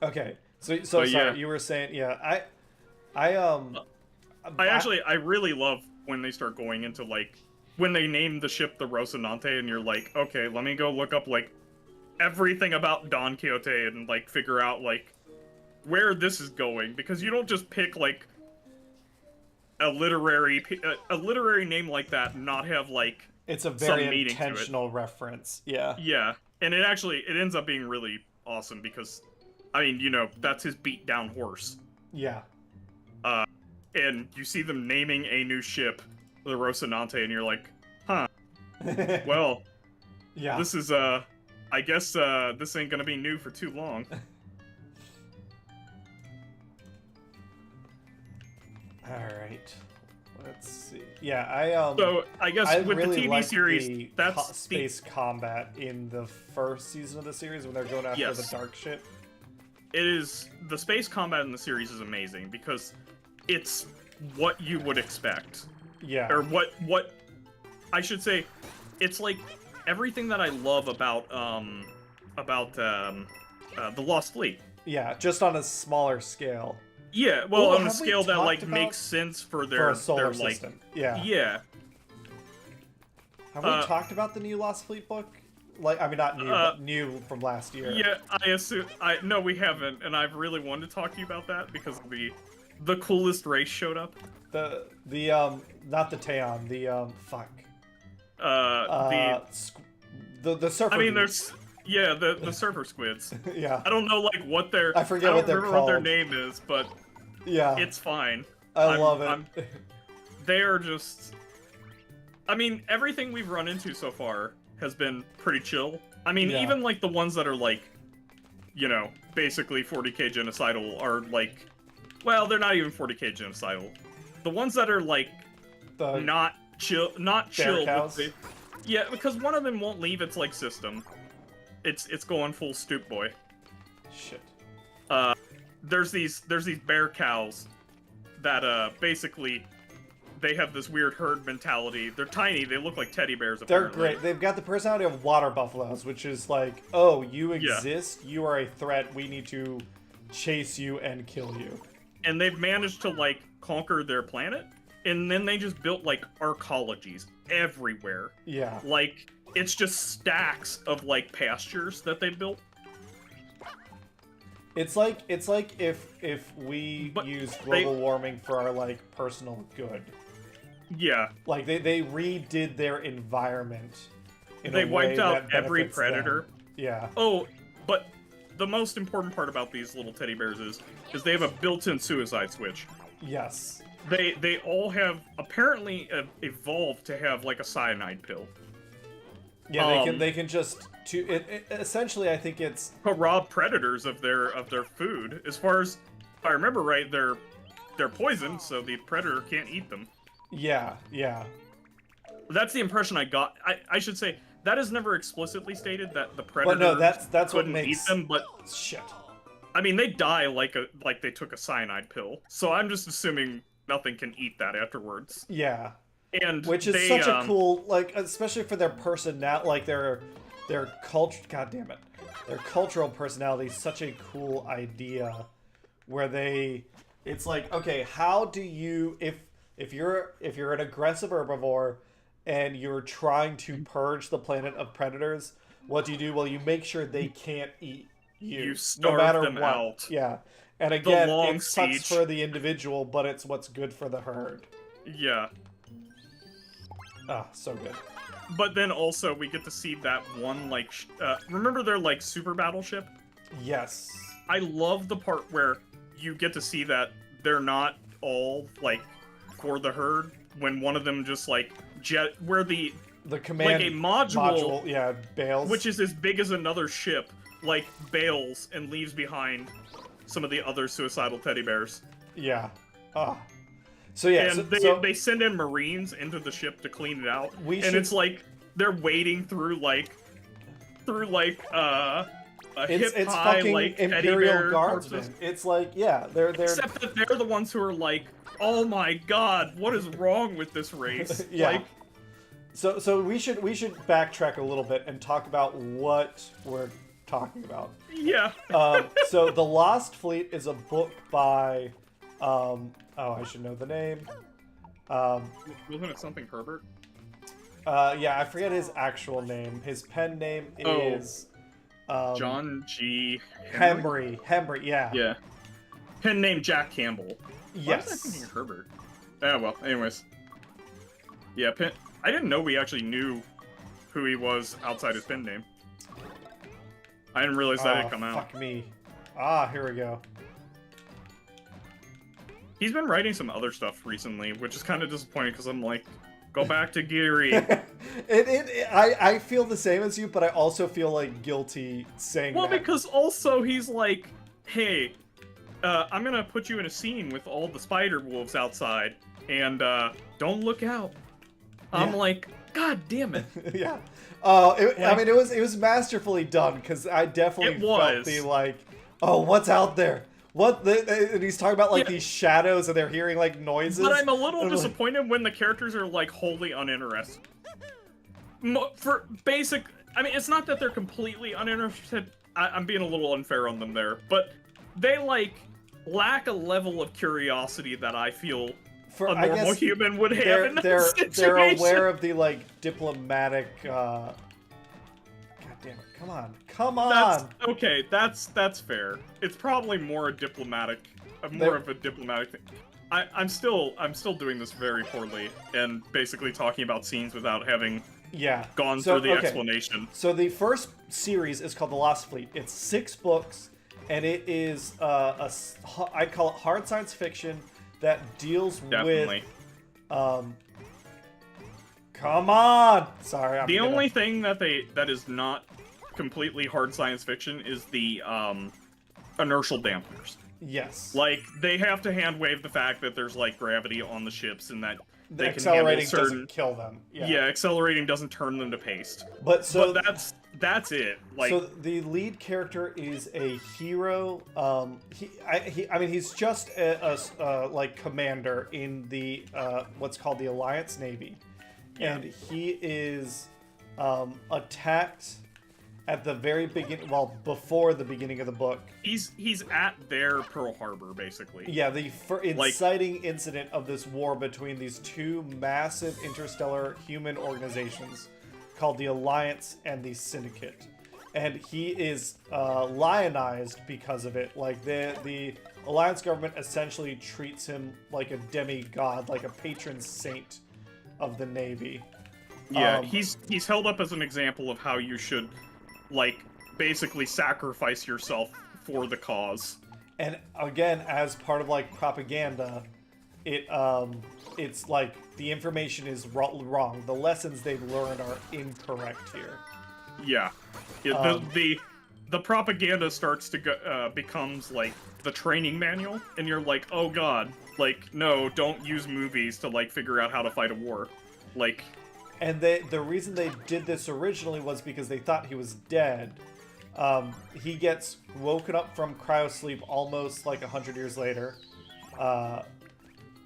Okay, so But sorry, yeah. you were saying, yeah, I really love when they start going into like when they name the ship the Rocinante, and you're like, okay, let me go look up like everything about Don Quixote and like figure out like where this is going, because you don't just pick like a literary name like that and not have like it's a some very meaning to it. intentional reference. Yeah. Yeah, and it ends up being really awesome because, I mean, you know, that's his beat down horse. Yeah. And you see them naming a new ship the Rocinante, and you're like, huh, well, Yeah. this is, I guess, this ain't gonna be new for too long. Alright. Let's see. Yeah, So, I guess I with really the TV liked series, the that's space combat in the first season of the series when they're going after Yes. the dark ship. It is, the space combat in the series is amazing, because it's what you would expect. Yeah. Or what I should say, it's like everything that I love about the Lost Fleet. Yeah, just on a smaller scale. Yeah, well, Well, on a have we scale that talked like about- makes sense for For their a solar their, like, system. Yeah. yeah. Have we talked about the new Lost Fleet book? Like, I mean, not new, but new from last year. Yeah, I assume no, we haven't, and I've really wanted to talk to you about that because the coolest race showed up. The not the Teon, the fuck. The surfer. I mean, dudes. there's the surfer squids. Yeah. I don't know like what their I forget what they're remember what their called. name is, but Yeah. it's fine. I love it. They are just. I mean, everything we've run into so far has been pretty chill. I mean, Yeah. even like the ones that are like, you know, basically 40k genocidal are like, well, they're not even 40k genocidal. The ones that are like The not chill, bear but cows? yeah, because one of them won't leave its like system. It's going full stoop boy. shit. There's these bear cows that basically they have this weird herd mentality. They're tiny. They look like teddy bears. They're Apparently. great. They've got the personality of water buffaloes, which is like, oh, you Yeah. exist. You are a threat. We need to chase you and kill you. And they've managed to like conquer their planet, and then they just built like arcologies everywhere. Yeah. Like it's just stacks of like pastures that they built. It's like if we But use they- global warming for our like personal good. Yeah, Like they redid their environment. In they a way wiped out that every benefits them. predator. Yeah. Oh, but the most important part about these little teddy bears is they have a built-in suicide switch. Yes. They all have apparently evolved to have like a cyanide pill Yeah, they can just essentially I think it's to rob predators of their food. As far as if I remember right, they're poisoned, so the predator can't eat them. yeah. That's the impression I got. I should say that is never explicitly stated that the predator But no, that's what couldn't makes eat them, but shit. I mean they die like they took a cyanide pill. So I'm just assuming nothing can eat that afterwards. Yeah. And Which is such a cool, like, especially for their personality, like their culture. God damn it, their cultural personality is such a cool idea. Where it's like, okay, how do you, if you're an aggressive herbivore, and you're trying to purge the planet of predators, what do you do? Well, you make sure they can't eat you. You no starve matter them what. out. Yeah, and again, long it sucks siege. for the individual, but it's what's good for the herd. Yeah. Ah, so good. But then also we get to see that one like remember their like super battleship? Yes. I love the part where you get to see that they're not all like for the herd when one of them just like where the command like a module, yeah, bails. which is as big as another ship, like bails and leaves behind some of the other suicidal teddy bears. yeah. Ah. So yeah, And they send in Marines into the ship to clean it out. It's like they're wading through like a it's hip high fucking like teddy Imperial bear Guardsmen. corpses. It's like, yeah, they're Except that they're the ones who are like Oh my god, what is wrong with this race? Yeah. Like, So we should backtrack a little bit and talk about what we're talking about. yeah. So The Lost Fleet is a book by, oh, I should know the name. Wasn't it something Herbert? Yeah, I forget his actual name. His pen name is John G. Hembry. Hembry, yeah. Yeah. Pen name Jack Campbell. Why Yes. was I thinking Herbert? Oh, well, anyways. Yeah, pen... I didn't know we actually knew who he was outside his pen name. I didn't realize that had come out. Fuck me. Ah, here we go. He's been writing some other stuff recently, which is kind of disappointing because I'm like, go back to Geary. I feel the same as you, but I also feel like guilty saying Well, that. because also he's like, hey, I'm gonna put you in a scene with all the spider wolves outside, and don't look out. I'm like, God damn it. Yeah. I mean, it was masterfully done because I definitely felt the like, oh, what's out there? And he's talking about like these shadows, and they're hearing like noises. But I'm a little disappointed when the characters are like wholly uninterested. For basic, I mean, it's not that they're completely uninterested. I'm being a little unfair on them there, but they like lack a level of curiosity that I feel a normal human would have in that situation. They're aware of the like diplomatic. God damn it! Come on! Okay, that's fair. It's probably more a diplomatic, more of a diplomatic thing. I'm still doing this very poorly and basically talking about scenes without having gone through the explanation. So the first series is called The Lost Fleet. It's 6 books, and it is I call it hard science fiction that deals with come on. Sorry, the only thing that is not completely hard science fiction is the inertial dampeners. Yes. Like, they have to hand wave the fact that there's like gravity on the ships and that the they accelerating can handle certain... doesn't kill them. Yeah, accelerating doesn't turn them to paste. But that's it. Like, so the lead character is a hero. I mean, he's just a like commander in the what's called the Alliance Navy, and he is attacked at the very beginning. Well, before the beginning of the book, he's at their Pearl Harbor, basically. Yeah, the inciting incident of this war between these two massive interstellar human organizations called the Alliance and the Syndicate, and he is lionized because of it. Like the Alliance government essentially treats him like a demigod, like a patron saint of the Navy. Yeah, he's held up as an example of how you should, like, basically sacrifice yourself for the cause. And again, as part of like propaganda, it's like the information is wrong. The lessons they've learned are incorrect here. Yeah, the propaganda starts to go, becomes like the training manual, and you're like, oh god, like, no, don't use movies to like figure out how to fight a war, like. And the reason they did this originally was because they thought he was dead. He gets woken up from cryosleep almost like 100 years later.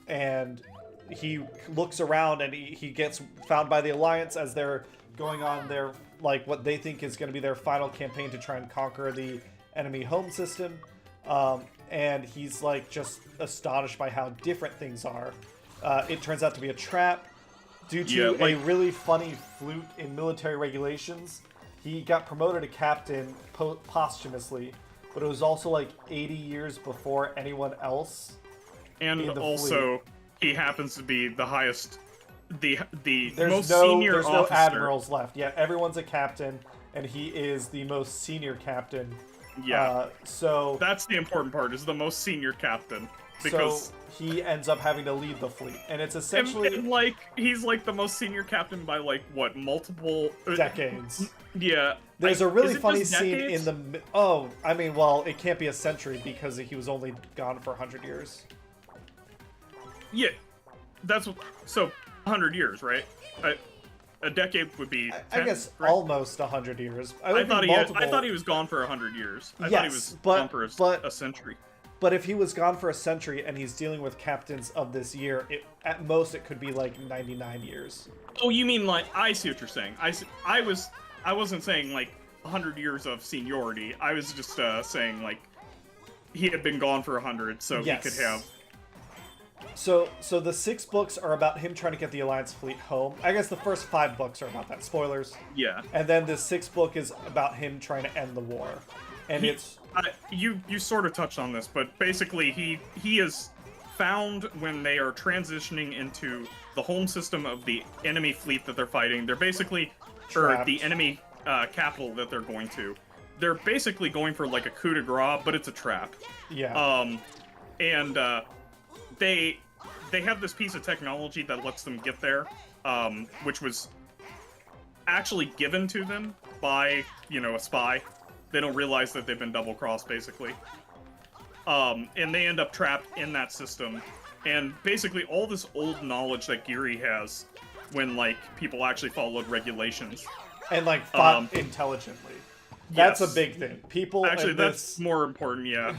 And he looks around and he gets found by the Alliance as they're going on their, like, what they think is going to be their final campaign to try and conquer the enemy home system. And he's, like, just astonished by how different things are. It turns out to be a trap. Due to a really funny fluke in military regulations, he got promoted to captain posthumously, but it was also like 80 years before anyone else. And also, he happens to be the highest, the there's most no, senior there's officer. no admirals left. Yeah, everyone's a captain, and he is the most senior captain. Yeah. So that's the important part, is the most senior captain. Because so he ends up having to lead the fleet, and it's essentially and like he's like the most senior captain by like what, multiple decades. Yeah, there's a really funny scene in the I mean, well, it can't be a century because he was only gone for 100 years. Yeah, that's so 100 years, right? A decade would be 10, I guess, right? Almost 100 years. I thought he was gone for 100 years. I thought he was gone for a century. But if he was gone for a century and he's dealing with captains of this year, at most it could be like 99 years. Oh, you mean like I see what you're saying. I wasn't saying like 100 years of seniority. I was just saying like he had been gone for 100, so Yes. he could have. So the 6 books are about him trying to get the Alliance fleet home. I guess the first 5 books are about that. Spoilers. Yeah. And then the 6th book is about him trying to end the war. And You sort of touched on this, but basically he is found when they are transitioning into the home system of the enemy fleet that they're fighting. They're basically, or Trapped. the enemy capital that they're going to. They're basically going for like a coup de grace, but it's a trap. yeah. And they have this piece of technology that lets them get there, which was actually given to them by, a spy. They don't realize that they've been double-crossed, basically. And they end up trapped in that system. And basically all this old knowledge that Geary has when, like, people actually followed regulations. And like fought intelligently. That's yes. a big thing. People Actually, in that's more important, yeah.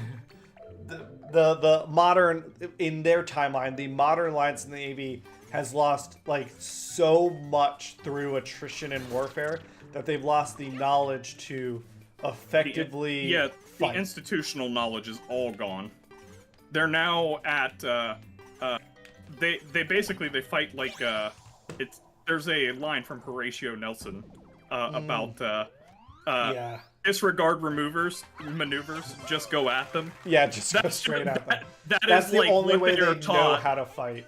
the modern, in their timeline, the modern Alliance in the Navy has lost like so much through attrition and warfare that they've lost the knowledge to effectively the fight. institutional knowledge is all gone. They're now at they basically they fight like there's a line from Horatio Nelson about yeah. disregard maneuvers, just go at them. Yeah, just go straight at them. That's the like only what way they they're know taught. how to fight.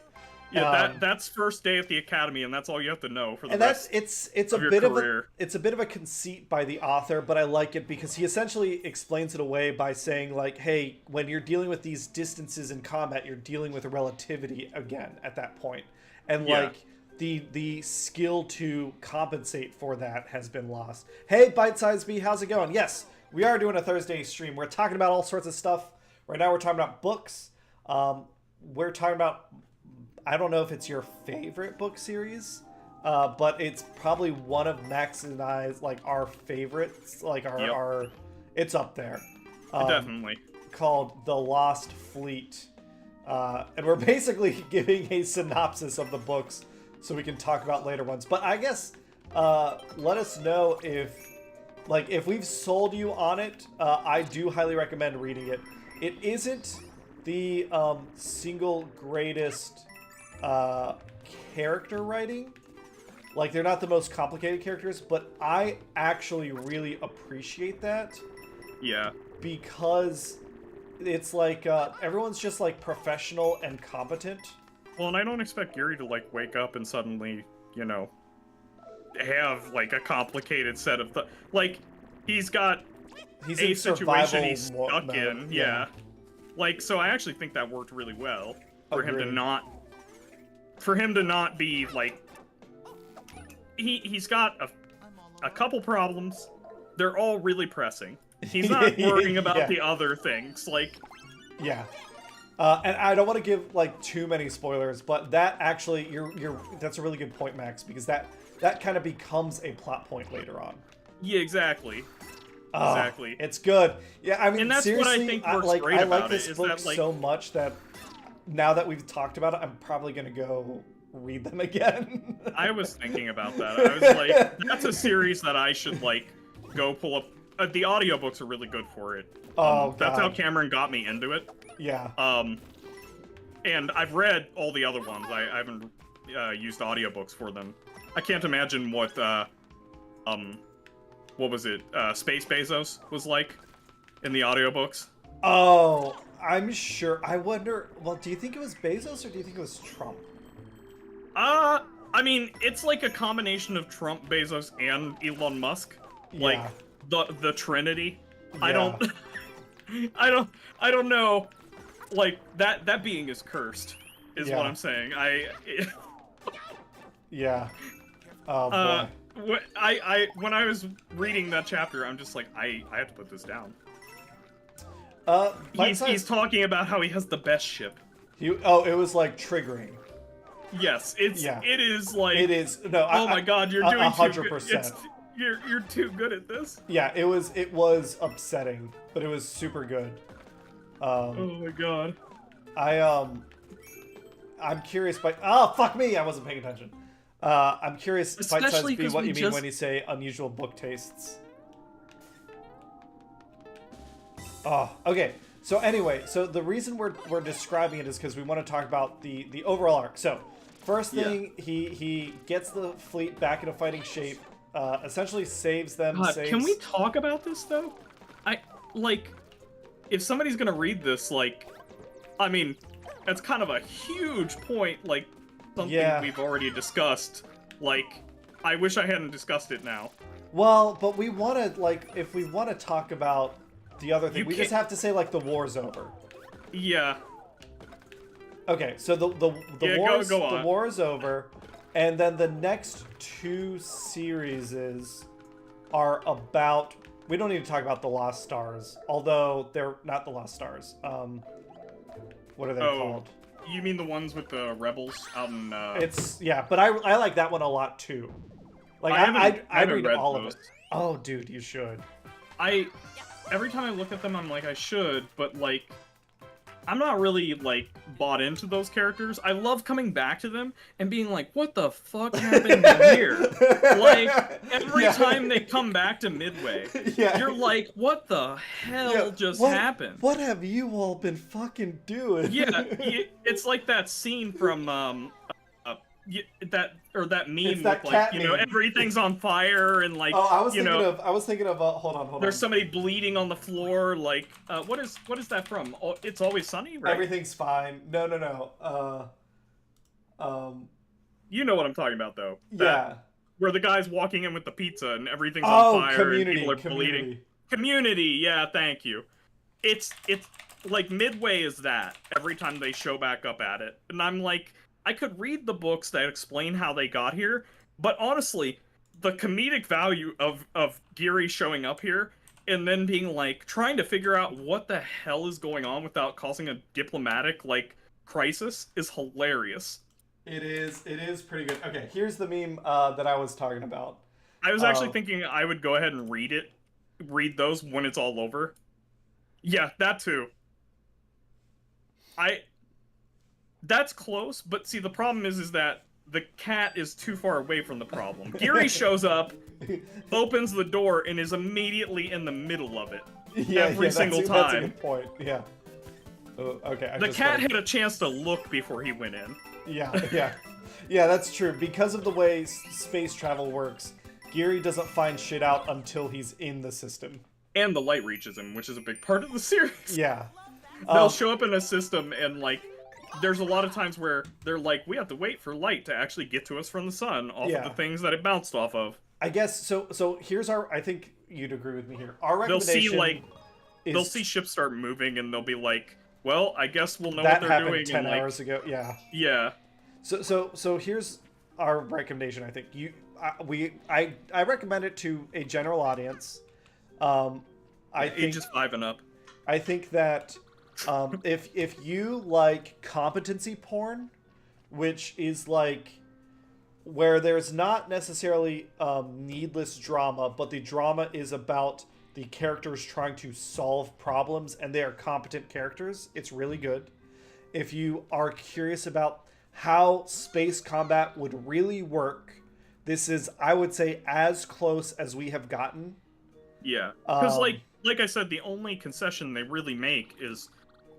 Yeah, that's first day at the academy, and that's all you have to know for the And rest. it's a of your bit career. it's a bit of a conceit by the author, but I like it because he essentially explains it away by saying like, hey, when you're dealing with these distances in combat, you're dealing with relativity again at that point. And Yeah. like the skill to compensate for that has been lost. Hey, Bite Size B, how's it going? Yes, we are doing a Thursday stream. We're talking about all sorts of stuff. Right now we're talking about books. We're talking about, I don't know if it's your favorite book series, but it's probably one of Max and I's, like, our favorites. Like, our it's up there. Definitely. Called The Lost Fleet. And we're basically giving a synopsis of the books so we can talk about later ones. But I guess let us know if we've sold you on it. I do highly recommend reading it. It isn't the single greatest character writing. Like, they're not the most complicated characters, but I actually really appreciate that. Yeah. Because it's like everyone's just like professional and competent. Well, and I don't expect Yuri to like wake up and suddenly, have like a complicated set of like he's got He's a in situation he's survival stuck mode. in. Yeah. Like, so I actually think that worked really well for him to Agreed. not be like he's got a couple problems. They're all really pressing. He's not worrying about Yeah. the other things. Like, Yeah. And I don't want to give like too many spoilers, but that actually that's a really good point, Max, because that kind of becomes a plot point later on. yeah, exactly. Oh, Exactly. It's good. Yeah, I mean, And that's what I seriously, think works like, great I like about this it, is book that, like- so much that now that we've talked about it, I'm probably gonna go read them again. I was thinking about that. I was like, that's a series that I should like go pull up. The audiobooks are really good for it. Oh, That's God. how Cameron got me into it. Yeah. And I've read all the other ones. I haven't used audiobooks for them. I can't imagine what was it? Space Bezos was like in the audiobooks. Oh, I'm sure. I wonder. Well, do you think it was Bezos or do you think it was Trump? I mean, it's like a combination of Trump, Bezos, and Elon Musk. Like the Trinity. Yeah. I don't know. Like that being is cursed, is Yeah. what I'm saying. Yeah. Oh boy. When I was reading that chapter, I'm just like, I have to put this down. He's talking about how he has the best ship. It was like triggering. Yes, it is like It is. No. Oh my God, you're doing 100%. You're too good at this. Yeah, it was upsetting, but it was super good. Oh my god. I'm curious, but oh fuck me, I wasn't paying attention. I'm curious, Especially bite-sized B, 'cause what we you mean just- when you say unusual book tastes. Oh, okay. So anyway, so the reason we're describing it is because we want to talk about the overall arc. So first thing, he gets the fleet back into fighting shape, essentially saves them. God, saves... can we talk about this though? If somebody's gonna read this, I mean, that's kind of a huge point, something we've already discussed. I wish I hadn't discussed it now. Well, but we want to, if we want to talk about the other thing, we just can't- have to say, the war's over. Yeah. Okay, so the on. war is over, and then the next two series are about. We don't need to talk about the Lost Stars, although they're not the Lost Stars. What are they called? You mean the ones with the rebels out in? It's but I like that one a lot too. I I'd haven't read all those. of it. Oh, dude, you should. Every time I look at them, I'm like, I should, but I'm not really bought into those characters. I love coming back to them and being like, what the fuck happened here? Every time they come back to Midway, you're like, what the hell just happened? What have you all been fucking doing? Yeah, it's like that scene from that meme that with cat meme. everything's on fire and I was thinking of hold on. There's somebody bleeding on the floor. What is that from? Oh, It's Always Sunny, right? Everything's fine. No. You know what I'm talking about, though. Where the guy's walking in with the pizza and everything's on fire and people are bleeding. Community, yeah, thank you. It's Midway is that every time they show back up at it, and I'm like, I could read the books that explain how they got here, but honestly, the comedic value of Geary showing up here and then being trying to figure out what the hell is going on without causing a diplomatic crisis is hilarious. It is pretty good. Okay, here's the meme that I was talking about. I was actually thinking I would go ahead and read those when it's all over. Yeah, that too. That's close, but see, the problem is that the cat is too far away from the problem. Geary shows up, opens the door, and is immediately in the middle of it. Every single time. That's a good point, yeah. Okay. The cat had a chance to look before he went in. Yeah, that's true. Because of the way space travel works, Geary doesn't find shit out until he's in the system. And the light reaches him, which is a big part of the series. Yeah. They'll show up in a system and there's a lot of times where they're like, we have to wait for light to actually get to us from the sun off of the things that it bounced off of. I guess so here's I think you'd agree with me here. Our recommendation they'll see ships start moving and they'll be like, well, I guess we'll know what they're doing. 10 hours ago. Yeah. Yeah. So here's our recommendation. I think I recommend it to a general audience. Ages 5 and up. I think that if you like competency porn, which is where there's not necessarily needless drama, but the drama is about the characters trying to solve problems and they are competent characters, it's really good. If you are curious about how space combat would really work, this is, I would say, as close as we have gotten. Yeah, because like I said, the only concession they really make is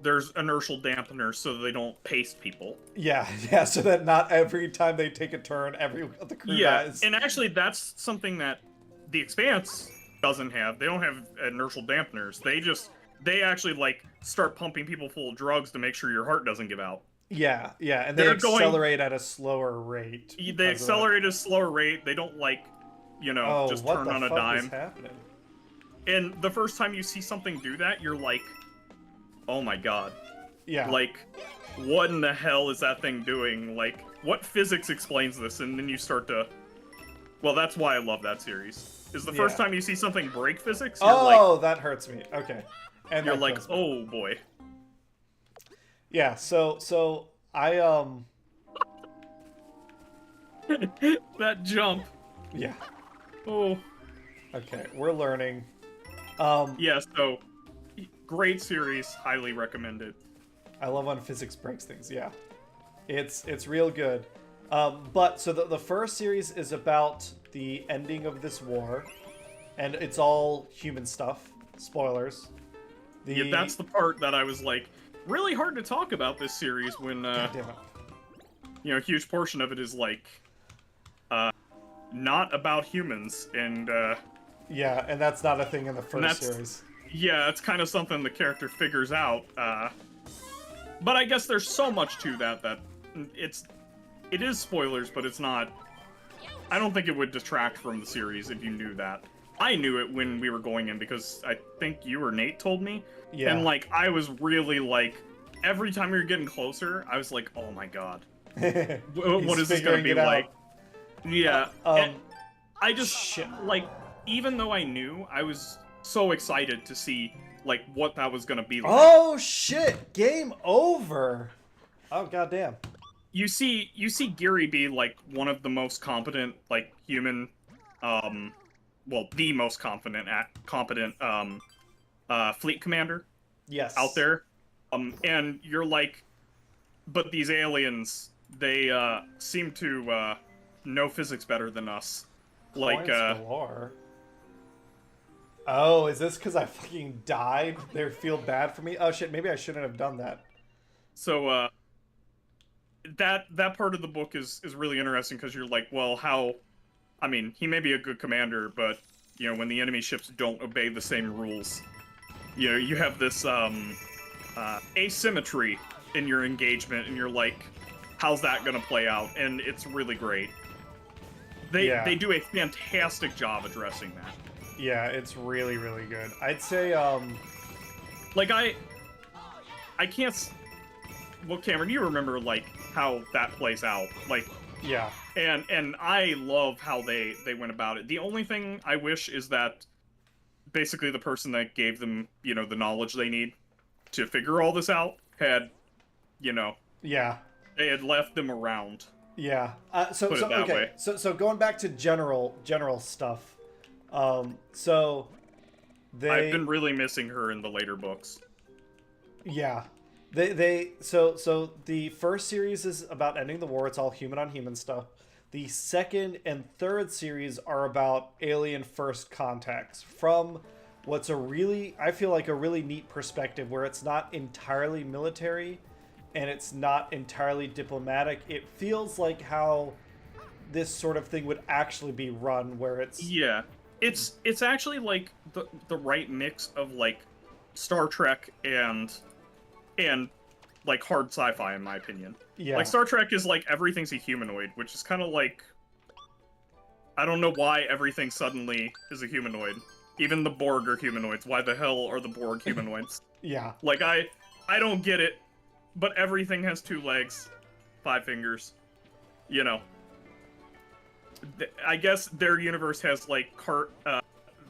there's inertial dampeners so that they don't paste people. Yeah, so that not every time they take a turn, the crew dies. And actually that's something that the Expanse doesn't have. They don't have inertial dampeners. They actually start pumping people full of drugs to make sure your heart doesn't give out. Yeah, and they accelerate at a slower rate. They accelerate at a slower rate. They don't just turn on a dime. What the fuck is happening? And the first time you see something do that, you're like, oh my god. Yeah. What in the hell is that thing doing? What physics explains this? And then you start to... Well, that's why I love that series. Is the first time you see something break physics, you're that hurts me. Okay. And you're like, oh boy. Yeah, so I, That jump. Yeah. Oh. Okay, we're learning. Yeah, so... great series, highly recommended. I love when physics breaks things. Yeah, it's real good. But so the first series is about the ending of this war, and it's all human stuff. Spoilers. Yeah, that's the part that I was like, really hard to talk about this series when, God damn it. you know, a huge portion of it is like, not about humans, and, Yeah, and that's not a thing in the first series. Yeah, it's kind of something the character figures out, but I guess there's so much to that it is spoilers, but it's not, I don't think it would detract from the series if you knew that. I knew it when we were going in because I think you or Nate told me. Yeah. And, like, I was really, like, every time we were getting closer, I was like, oh my god. What is this gonna be like? Yeah. And I just, shit. like, even though I knew, I was so excited to see, like, what that was gonna be like. Oh shit! Game over! Oh goddamn. You see Geary be, like, one of the most competent, like, human, well, the most competent fleet commander. Yes. Out there. And you're like, but these aliens, they, seem to, know physics better than us. Like, galore. Oh, is this because I fucking died? They feel bad for me? Oh shit, maybe I shouldn't have done that. So, that part of the book is really interesting because you're like, well, how, I mean, he may be a good commander, but, you know, when the enemy ships don't obey the same rules, you know, you have this, asymmetry in your engagement, and you're like, how's that gonna play out? And it's really great. They do a fantastic job addressing that. Yeah, it's really, really good. I'd say, like, I can't... Well, Cameron, you remember, like, how that plays out. Like... Yeah. And I love how they went about it. The only thing I wish is that basically the person that gave them, you know, the knowledge they need to figure all this out had, you know... Yeah. They had left them around. Yeah. Put it that way. So going back to general stuff. So I've been really missing her in the later books. Yeah. So the first series is about ending the war. It's all human on human stuff. The second and third series are about alien first contacts from what's I feel like a really neat perspective where it's not entirely military and it's not entirely diplomatic. It feels like how this sort of thing would actually be run, where it's... Yeah. It's actually like the right mix of like Star Trek and like hard sci-fi, in my opinion. Yeah. Like Star Trek is like everything's a humanoid, which is kind of like, I don't know why everything suddenly is a humanoid. Even the Borg are humanoids. Why the hell are the Borg humanoids? Yeah. Like I don't get it, but everything has 2 legs, 5 fingers. You know. I guess their universe has like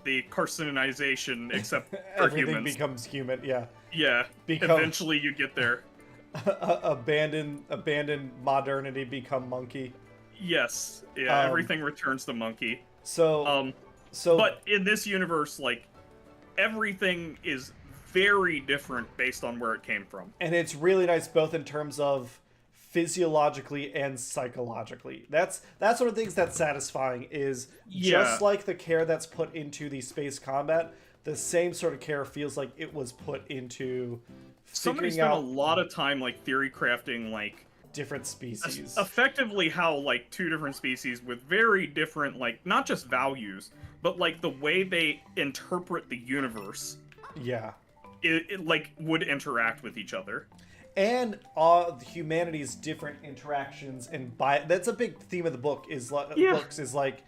the carcinization, except for everything humans. becomes human. Yeah. Yeah. Eventually, you get there. abandon modernity, become monkey. Yes. Yeah. Everything returns to monkey. So. But in this universe, like everything is very different based on where it came from. And it's really nice, both in terms of physiologically and psychologically. That's one of the things that's satisfying is just like the care that's put into the space combat, the same sort of care feels like it was put into somebody spent a lot of time like theory crafting like different species. Effectively how like 2 different species with very different like not just values, but like the way they interpret the universe. Yeah. It like would interact with each other. And humanity's different interactions and that's a big theme of the book is books is like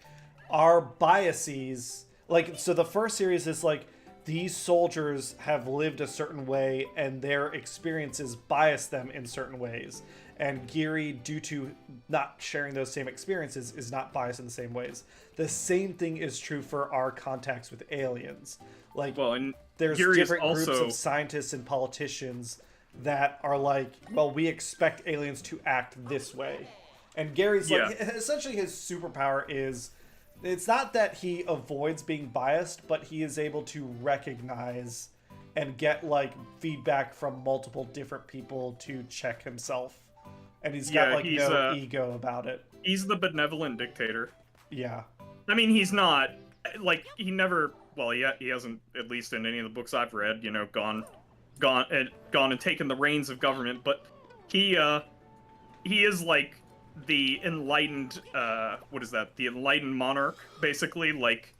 our biases. Like, so the first series is like these soldiers have lived a certain way and their experiences bias them in certain ways. And Geary, due to not sharing those same experiences, is not biased in the same ways. The same thing is true for our contacts with aliens. Like, and there's Geary different groups of scientists and politicians that are like, well, we expect aliens to act this way. And Gary's like, essentially his superpower is, it's not that he avoids being biased, but he is able to recognize and get like feedback from multiple different people to check himself. And he's got like no ego about it. He's the benevolent dictator. Yeah. I mean, he's not like he never. Well, he hasn't, at least in any of the books I've read, gone and taken the reins of government. But he is like the enlightened. What is that? The enlightened monarch, basically. Like,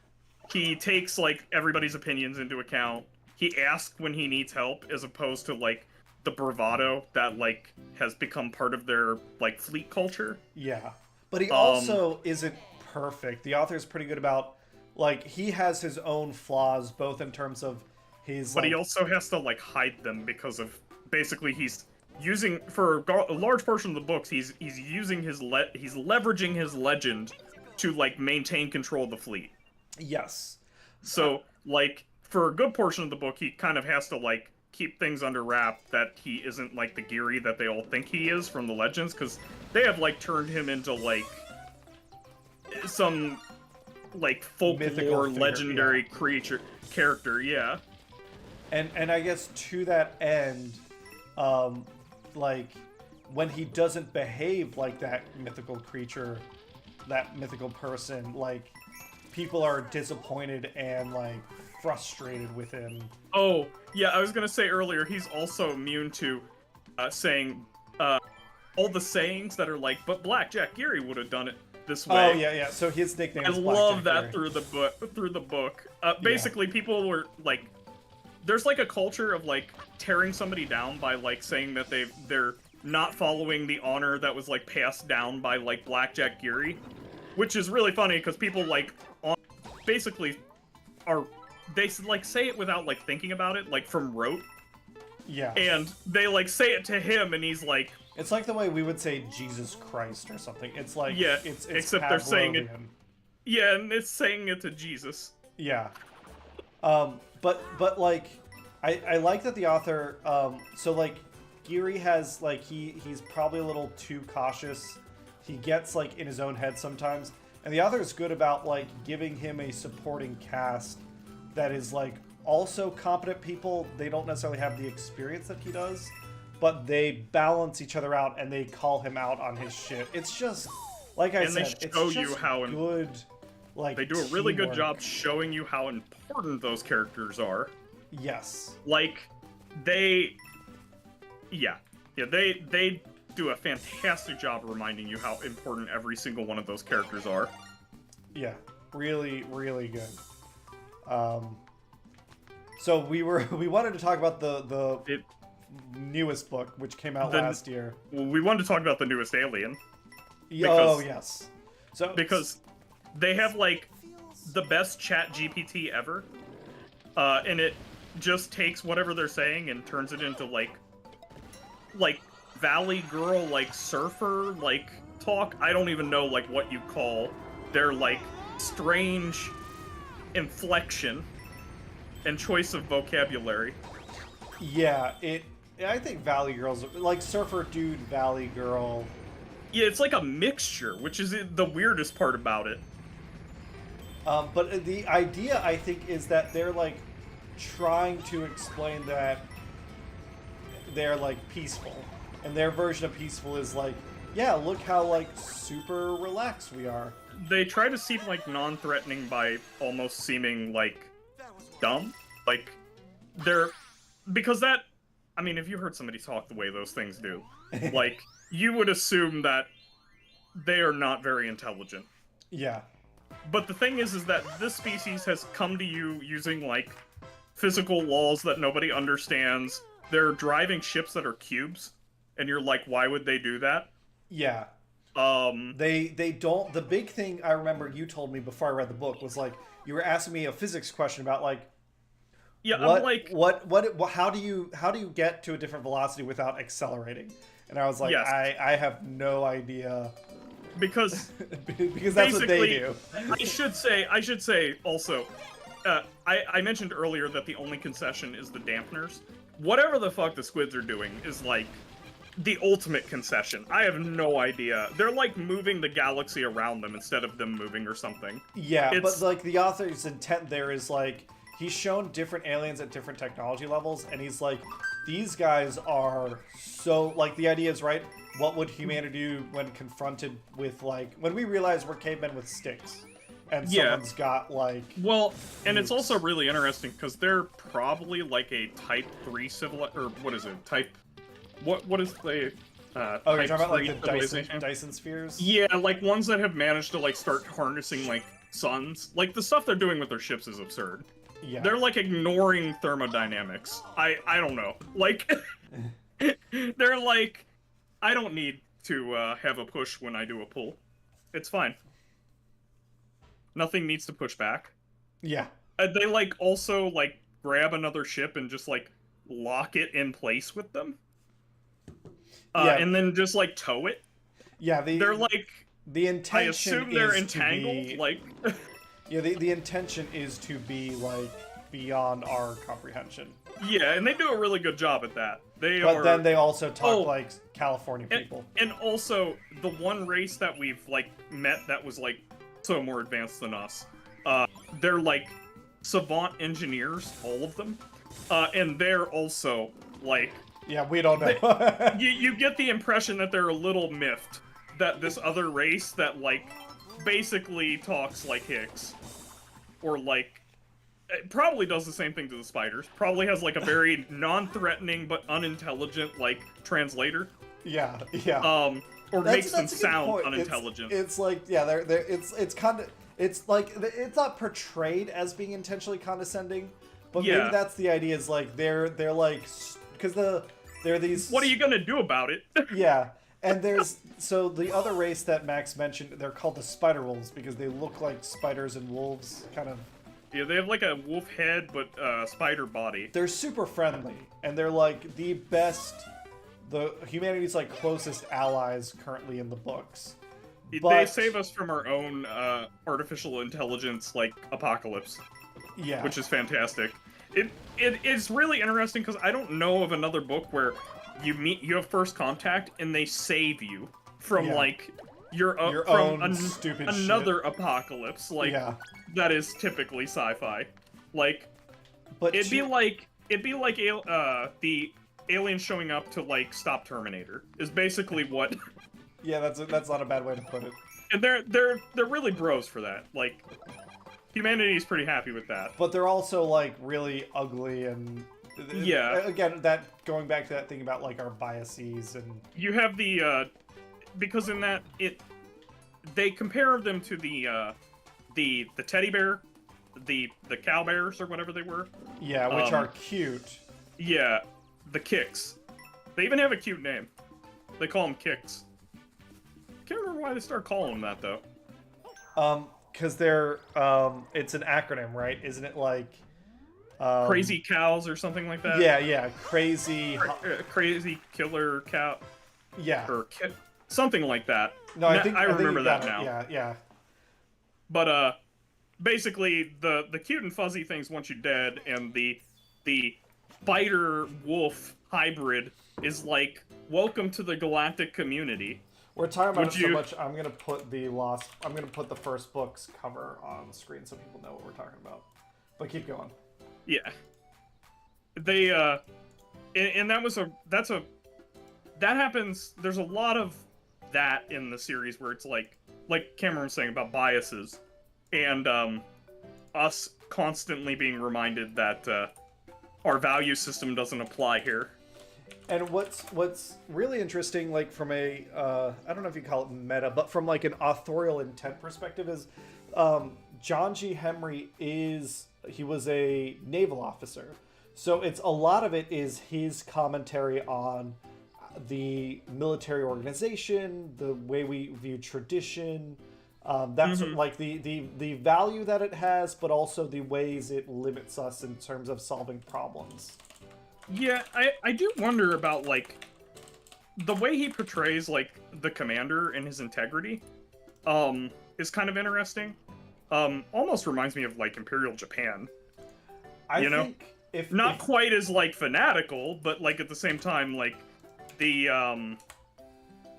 he takes like everybody's opinions into account. He asks when he needs help, as opposed to like the bravado that like has become part of their like fleet culture. Yeah, but he also isn't perfect. The author is pretty good about like he has his own flaws, both in terms of his. But he also has to like hide them because of basically he's using for a large portion of the books he's using he's leveraging his legend to like maintain control of the fleet. Yes. So like for a good portion of the book he kind of has to like keep things under wrap that he isn't like the Geary that they all think he is from the legends, because they have like turned him into like some like folklore legendary character, yeah. And I guess to that end, like when he doesn't behave like that mythical creature, that mythical person, like people are disappointed and like frustrated with him. Oh, yeah, I was gonna say earlier, he's also immune to saying all the sayings that are like, but Blackjack Geary would have done it this way. Oh, yeah. So his nickname is Blackjack love that Geary. through the book. Basically, people were like, there's like a culture of like tearing somebody down by like saying that they're not following the honor that was like passed down by like Blackjack Geary, which is really funny because people like basically they like say it without like thinking about it, like from rote. Yeah. And they like say it to him, and he's like, it's like the way we would say Jesus Christ or something. It's like, yeah, it's except Pavlovian. they're saying it. Yeah, and it's saying it to Jesus. Yeah. But like, I like that the author, so like, Geary has like, he's probably a little too cautious. He gets like in his own head sometimes. And the author is good about like giving him a supporting cast that is like also competent people. They don't necessarily have the experience that he does, but they balance each other out and they call him out on his shit. It's just like I said, they show it's just you how good. Like they do a really good teamwork. job showing you how important those characters are. Yes. Like they do a fantastic job reminding you how important every single one of those characters are. Yeah, really, really good. So we wanted to talk about the newest book, which came out last year. Well, we wanted to talk about the newest Alien. Oh, yes. So because they have like the best chat GPT ever, and it just takes whatever they're saying and turns it into like Valley Girl, like surfer, like talk. I don't even know like what you call their like strange inflection and choice of vocabulary. Yeah, I think Valley Girl's like surfer dude, Valley Girl. Yeah, it's like a mixture, which is the weirdest part about it. But the idea, I think, is that they're like trying to explain that they're like peaceful, and their version of peaceful is like, yeah, look how like super relaxed we are. They try to seem like non-threatening by almost seeming like dumb. Like because that, I mean, if you heard somebody talk the way those things do, like you would assume that they are not very intelligent. Yeah. But the thing is that this species has come to you using like physical laws that nobody understands. They're driving ships that are cubes, and you're like, why would they do that? Yeah. They don't. The big thing I remember you told me before I read the book was like you were asking me a physics question about like, yeah, I'm like, how do you get to a different velocity without accelerating? And I was like, yes. I have no idea. Because that's what they do. I should say also, I mentioned earlier that the only concession is the dampeners. Whatever the fuck the squids are doing is like the ultimate concession. I have no idea. They're like moving the galaxy around them instead of them moving or something. Yeah, but like the author's intent there is like, he's shown different aliens at different technology levels, and he's like, these guys are so, like, the idea is, right, what would humanity do when confronted with, like, when we realize we're cavemen with sticks, and someone's got, like... Well, and it's nukes. also really interesting, because they're probably, like, a Type 3 or what is it? Type... What is the... Oh, you're Type talking about, like, 3 the civilization? Dyson spheres? Yeah, like, ones that have managed to, like, start harnessing, like, suns. Like, the stuff they're doing with their ships is absurd. Yeah. They're, like, ignoring thermodynamics. I don't know. Like, they're like, I don't need to have a push when I do a pull. It's fine. Nothing needs to push back. Yeah. They, like, also, like, grab another ship and just, like, lock it in place with them. Yeah. And then just, like, tow it. Yeah, They're, like... the intention I assume they're is entangled, to be, like... yeah, the intention is to be, like, beyond our comprehension. Yeah, and they do a really good job at that. But then they also talk like California and, people. And also, the one race that we've, like, met that was, like, so more advanced than us, they're, like, savant engineers, all of them. And they're also, like... Yeah, we don't know. you get the impression that they're a little miffed that this other race that, like, basically talks like Hicks. Or, like, it probably does the same thing to the spiders. Probably has, like, a very non-threatening but unintelligent, like, translator. Yeah, yeah. Or makes them a good sound point. unintelligent. It's like, yeah, it's kind of, it's like, it's not portrayed as being intentionally condescending, but maybe that's the idea, is like, they're like, because they're these... What are you gonna do about it? Yeah, and there's, so the other race that Max mentioned, they're called the spider wolves, because they look like spiders and wolves, kind of. Yeah, they have like a wolf head, but spider body. They're super friendly, and they're like the best, the humanity's like closest allies currently in the books. But, they save us from our own artificial intelligence, like, apocalypse. Yeah. Which is fantastic. It's really interesting because I don't know of another book where you have first contact and they save you from like your from own stupid another shit. Apocalypse, like that is typically sci-fi. Like, but it'd be like the aliens showing up to like stop Terminator is basically what. Yeah, that's not a bad way to put it. And they're really bros for that. Like, humanity is pretty happy with that. But they're also like really ugly and again, that going back to that thing about like our biases, and you have the because in that they compare them to the teddy bear, the cow bears or whatever they were. Yeah, which are cute. Yeah, the Kicks. They even have a cute name. They call them Kicks. Can't remember why they started calling them that though. Because they're it's an acronym, right? Isn't it like Crazy Cows or something like that? Yeah, crazy crazy killer cow. Yeah. Or something like that. No, I think I remember you that got now. it. Yeah. But basically the cute and fuzzy things want you dead, and the spider wolf hybrid is like, welcome to the galactic community. We're talking about it so much. I'm gonna put the first book's cover on the screen so people know what we're talking about. But keep going. Yeah. They and that happens. There's a lot of that in the series where it's like Cameron was saying about biases, and us constantly being reminded that our value system doesn't apply here. And what's really interesting, like from a I don't know if you call it meta, but from like an authorial intent perspective, is John G. Henry he was a naval officer, so it's a lot of it is his commentary on the military organization, the way we view tradition, that's like the value that it has, but also the ways it limits us in terms of solving problems. Yeah, I do wonder about, like, the way he portrays, like, the commander and his integrity, is kind of interesting. Almost reminds me of, like, Imperial Japan. I think Not quite as, like, fanatical, but, like, at the same time, like, the,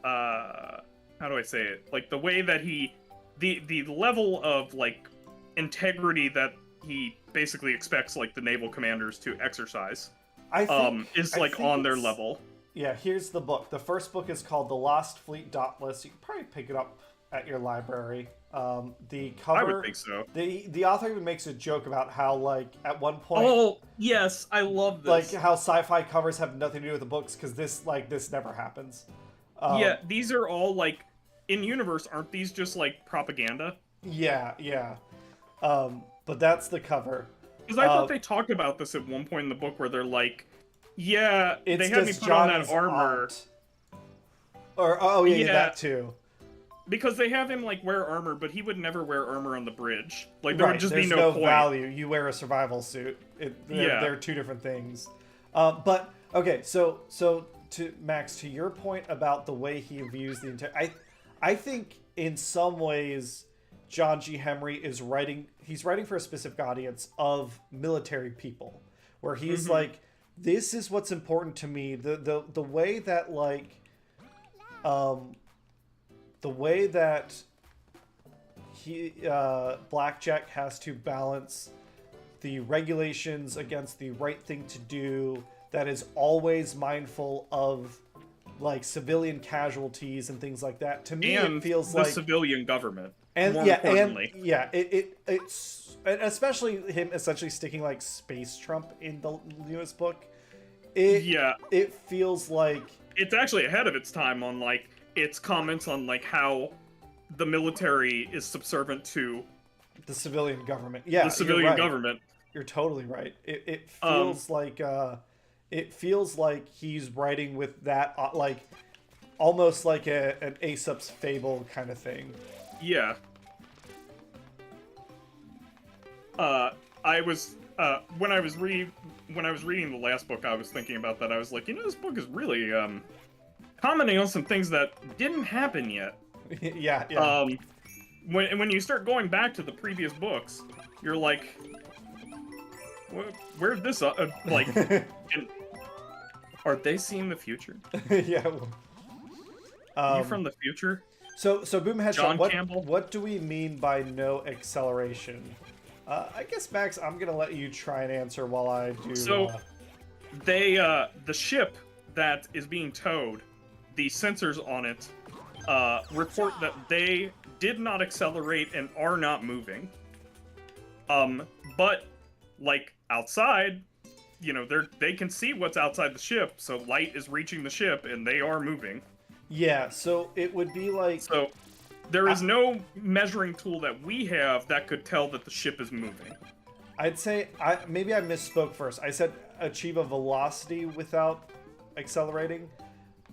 how do I say it? Like, the way that the level of, like, integrity that he basically expects like the naval commanders to exercise. I think Is I like think on their it's- level. Yeah, here's the book. The first book is called The Lost Fleet Dauntless. You can probably pick it up at your library. The cover. I would think so. The author even makes a joke about how, like, at one point, Oh yes, I love like this. how sci-fi covers have nothing to do with the books because this never happens. Yeah, these are all like in universe. Aren't these just like propaganda? Yeah. But that's the cover. Because I thought they talked about this at one point in the book where they're like, yeah, It's they had me just put on Johnny's that armor. aunt. Or yeah, Yeah. that too. Because they have him like wear armor, but he would never wear armor on the bridge. Like there Right, would just there's be no point. value. You wear a survival suit. They're two different things. But okay, so to Max, to your point about the way he views the entire, I think in some ways, John G. Henry is writing. He's writing for a specific audience of military people, where he's like, this is what's important to me. The way that like, the way that he Blackjack has to balance the regulations against the right thing to do, that is always mindful of like civilian casualties and things like that. To me, And it feels the like civilian government. and more yeah, importantly. and yeah, it's and especially him essentially sticking like space Trump in the newest book. It feels like It's actually ahead of its time on like its comments on like how the military is subservient to the civilian government. Yeah, the civilian you're right. government. You're totally right. It feels like he's writing with that like almost like an Aesop's fable kind of thing. Yeah. I was when I was reading the last book, I was thinking about that. I was like, this book is really commenting on some things that didn't happen yet. yeah. When you start going back to the previous books, you're like, where'd this like? Are they seeing the future? Yeah. You from the future? So Boom John Headshot, Campbell? what do we mean by no acceleration? I guess Max, I'm gonna let you try and answer while I do. So, the ship that is being towed, the sensors on it report that they did not accelerate and are not moving. But like outside, they can see what's outside the ship, so light is reaching the ship and they are moving. Yeah, so it would be like So there is no measuring tool that we have that could tell that the ship is moving. I'd say maybe I misspoke first. I said achieve a velocity without accelerating,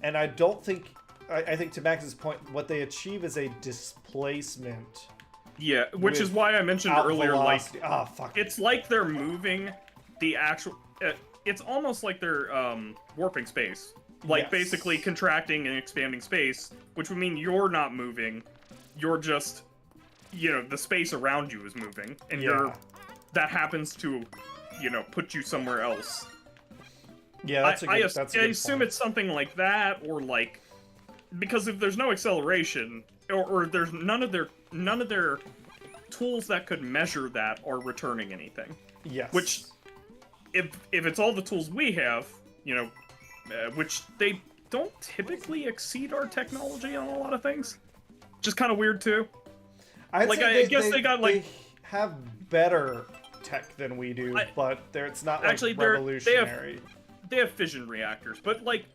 and I don't think. I think to Max's point, what they achieve is a displacement. Yeah, which is why I mentioned earlier, velocity. like, oh fuck, it's like they're moving the actual. It's almost like they're warping space, like Yes. basically contracting and expanding space, which would mean you're not moving. You're just, the space around you is moving, and that happens to, put you somewhere else. Yeah, that's a good. That's a I good assume point. it's something like that, or like, because if there's no acceleration, or there's none of their tools that could measure that are returning anything. Yes. Which, if it's all the tools we have, which they don't typically exceed our technology on a lot of things, just kind of weird too. I'd like, say I guess they got, like- they have better tech than we do, but it's not like Actually, revolutionary. They have fission reactors, but like,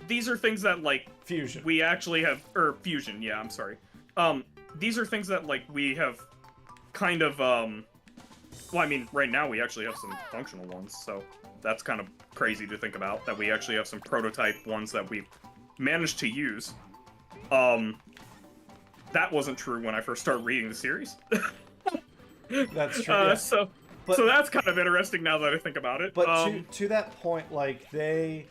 these are things that like Fusion. we actually have, or fusion. Yeah, I'm sorry. These are things that like we have kind of well, I mean, right now we actually have some functional ones, so that's kind of crazy to think about, that we actually have some prototype ones that we've managed to use. That wasn't true when I first started reading the series. That's true. Yeah. So But- that's kind of interesting now that I think about it. But to that point, like their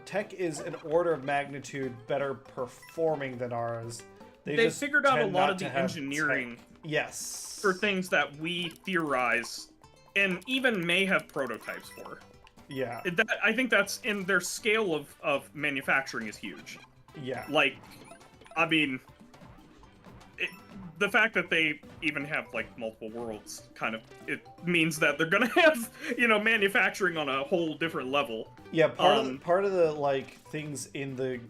tech is an order of magnitude better performing than ours. they just figured out a tend lot not of to the have engineering tech. Yes. for things that we theorize and even may have prototypes for. Yeah. I think that's in their scale of manufacturing is huge. Yeah. Like, I mean, the fact that they even have like multiple worlds kind of it means that they're gonna have manufacturing on a whole different level. Yeah, part of the like things in the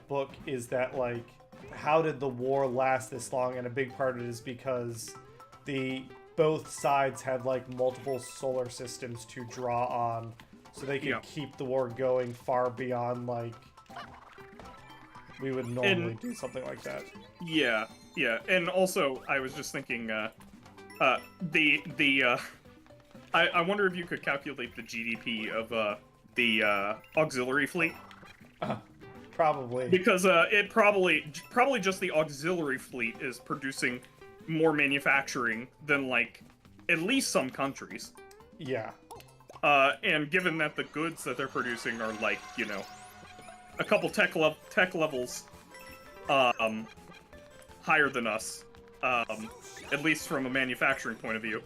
book is that like how did the war last this long, and a big part of it is because both sides had like multiple solar systems to draw on, so they could keep the war going far beyond like we would normally do something like that. Yeah, and also I was just thinking, I wonder if you could calculate the GDP of the auxiliary fleet. Probably. Because it probably just the auxiliary fleet is producing more manufacturing than like at least some countries. Yeah. And given that the goods that they're producing are like a couple tech levels higher than us, at least from a manufacturing point of view,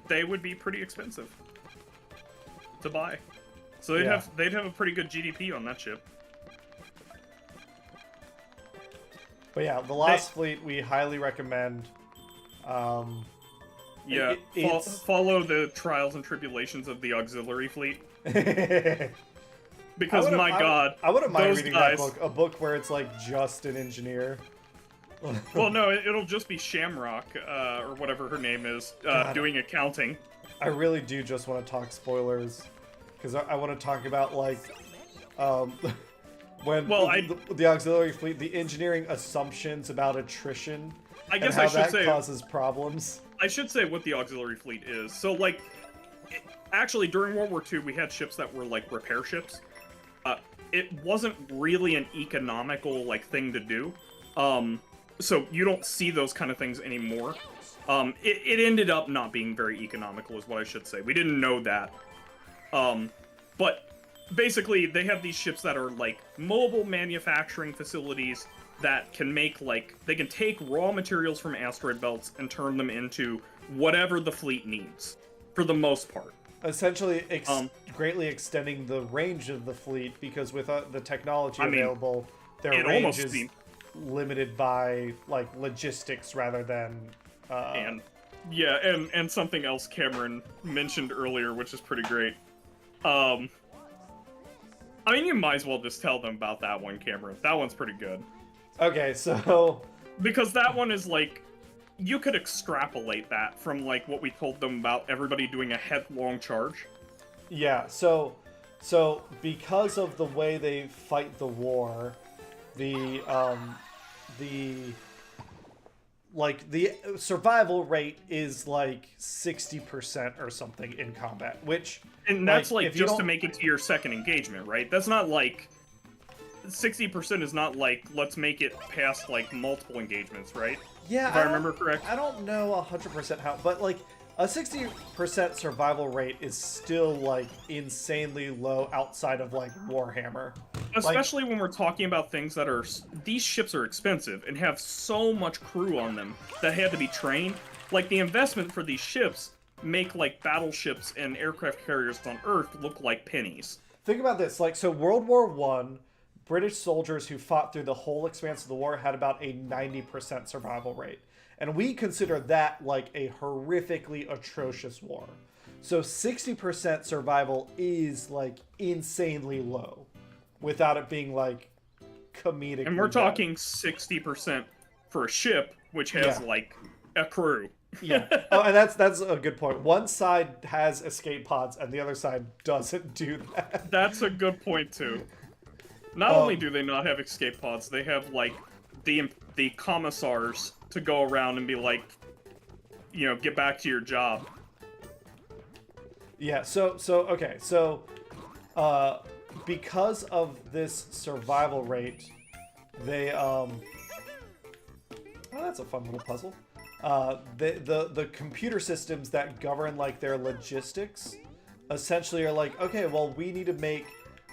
they would be pretty expensive to buy. So they'd have a pretty good GDP on that ship. But yeah, the Lost Fleet we highly recommend. Follow the trials and tribulations of the auxiliary fleet. Because God, I wouldn't mind reading guys, that book. A book where it's like just an engineer. Well, no, it'll just be Shamrock, or whatever her name is, doing accounting. I really do just want to talk spoilers, because I want to talk about like, when the auxiliary fleet, the engineering assumptions about attrition, I guess and how I should that say causes problems. I should say what the auxiliary fleet is. So like, actually during World War II, we had ships that were like repair ships. It wasn't really an economical like thing to do. So you don't see those kind of things anymore. It ended up not being very economical is what I should say. We didn't know that. But basically they have these ships that are like mobile manufacturing facilities that can make like, they can take raw materials from asteroid belts and turn them into whatever the fleet needs, for the most part. Essentially greatly extending the range of the fleet, because with the technology available, their range is limited by like logistics rather than and something else Cameron mentioned earlier, which is pretty great. I mean, you might as well just tell them about that one, Cameron. That one's pretty good. Okay, so because that one is like, you could extrapolate that from like what we told them about everybody doing a headlong charge. Yeah, so because of the way they fight the war, the survival rate is like 60% or something in combat, which, and that's like just to make it to your second engagement, right? That's not like 60% is not like let's make it past like multiple engagements, right? Yeah, if I remember correct. I don't know 100% how, but like a 60% survival rate is still like insanely low outside of like Warhammer. Especially when we're talking about things that are, these ships are expensive and have so much crew on them that had to be trained. Like the investment for these ships make like battleships and aircraft carriers on Earth look like pennies. Think about this, like, so World War I, British soldiers who fought through the whole expanse of the war had about a 90% survival rate. And we consider that like a horrifically atrocious war. So 60% survival is like insanely low without it being like comedic. And we're talking 60% for a ship, which has like a crew. Yeah. Oh, and that's a good point. One side has escape pods and the other side doesn't do that. That's a good point too. Not only do they not have escape pods, they have like the commissars to go around and be like, get back to your job. Yeah, so because of this survival rate, they oh, that's a fun little puzzle. The computer systems that govern like their logistics essentially are like, okay, well, we need to make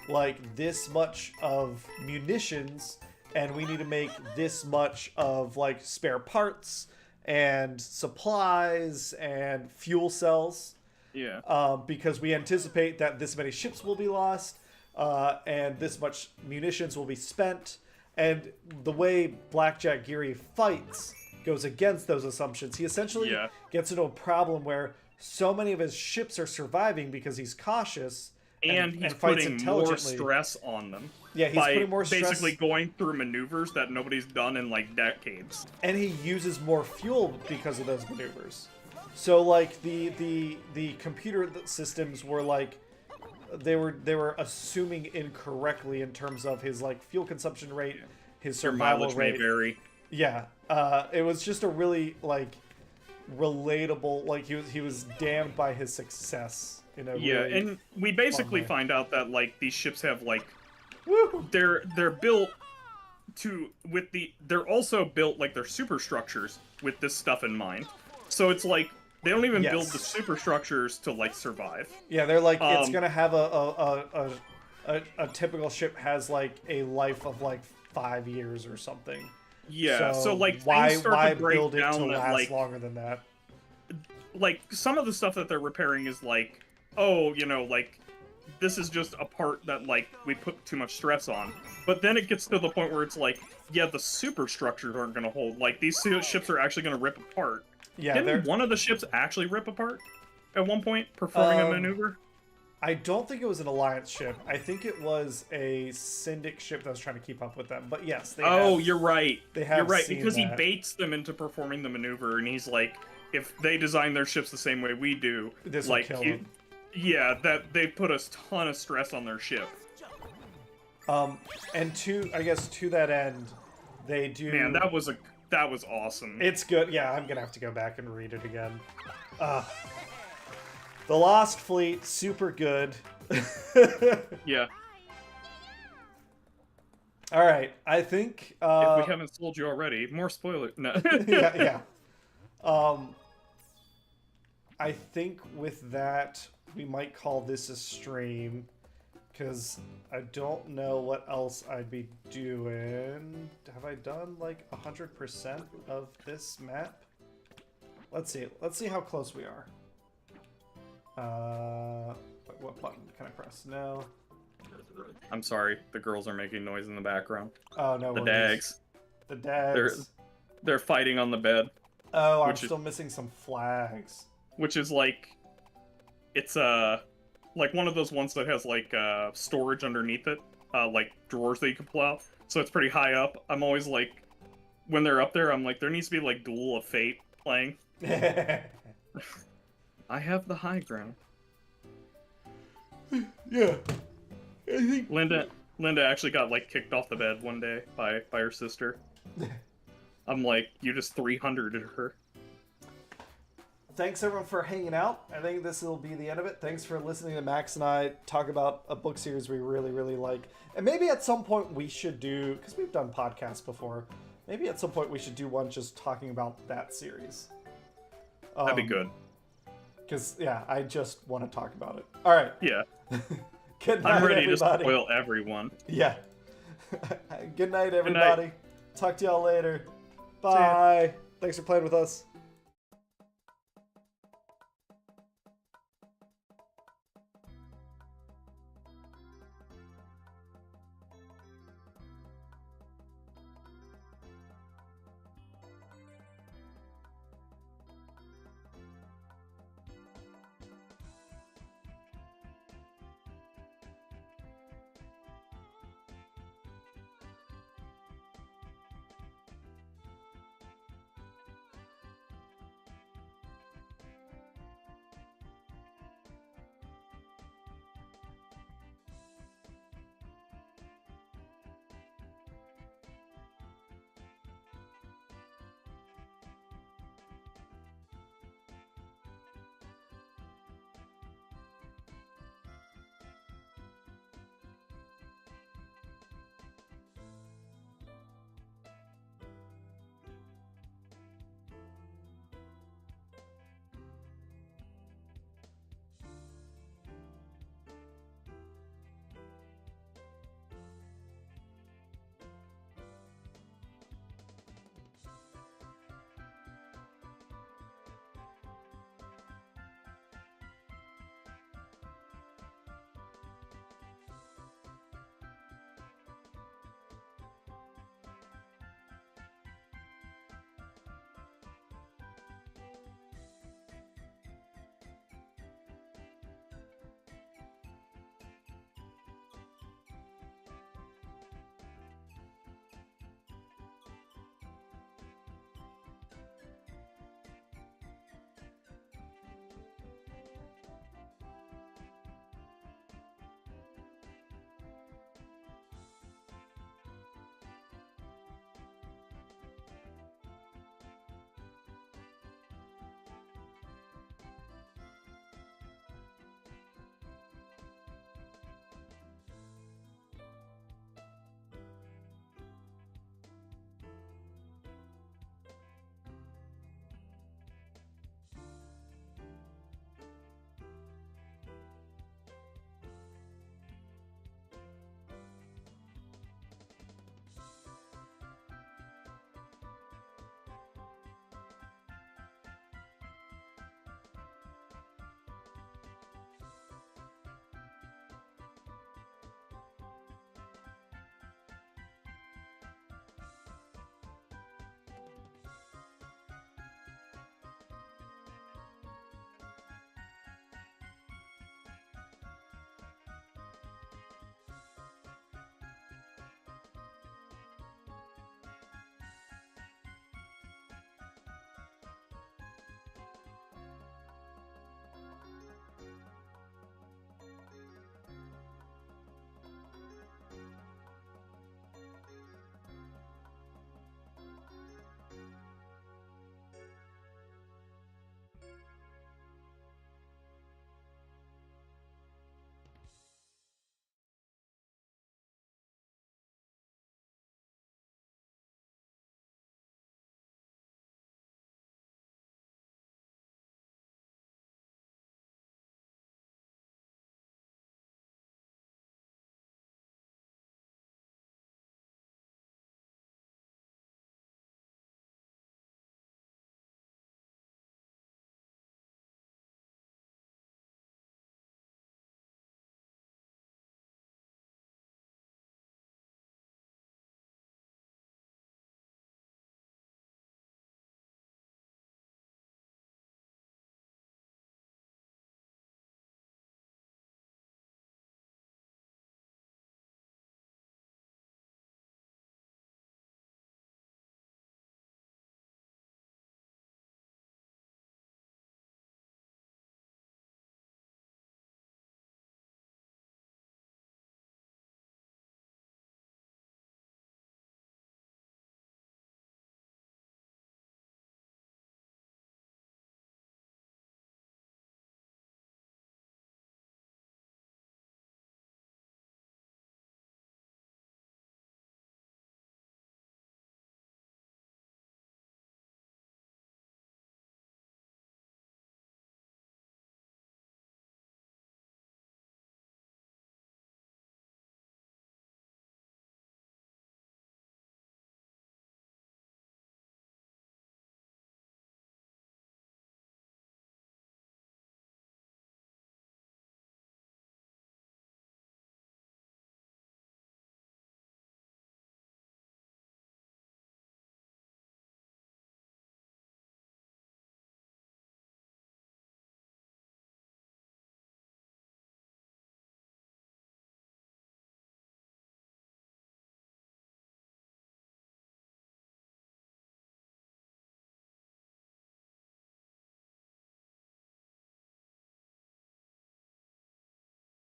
like this much of munitions, and we need to make this much of like spare parts and supplies and fuel cells. Yeah. Because we anticipate that this many ships will be lost, and this much munitions will be spent, And the way Blackjack Geary fights goes against those assumptions. He essentially gets into a problem where so many of his ships are surviving because he's cautious and he's fights putting more stress on them. Yeah, he's putting more stress. Basically going through maneuvers that nobody's done in like decades. And he uses more fuel because of those maneuvers. So like the computer systems were like they were assuming incorrectly in terms of his like fuel consumption rate, his survival mileage rate. May vary. Yeah, it was just a really like relatable. Like he was damned by his success. You know. Yeah, really and we basically find out that like these ships have like Woo! they're built to they're also built like they're superstructures with this stuff in mind. So it's like they don't even build the superstructures to like survive. Yeah, they're like it's gonna have a typical ship has like a life of like 5 years or something. Yeah, so like why things start to break build it down to that last like longer than that? Like some of the stuff that they're repairing is like, oh, you know, like this is just a part that like we put too much stress on. But then it gets to the point where it's like, yeah, the superstructures aren't gonna hold. Like these ships are actually gonna rip apart. Yeah, didn't one of the ships actually rip apart at one point, performing a maneuver? I don't think it was an Alliance ship. I think it was a Syndic ship that was trying to keep up with them. But yes, they have, you're right. You're right, because he baits them into performing the maneuver, and he's like, if they design their ships the same way we do, this like, will kill them. Yeah, that they put a ton of stress on their ship. And to that end, they do. Man, that was awesome. It's good. Yeah, I'm gonna have to go back and read it again. The Lost Fleet, super good. Yeah. All right, I think. If we haven't sold you already, more spoiler. No. yeah. I think with that, we might call this a stream, because I don't know what else I'd be doing. Have I done like 100% of this map? Let's see. Let's see how close we are. What button can I press? No. I'm sorry, the girls are making noise in the background. Oh no. The dags. The dags. They're fighting on the bed. Oh, I'm still missing some flags. Which is like, it's like one of those ones that has like storage underneath it, like drawers that you can pull out. So it's pretty high up. I'm always like, when they're up there, I'm like, there needs to be like Duel of Fate playing. I have the high ground. Yeah. I think Linda actually got like kicked off the bed one day by her sister. I'm like, you just 300'd her. Thanks everyone for hanging out. I think this will be the end of it. Thanks for listening to Max and I talk about a book series we really, really like. And maybe at some point we should do, because we've done podcasts before, maybe at some point we should do one just talking about that series. That'd be good. Because, yeah, I just want to talk about it. All right. Yeah. Good night, I'm ready everybody. to spoil everyone. Yeah. Good night, everybody. Talk to y'all later. Bye. Thanks for playing with us.